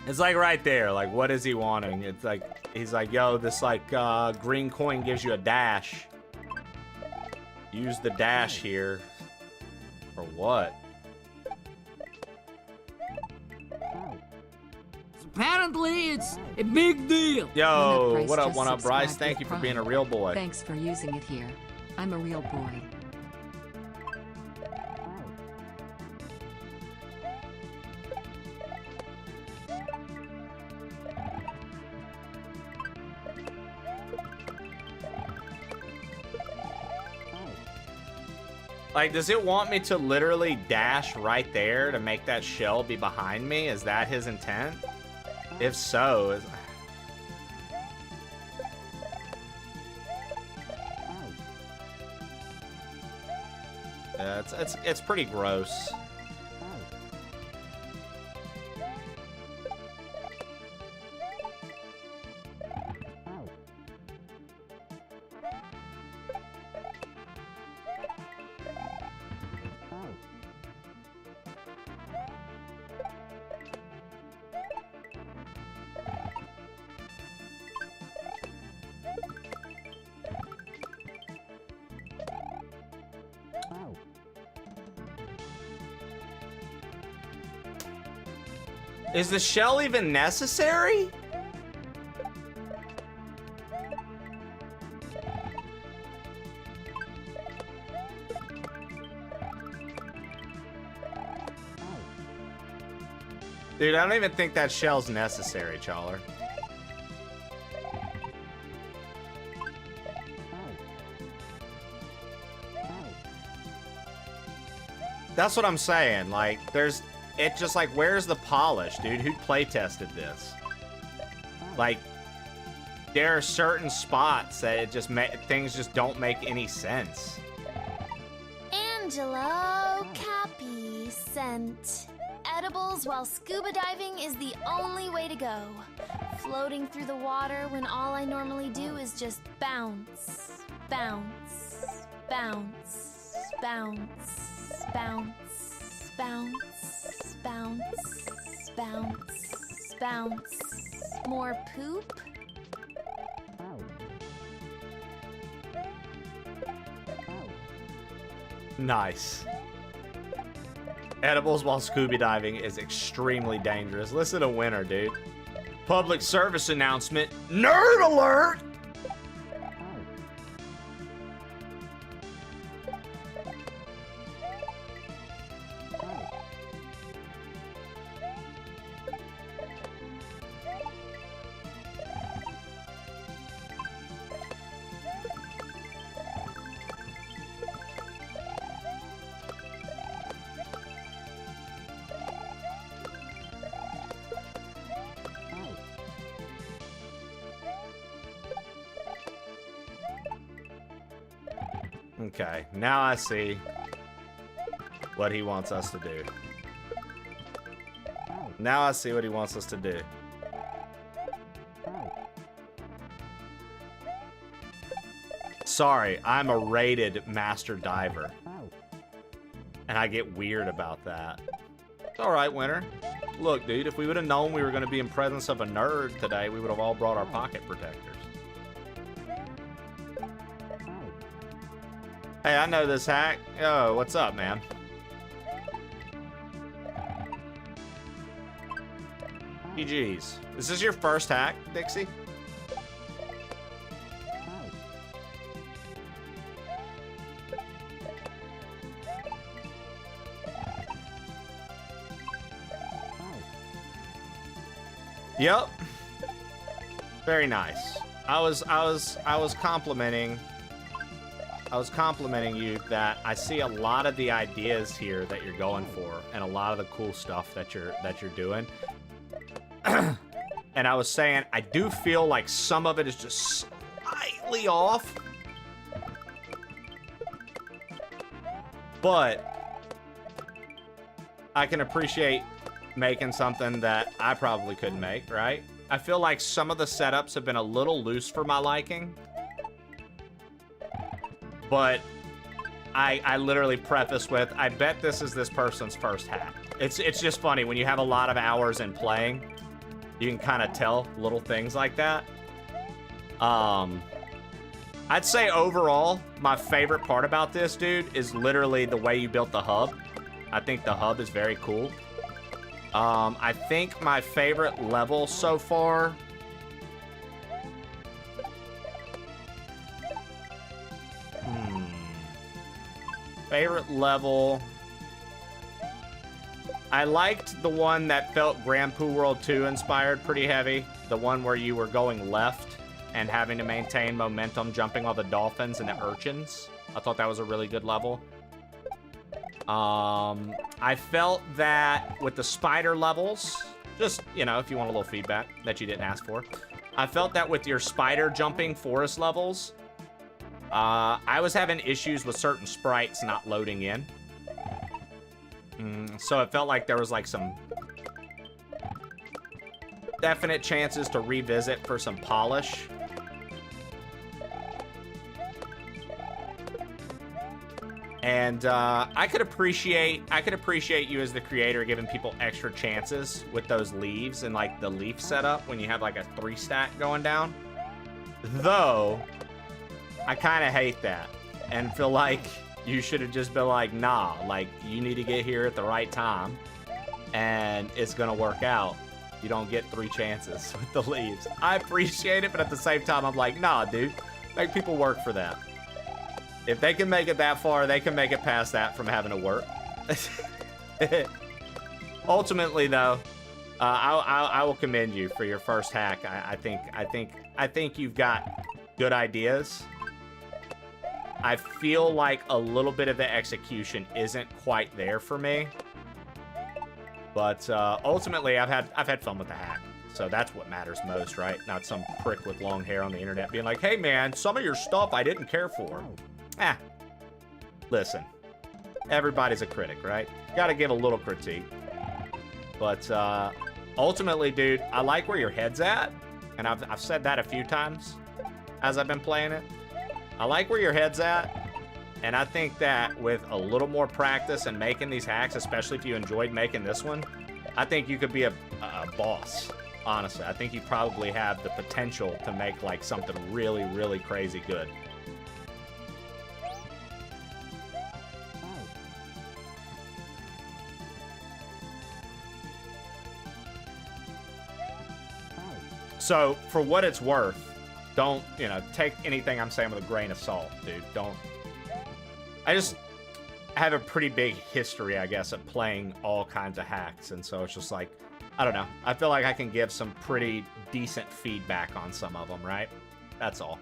It's like right there. Like, what is he wanting? It's like, he's like, yo, this like green coin gives you a dash. Use the dash here. For what? Apparently, it's a big deal. Yo, what up, Bryce? Thank you for being a real boy. Thanks for using it here. I'm a real boy. Like, does it want me to literally dash right there to make that shell be behind me? Is that his intent? If so, it's pretty gross. Is the shell even necessary? Dude, I don't even think that shell's necessary, Chawler. That's what I'm saying. Like, it's just like, where's the polish, dude? Who play tested this? Like, there are certain spots that it just things just don't make any sense. Angelo Cappy sent. Edibles while scuba diving is the only way to go. Floating through the water when all I normally do is just bounce, bounce, bounce, bounce, bounce, bounce. Bounce, bounce, bounce. More poop? Nice. Edibles while scuba diving is extremely dangerous. Listen to Winter, dude. Public service announcement. Nerd alert! Okay, now I see what he wants us to do. Now I see what he wants us to do. Sorry, I'm a rated master diver. And I get weird about that. It's alright, Winter. Look, dude, if we would have known we were going to be in presence of a nerd today, we would have all brought our pocket protectors. Hey, I know this hack. Yo, what's up, man? GG's. Is this your first hack, Dixie? Yep. Very nice. I was complimenting you that I see a lot of the ideas here that you're going for and a lot of the cool stuff that you're doing. And I was saying I do feel like some of it is just slightly off. But I can appreciate making something that I probably couldn't make, right? I feel like some of the setups have been a little loose for my liking. But I literally preface with, I bet this is this person's first hack. It's just funny, when you have a lot of hours in playing, you can kind of tell little things like that. I'd say overall, my favorite part about this, dude, is literally the way you built the hub. I think the hub is very cool. I think my favorite level so far... Favorite level... I liked the one that felt Grand Poo World 2 inspired pretty heavy. The one where you were going left and having to maintain momentum jumping all the dolphins and the urchins. I thought that was a really good level. I felt that with the spider levels, just, you know, if you want a little feedback that you didn't ask for. I felt that with your spider jumping forest levels, I was having issues with certain sprites not loading in. So it felt like there was like some definite chances to revisit for some polish. And I could appreciate you as the creator giving people extra chances with those leaves and like the leaf setup when you have like a 3-stack going down. Though I kind of hate that and feel like you should have just been like, nah, like you need to get here at the right time and it's gonna work out. You don't get 3 chances with the leaves. I appreciate it, but at the same time I'm like, nah, dude, make people work for that. If they can make it that far, they can make it past that from having to work. Ultimately, though, I will commend you for your first hack. I think you've got good ideas. I feel like a little bit of the execution isn't quite there for me, but ultimately, I've had fun with the hack. So that's what matters most, right? Not some prick with long hair on the internet being like, "Hey, man, some of your stuff I didn't care for." Listen, everybody's a critic, right? Gotta give a little critique. But ultimately, dude, I like where your head's at. And I've said that a few times as I've been playing it. I like where your head's at. And I think that with a little more practice and making these hacks, especially if you enjoyed making this one, I think you could be a boss, honestly. I think you probably have the potential to make like something really, really crazy good. So, for what it's worth, don't, you know, take anything I'm saying with a grain of salt, dude. Don't. I just have a pretty big history, I guess, of playing all kinds of hacks. And so it's just like, I don't know. I feel like I can give some pretty decent feedback on some of them, right? That's all.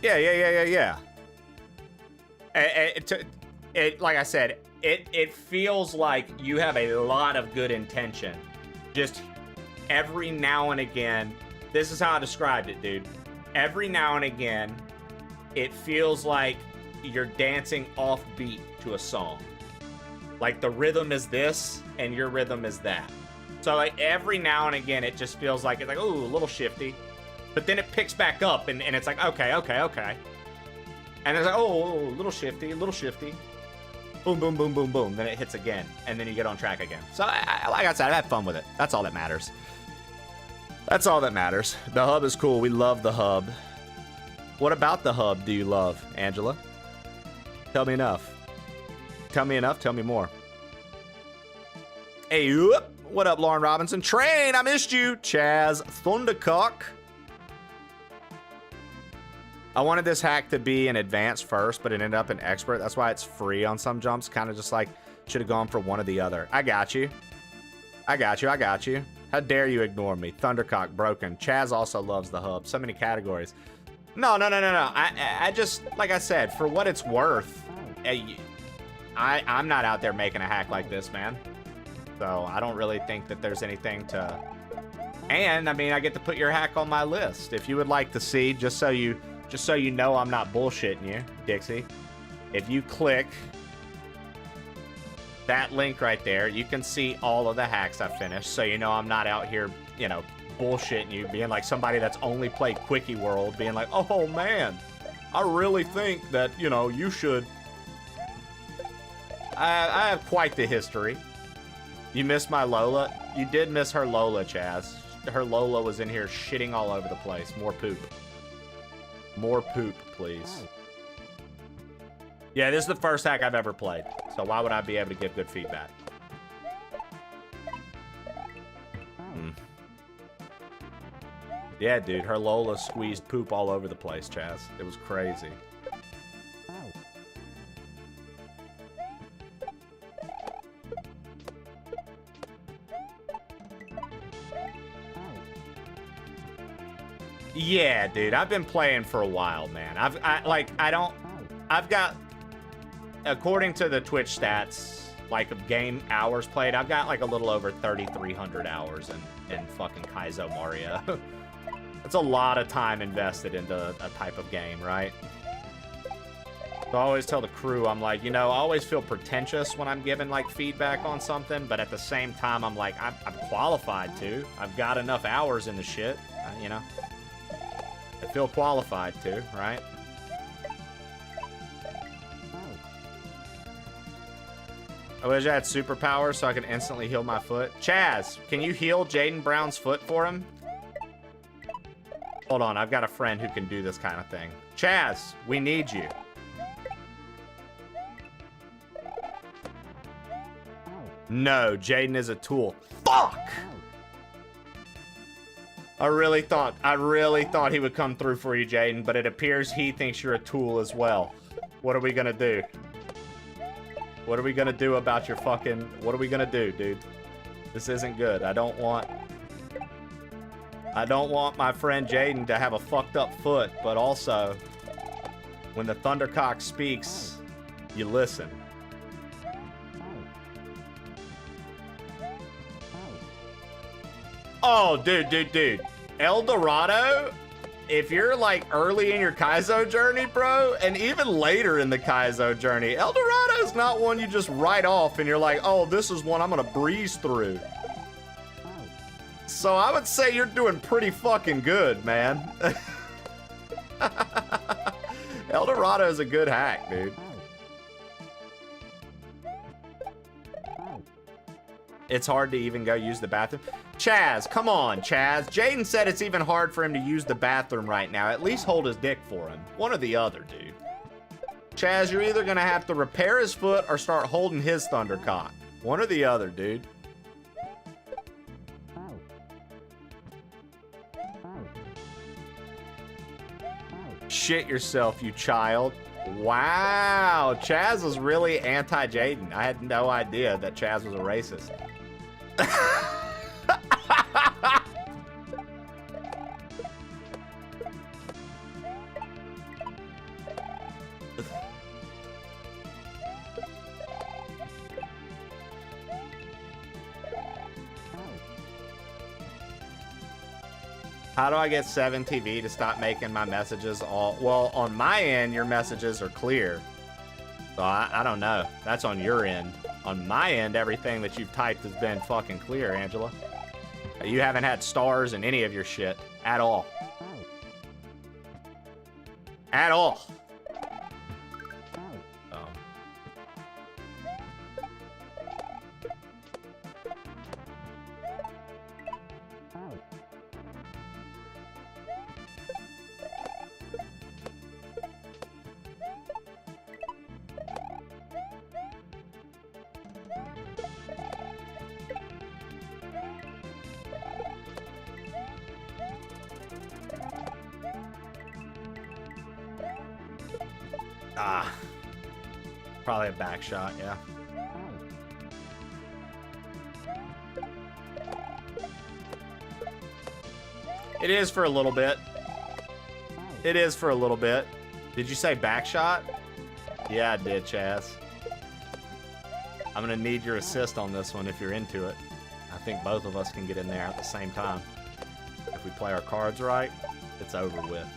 Yeah. Like I said, it feels like you have a lot of good intention. Just every now and again, this is how I described it, dude. Every now and again, it feels like you're dancing off beat to a song. Like the rhythm is this and your rhythm is that. So like every now and again, it just feels like it's like, ooh, a little shifty. But then it picks back up and it's like, okay. And it's like, oh, a little shifty. Boom, boom, boom, boom, boom. Then it hits again. And then you get on track again. So like I said, I've had fun with it. That's all that matters. That's all that matters. The hub is cool. We love the hub. What about the hub do you love, Angela? Tell me enough. Tell me more. Hey, what up, Lauren Robinson? Train, I missed you. Chaz Thundercock. I wanted this hack to be an advanced first, but it ended up an expert. That's why it's free on some jumps. Kind of just like, should have gone for one or the other. I got you. I got you. I got you. How dare you ignore me? Thundercock broken. Chaz also loves the hub. So many categories. No. I just, like I said, for what it's worth, I'm not out there making a hack like this, man. So I don't really think that there's anything to... And, I mean, I get to put your hack on my list. If you would like to see, just so you know I'm not bullshitting you, Dixie, if you click that link right there, you can see all of the hacks I've finished, so you know I'm not out here, you know, bullshitting you, being like somebody that's only played Quickie World, being like, oh man, I really think that, you know, you should. I have quite the history. You missed my Lola? You did miss her Lola, Chaz. Her Lola was in here shitting all over the place. More poop. More poop, please. Yeah, this is the first hack I've ever played, so why would I be able to give good feedback? Yeah, dude, her Lola squeezed poop all over the place, Chaz. It was crazy. Yeah, dude, I've been playing for a while, man. I've got, according to the Twitch stats, like of game hours played, I've got like a little over 3,300 hours in fucking Kaizo Mario. That's a lot of time invested into a type of game, right? So I always tell the crew, I'm like, you know, I always feel pretentious when I'm giving like feedback on something, but at the same time, I'm like, I'm qualified to. I've got enough hours in the shit, you know? I feel qualified to, right? I wish I had superpowers so I could instantly heal my foot. Chaz, can you heal Jaden Brown's foot for him? Hold on, I've got a friend who can do this kind of thing. Chaz, we need you. No, Jaden is a tool. Fuck! I really thought he would come through for you, Jaden, but it appears he thinks you're a tool as well. What are we gonna do? What are we gonna do about your fucking... What are we gonna do, dude? This isn't good. I don't want my friend Jaden to have a fucked up foot, but also, when the Thundercock speaks, you listen. Oh, dude. El Dorado, if you're like early in your Kaizo journey, bro, and even later in the Kaizo journey, El Dorado is not one you just write off and you're like, oh, this is one I'm gonna breeze through. So I would say you're doing pretty fucking good, man. El Dorado is a good hack, dude. It's hard to even go use the bathroom. Chaz, come on, Chaz. Jaden said it's even hard for him to use the bathroom right now. At least hold his dick for him. One or the other, dude. Chaz, you're either gonna have to repair his foot or start holding his Thundercock. One or the other, dude. Shit yourself, you child. Wow, Chaz was really anti-Jaden. I had no idea that Chaz was a racist. How do I get 7TV to stop making my messages all... Well, on my end, your messages are clear. So I don't know. That's on your end. On my end, everything that you've typed has been fucking clear, Angela. You haven't had stars in any of your shit. At all. At all. Probably a back shot, yeah. It is for a little bit. It is for a little bit. Did you say back shot? Yeah, I did, Chaz. I'm gonna need your assist on this one if you're into it. I think both of us can get in there at the same time. If we play our cards right, it's over with.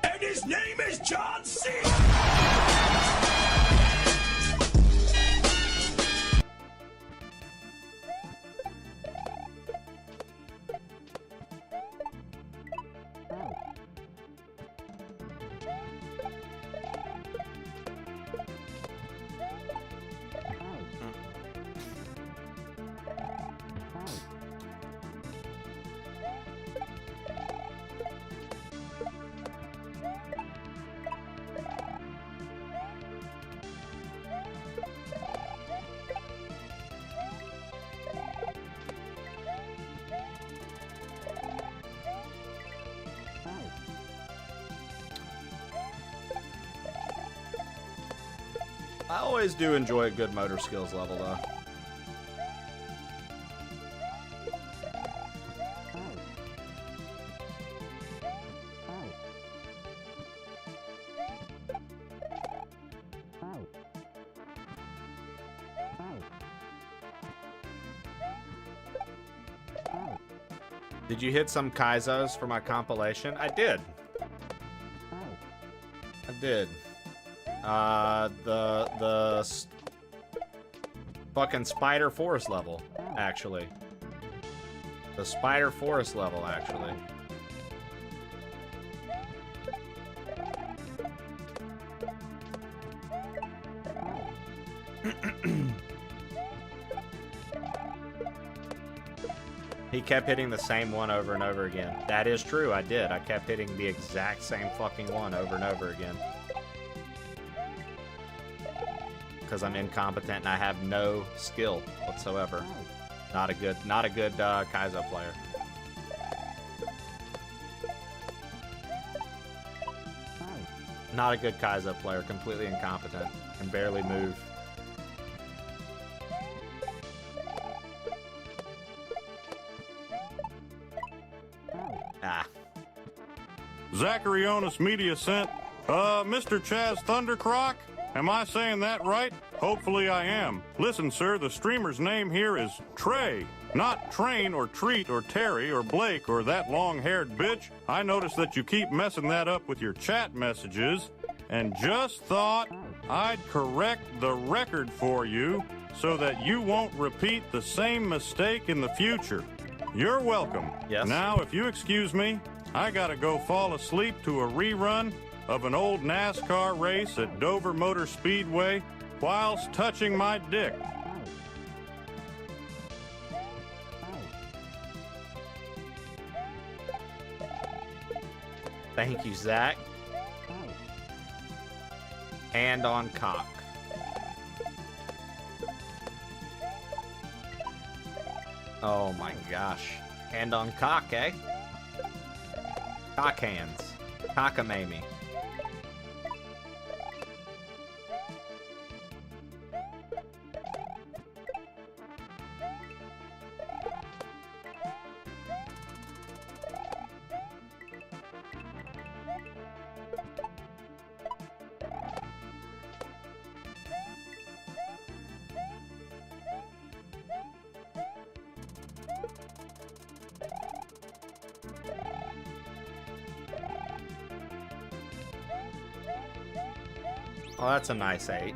And his name is John C. I always do enjoy a good motor skills level, though. Did you hit some Kaizos for my compilation? I did. I did. The fucking Spider Forest level, actually. The Spider Forest level, actually. He kept hitting the same one over and over again. That is true, I did. I kept hitting the exact same fucking one over and over again. Because I'm incompetent and I have no skill whatsoever. Not a good Kaizo player. Not a good Kaizo player. Completely incompetent. Can barely move. Zacharyonis Media sent, Mr. Chaz Thundercroc? Am I saying that right? Hopefully I am. Listen, sir, the streamer's name here is Trey, not Train or Treat or Terry or Blake or that long-haired bitch. I noticed that you keep messing that up with your chat messages, and just thought I'd correct the record for you so that you won't repeat the same mistake in the future. You're welcome. Yes. Now, if you excuse me, I gotta go fall asleep to a rerun of an old NASCAR race at Dover Motor Speedway whilst touching my dick. Thank you, Zach. Hand on cock. Oh my gosh. Hand on cock, eh? Cock hands. Cockamamie. Oh, that's a nice H.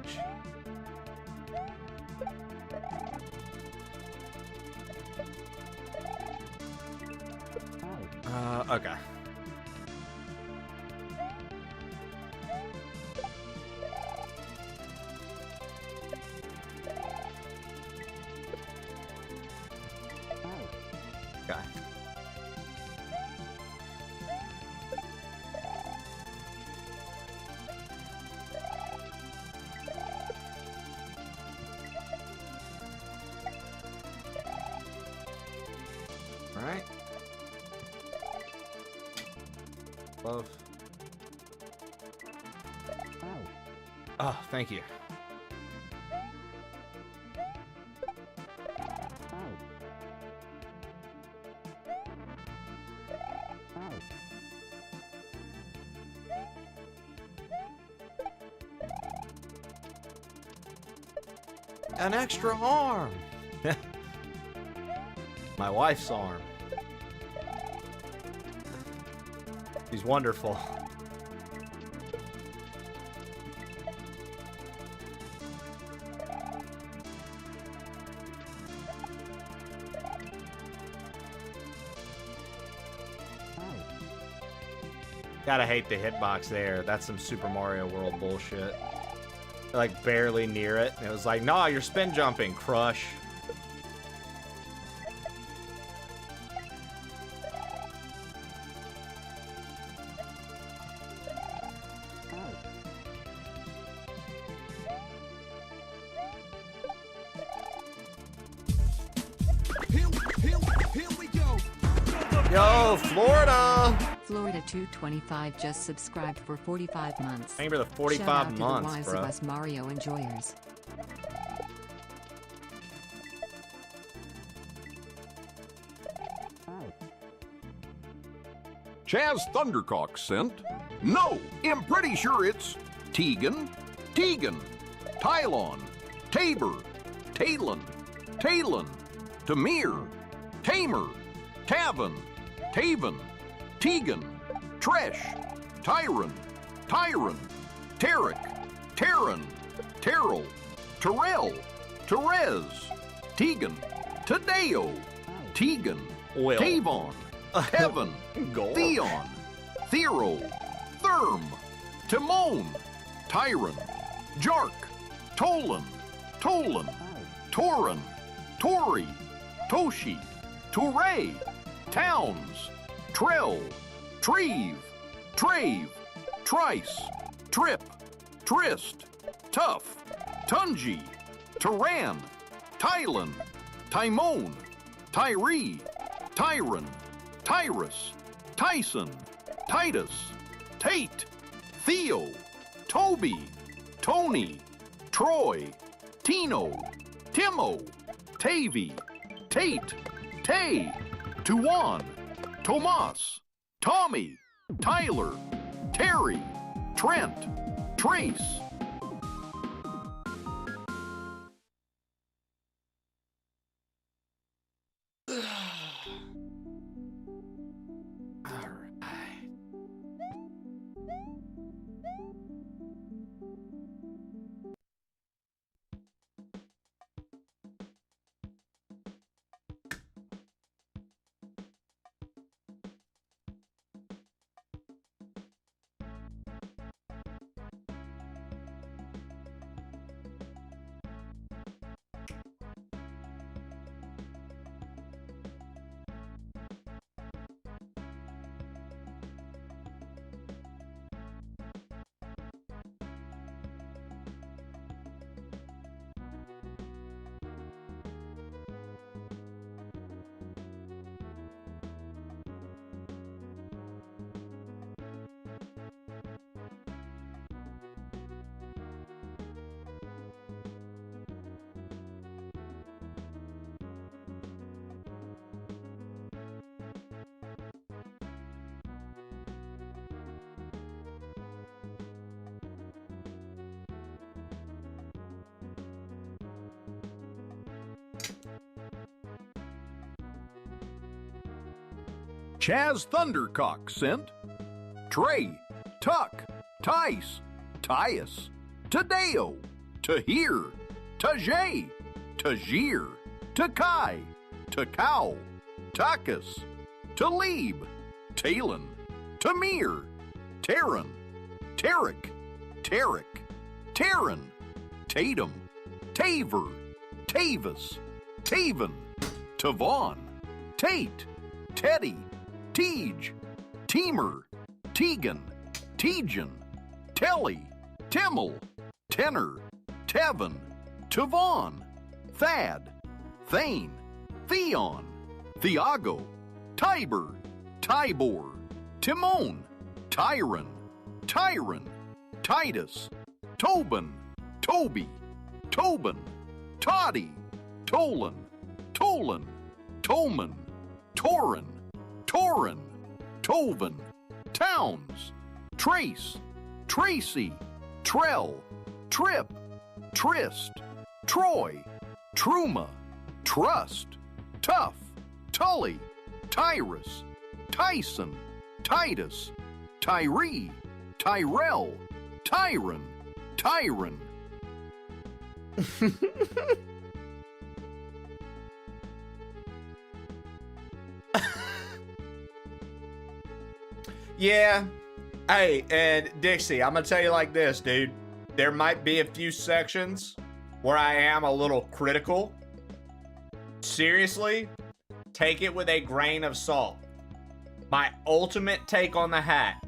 Okay. Okay. right? Love. Oh, thank you. An extra arm. My wife's arm. She's wonderful. Gotta hate the hitbox there. That's some Super Mario World bullshit. Like barely near it. And it was like, nah, you're spin jumping, crush. Here we go. Yo, Florida! Florida 225 just subscribed for 45 months. Thank you for the 45 Shout out months, to the wise bro. of us Mario enjoyers. Chaz Thundercock sent. No, I'm pretty sure it's Tegan, Tylon, Tabor, Talon, Tamir, Tamer, Tavin, Tegan, Tresh, Tyron, Tarek, Terrell, Terez, Tegan, Tadeo, Tegan, Will. Tavon, Kevin, Gore. Theon, Thero, Therm, Timon, Tyron, Jark, Tolan, Torin, Tori, Toshi, Touray, Towns, Trell, Treve, Trice, Trip, Trist, Tough, Tunji, Turan, Tylan, Timon, Tyree, Tyron, Tyrus, Tyson, Titus, Tate, Theo, Toby, Tony, Troy, Tino, Timo, Tavy, Tate, Tay, Tuan, Tomas, Tommy, Tyler, Terry, Trent, Trace. Chaz Thundercock sent. Trey, Tuck, Tice, Tyus, Tadeo, Tahir, Tajay, Tajir, Takai, Takao, Takas, Talib, Talon, Tamir, Taryn, Tarek, Taryn, Tatum, Taver, Tavis, Taven, Tavon, Tate, Teddy, Tej, Teamer, Tegan, Tejan, Telly, Timmel, Tenor, Tevin, Tavon, Thad, Thane, Theon, Thiago, Tiber, Tybor, Timon, Tyron, Tyron, Titus, Tobin, Toby, Tobin, Toddy, Tolan, Tolan, Toman, Torin, Torin, Tovin, Towns, Trace, Tracy, Trell, Trip, Trist, Troy, Truma, Trust, Tough, Tully, Tyrus, Tyson, Titus, Tyree, Tyrell, Tyron, Tyron. Yeah. Hey, and Dixie, I'm gonna tell you like this, dude. There might be a few sections where I am a little critical. Seriously, take it with a grain of salt. My ultimate take on the hack,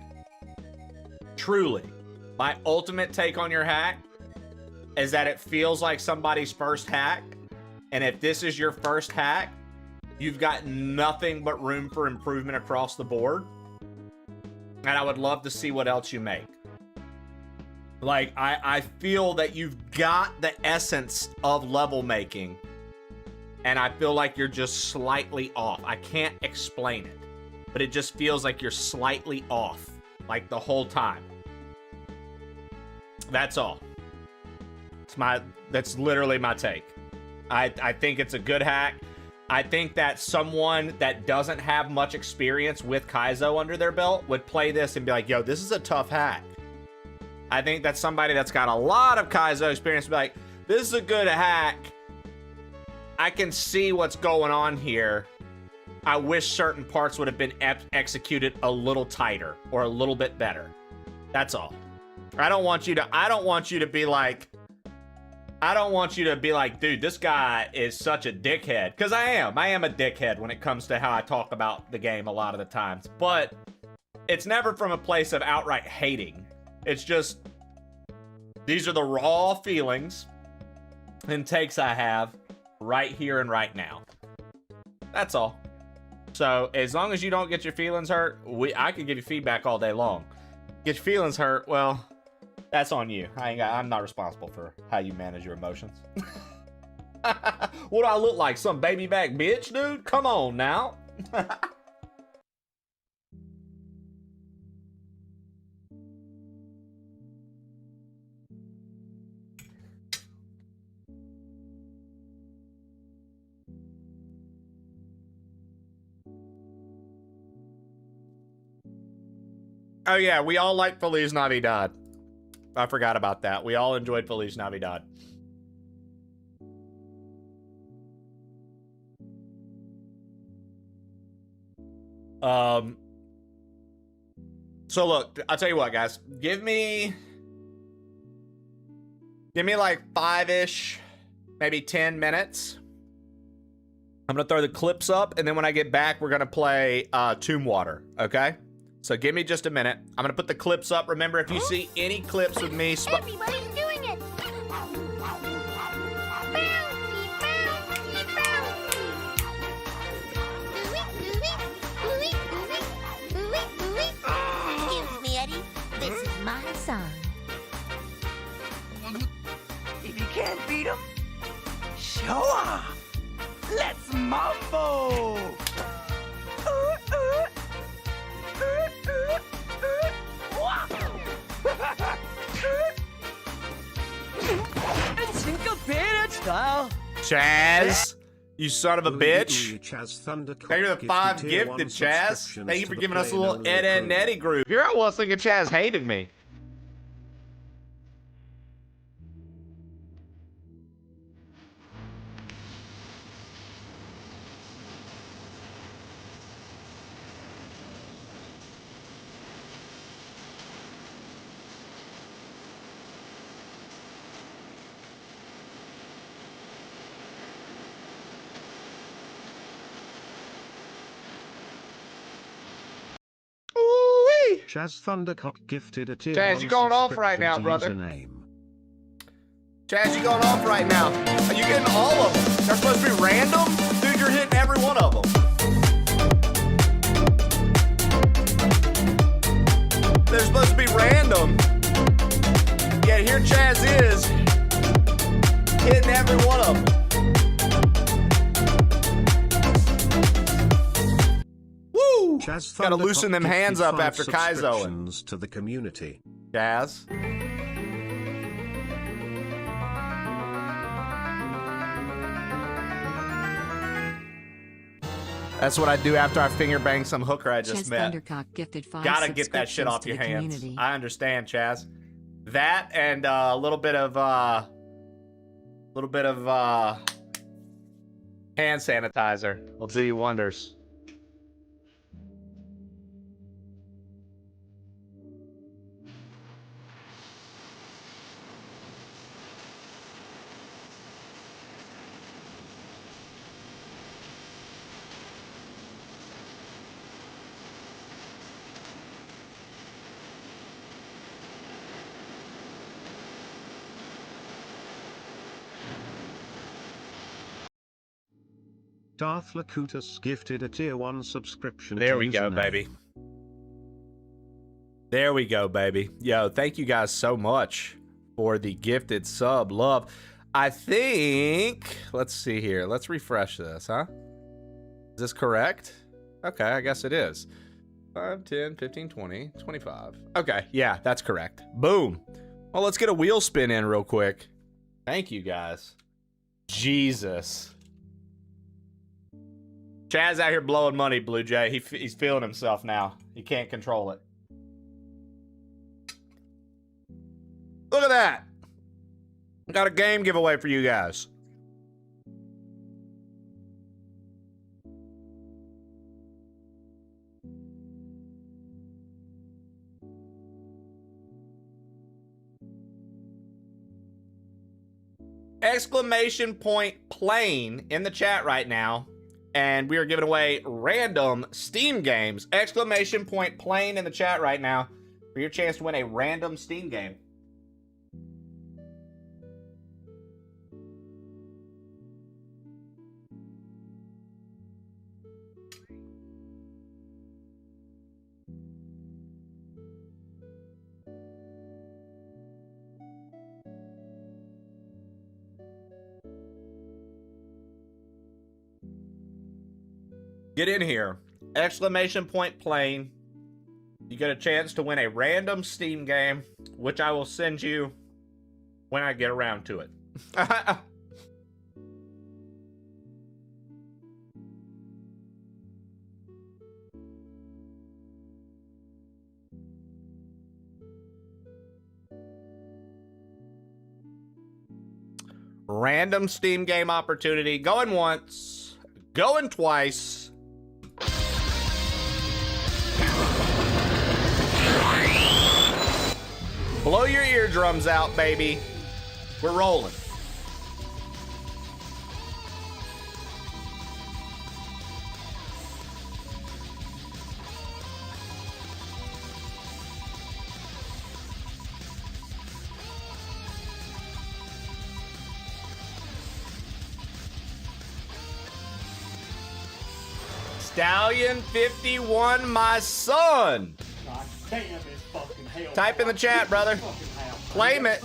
truly, my ultimate take on your hack is that it feels like somebody's first hack. And if this is your first hack, you've got nothing but room for improvement across the board. And I would love to see what else you make. Like, I feel that you've got the essence of level making, and I feel like you're just slightly off. I can't explain it, but it just feels like you're slightly off, like the whole time. That's all. That's literally my take. I think it's a good hack. I think that someone that doesn't have much experience with Kaizo under their belt would play this and be like, yo, this is a tough hack. I think that somebody that's got a lot of Kaizo experience would be like, this is a good hack. I can see what's going on here. I wish certain parts would have been executed a little tighter or a little bit better. That's all. I don't want you to be like, dude, this guy is such a dickhead. Because I am a dickhead when it comes to how I talk about the game a lot of the times. But it's never from a place of outright hating. It's just, these are the raw feelings and takes I have right here and right now. That's all. So as long as you don't get your feelings hurt, I can give you feedback all day long. Get your feelings hurt, well, that's on you. I'm not responsible for how you manage your emotions. What do I look like? Some baby back bitch, dude? Come on now. Oh yeah, we all like Feliz Navidad. I forgot about that. We all enjoyed Feliz Navidad. So look, I'll tell you what, guys. Give me like 5-ish, maybe 10 minutes. I'm gonna throw the clips up, and then when I get back, we're gonna play Tombwater, okay? So give me just a minute. I'm gonna put the clips up. Remember, if you see any clips with me, Everybody's doing it. Excuse me, Eddie. This is my song. If you can't beat him, show off. Let's mambo. Syncopated style. Chaz, you son of a bitch. Chaz Thunder. Thank you for the 5 gifted, Chaz. Thank you for giving us a little Ed and Nettie groove. Here I was thinking Chaz hated me. Chaz Thundercock gifted a tier. Chaz, you going off right now, brother. Chaz, you going off right now. Are you getting all of them? They're supposed to be random? Dude, you're hitting every one of them. Chaz Gotta loosen them Thundercock hands gifted up 5 after Kaizoing. subscriptions to the community. Chaz. That's what I do after I finger bang some hooker I just Chaz met. Thundercock gifted 5 Gotta get that shit subscriptions off to your the hands. community. I understand, Chaz. That and a little bit of hand sanitizer will do you wonders. Darth Lakutas gifted a tier 1 subscription There to we go, username. baby. There we go, baby. Yo, thank you guys so much for the gifted sub love. I think, let's see here. Let's refresh this, huh? Is this correct? Okay, I guess it is. 5, 10, 15, 20, 25. Okay, yeah, that's correct. Boom. Well, let's get a wheel spin in real quick. Thank you, guys. Jesus. Chaz out here blowing money, Blue Jay. He's feeling himself now. He can't control it. Look at that. I got a game giveaway for you guys. Exclamation point playing in the chat right now. And we are giving away random Steam games. Exclamation point playing in the chat right now for your chance to win a random Steam game. Get in here. Exclamation point playing. You get a chance to win a random Steam game, which I will send you when I get around to it. Random Steam game opportunity. Going once. Going twice. Blow your eardrums out, baby. We're rolling. Stallion 51, my son. God damn, it's fucking hell. Type in the chat, brother. Claim it.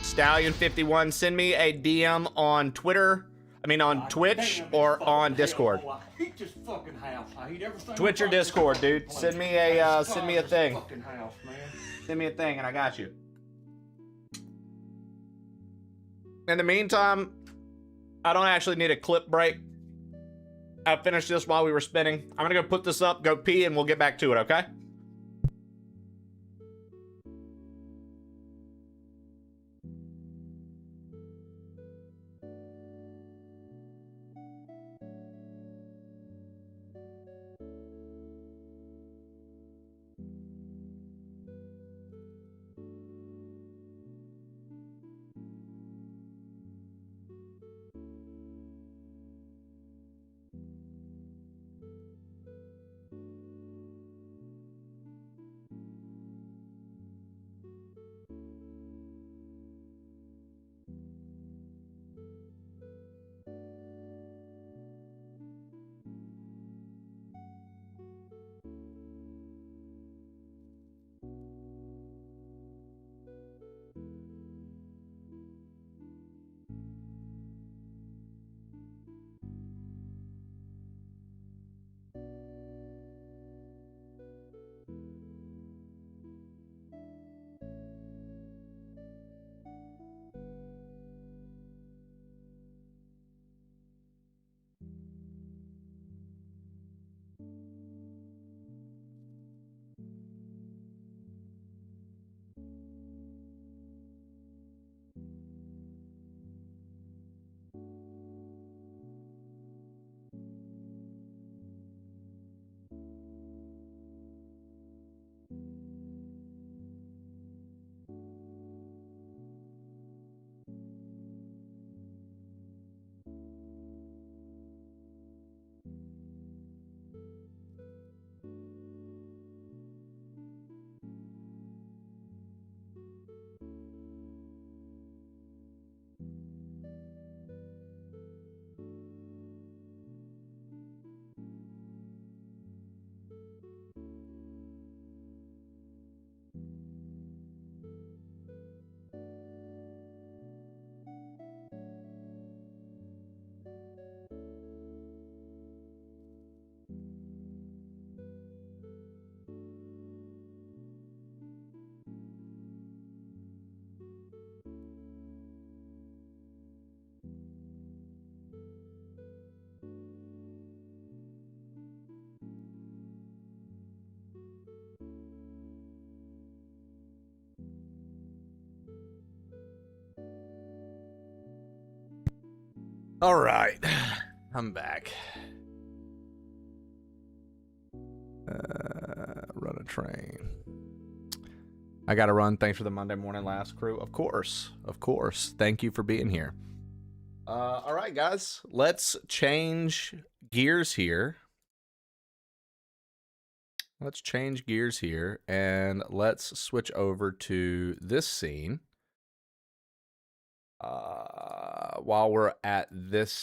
Stallion 51, send me a DM on Twitter. I mean on Twitch or on Discord. Twitch or Discord, dude. Send me a thing. Send me a thing and I got you. In the meantime, I don't actually need a clip break. I finished this while we were spinning. I'm gonna go put this up, go pee, and we'll get back to it, okay? All right, I'm back. Run a train. I gotta run. Thanks for the Monday morning last crew. Of course. Thank you for being here. All right, guys, let's change gears here. And let's switch over to this scene. While we're at this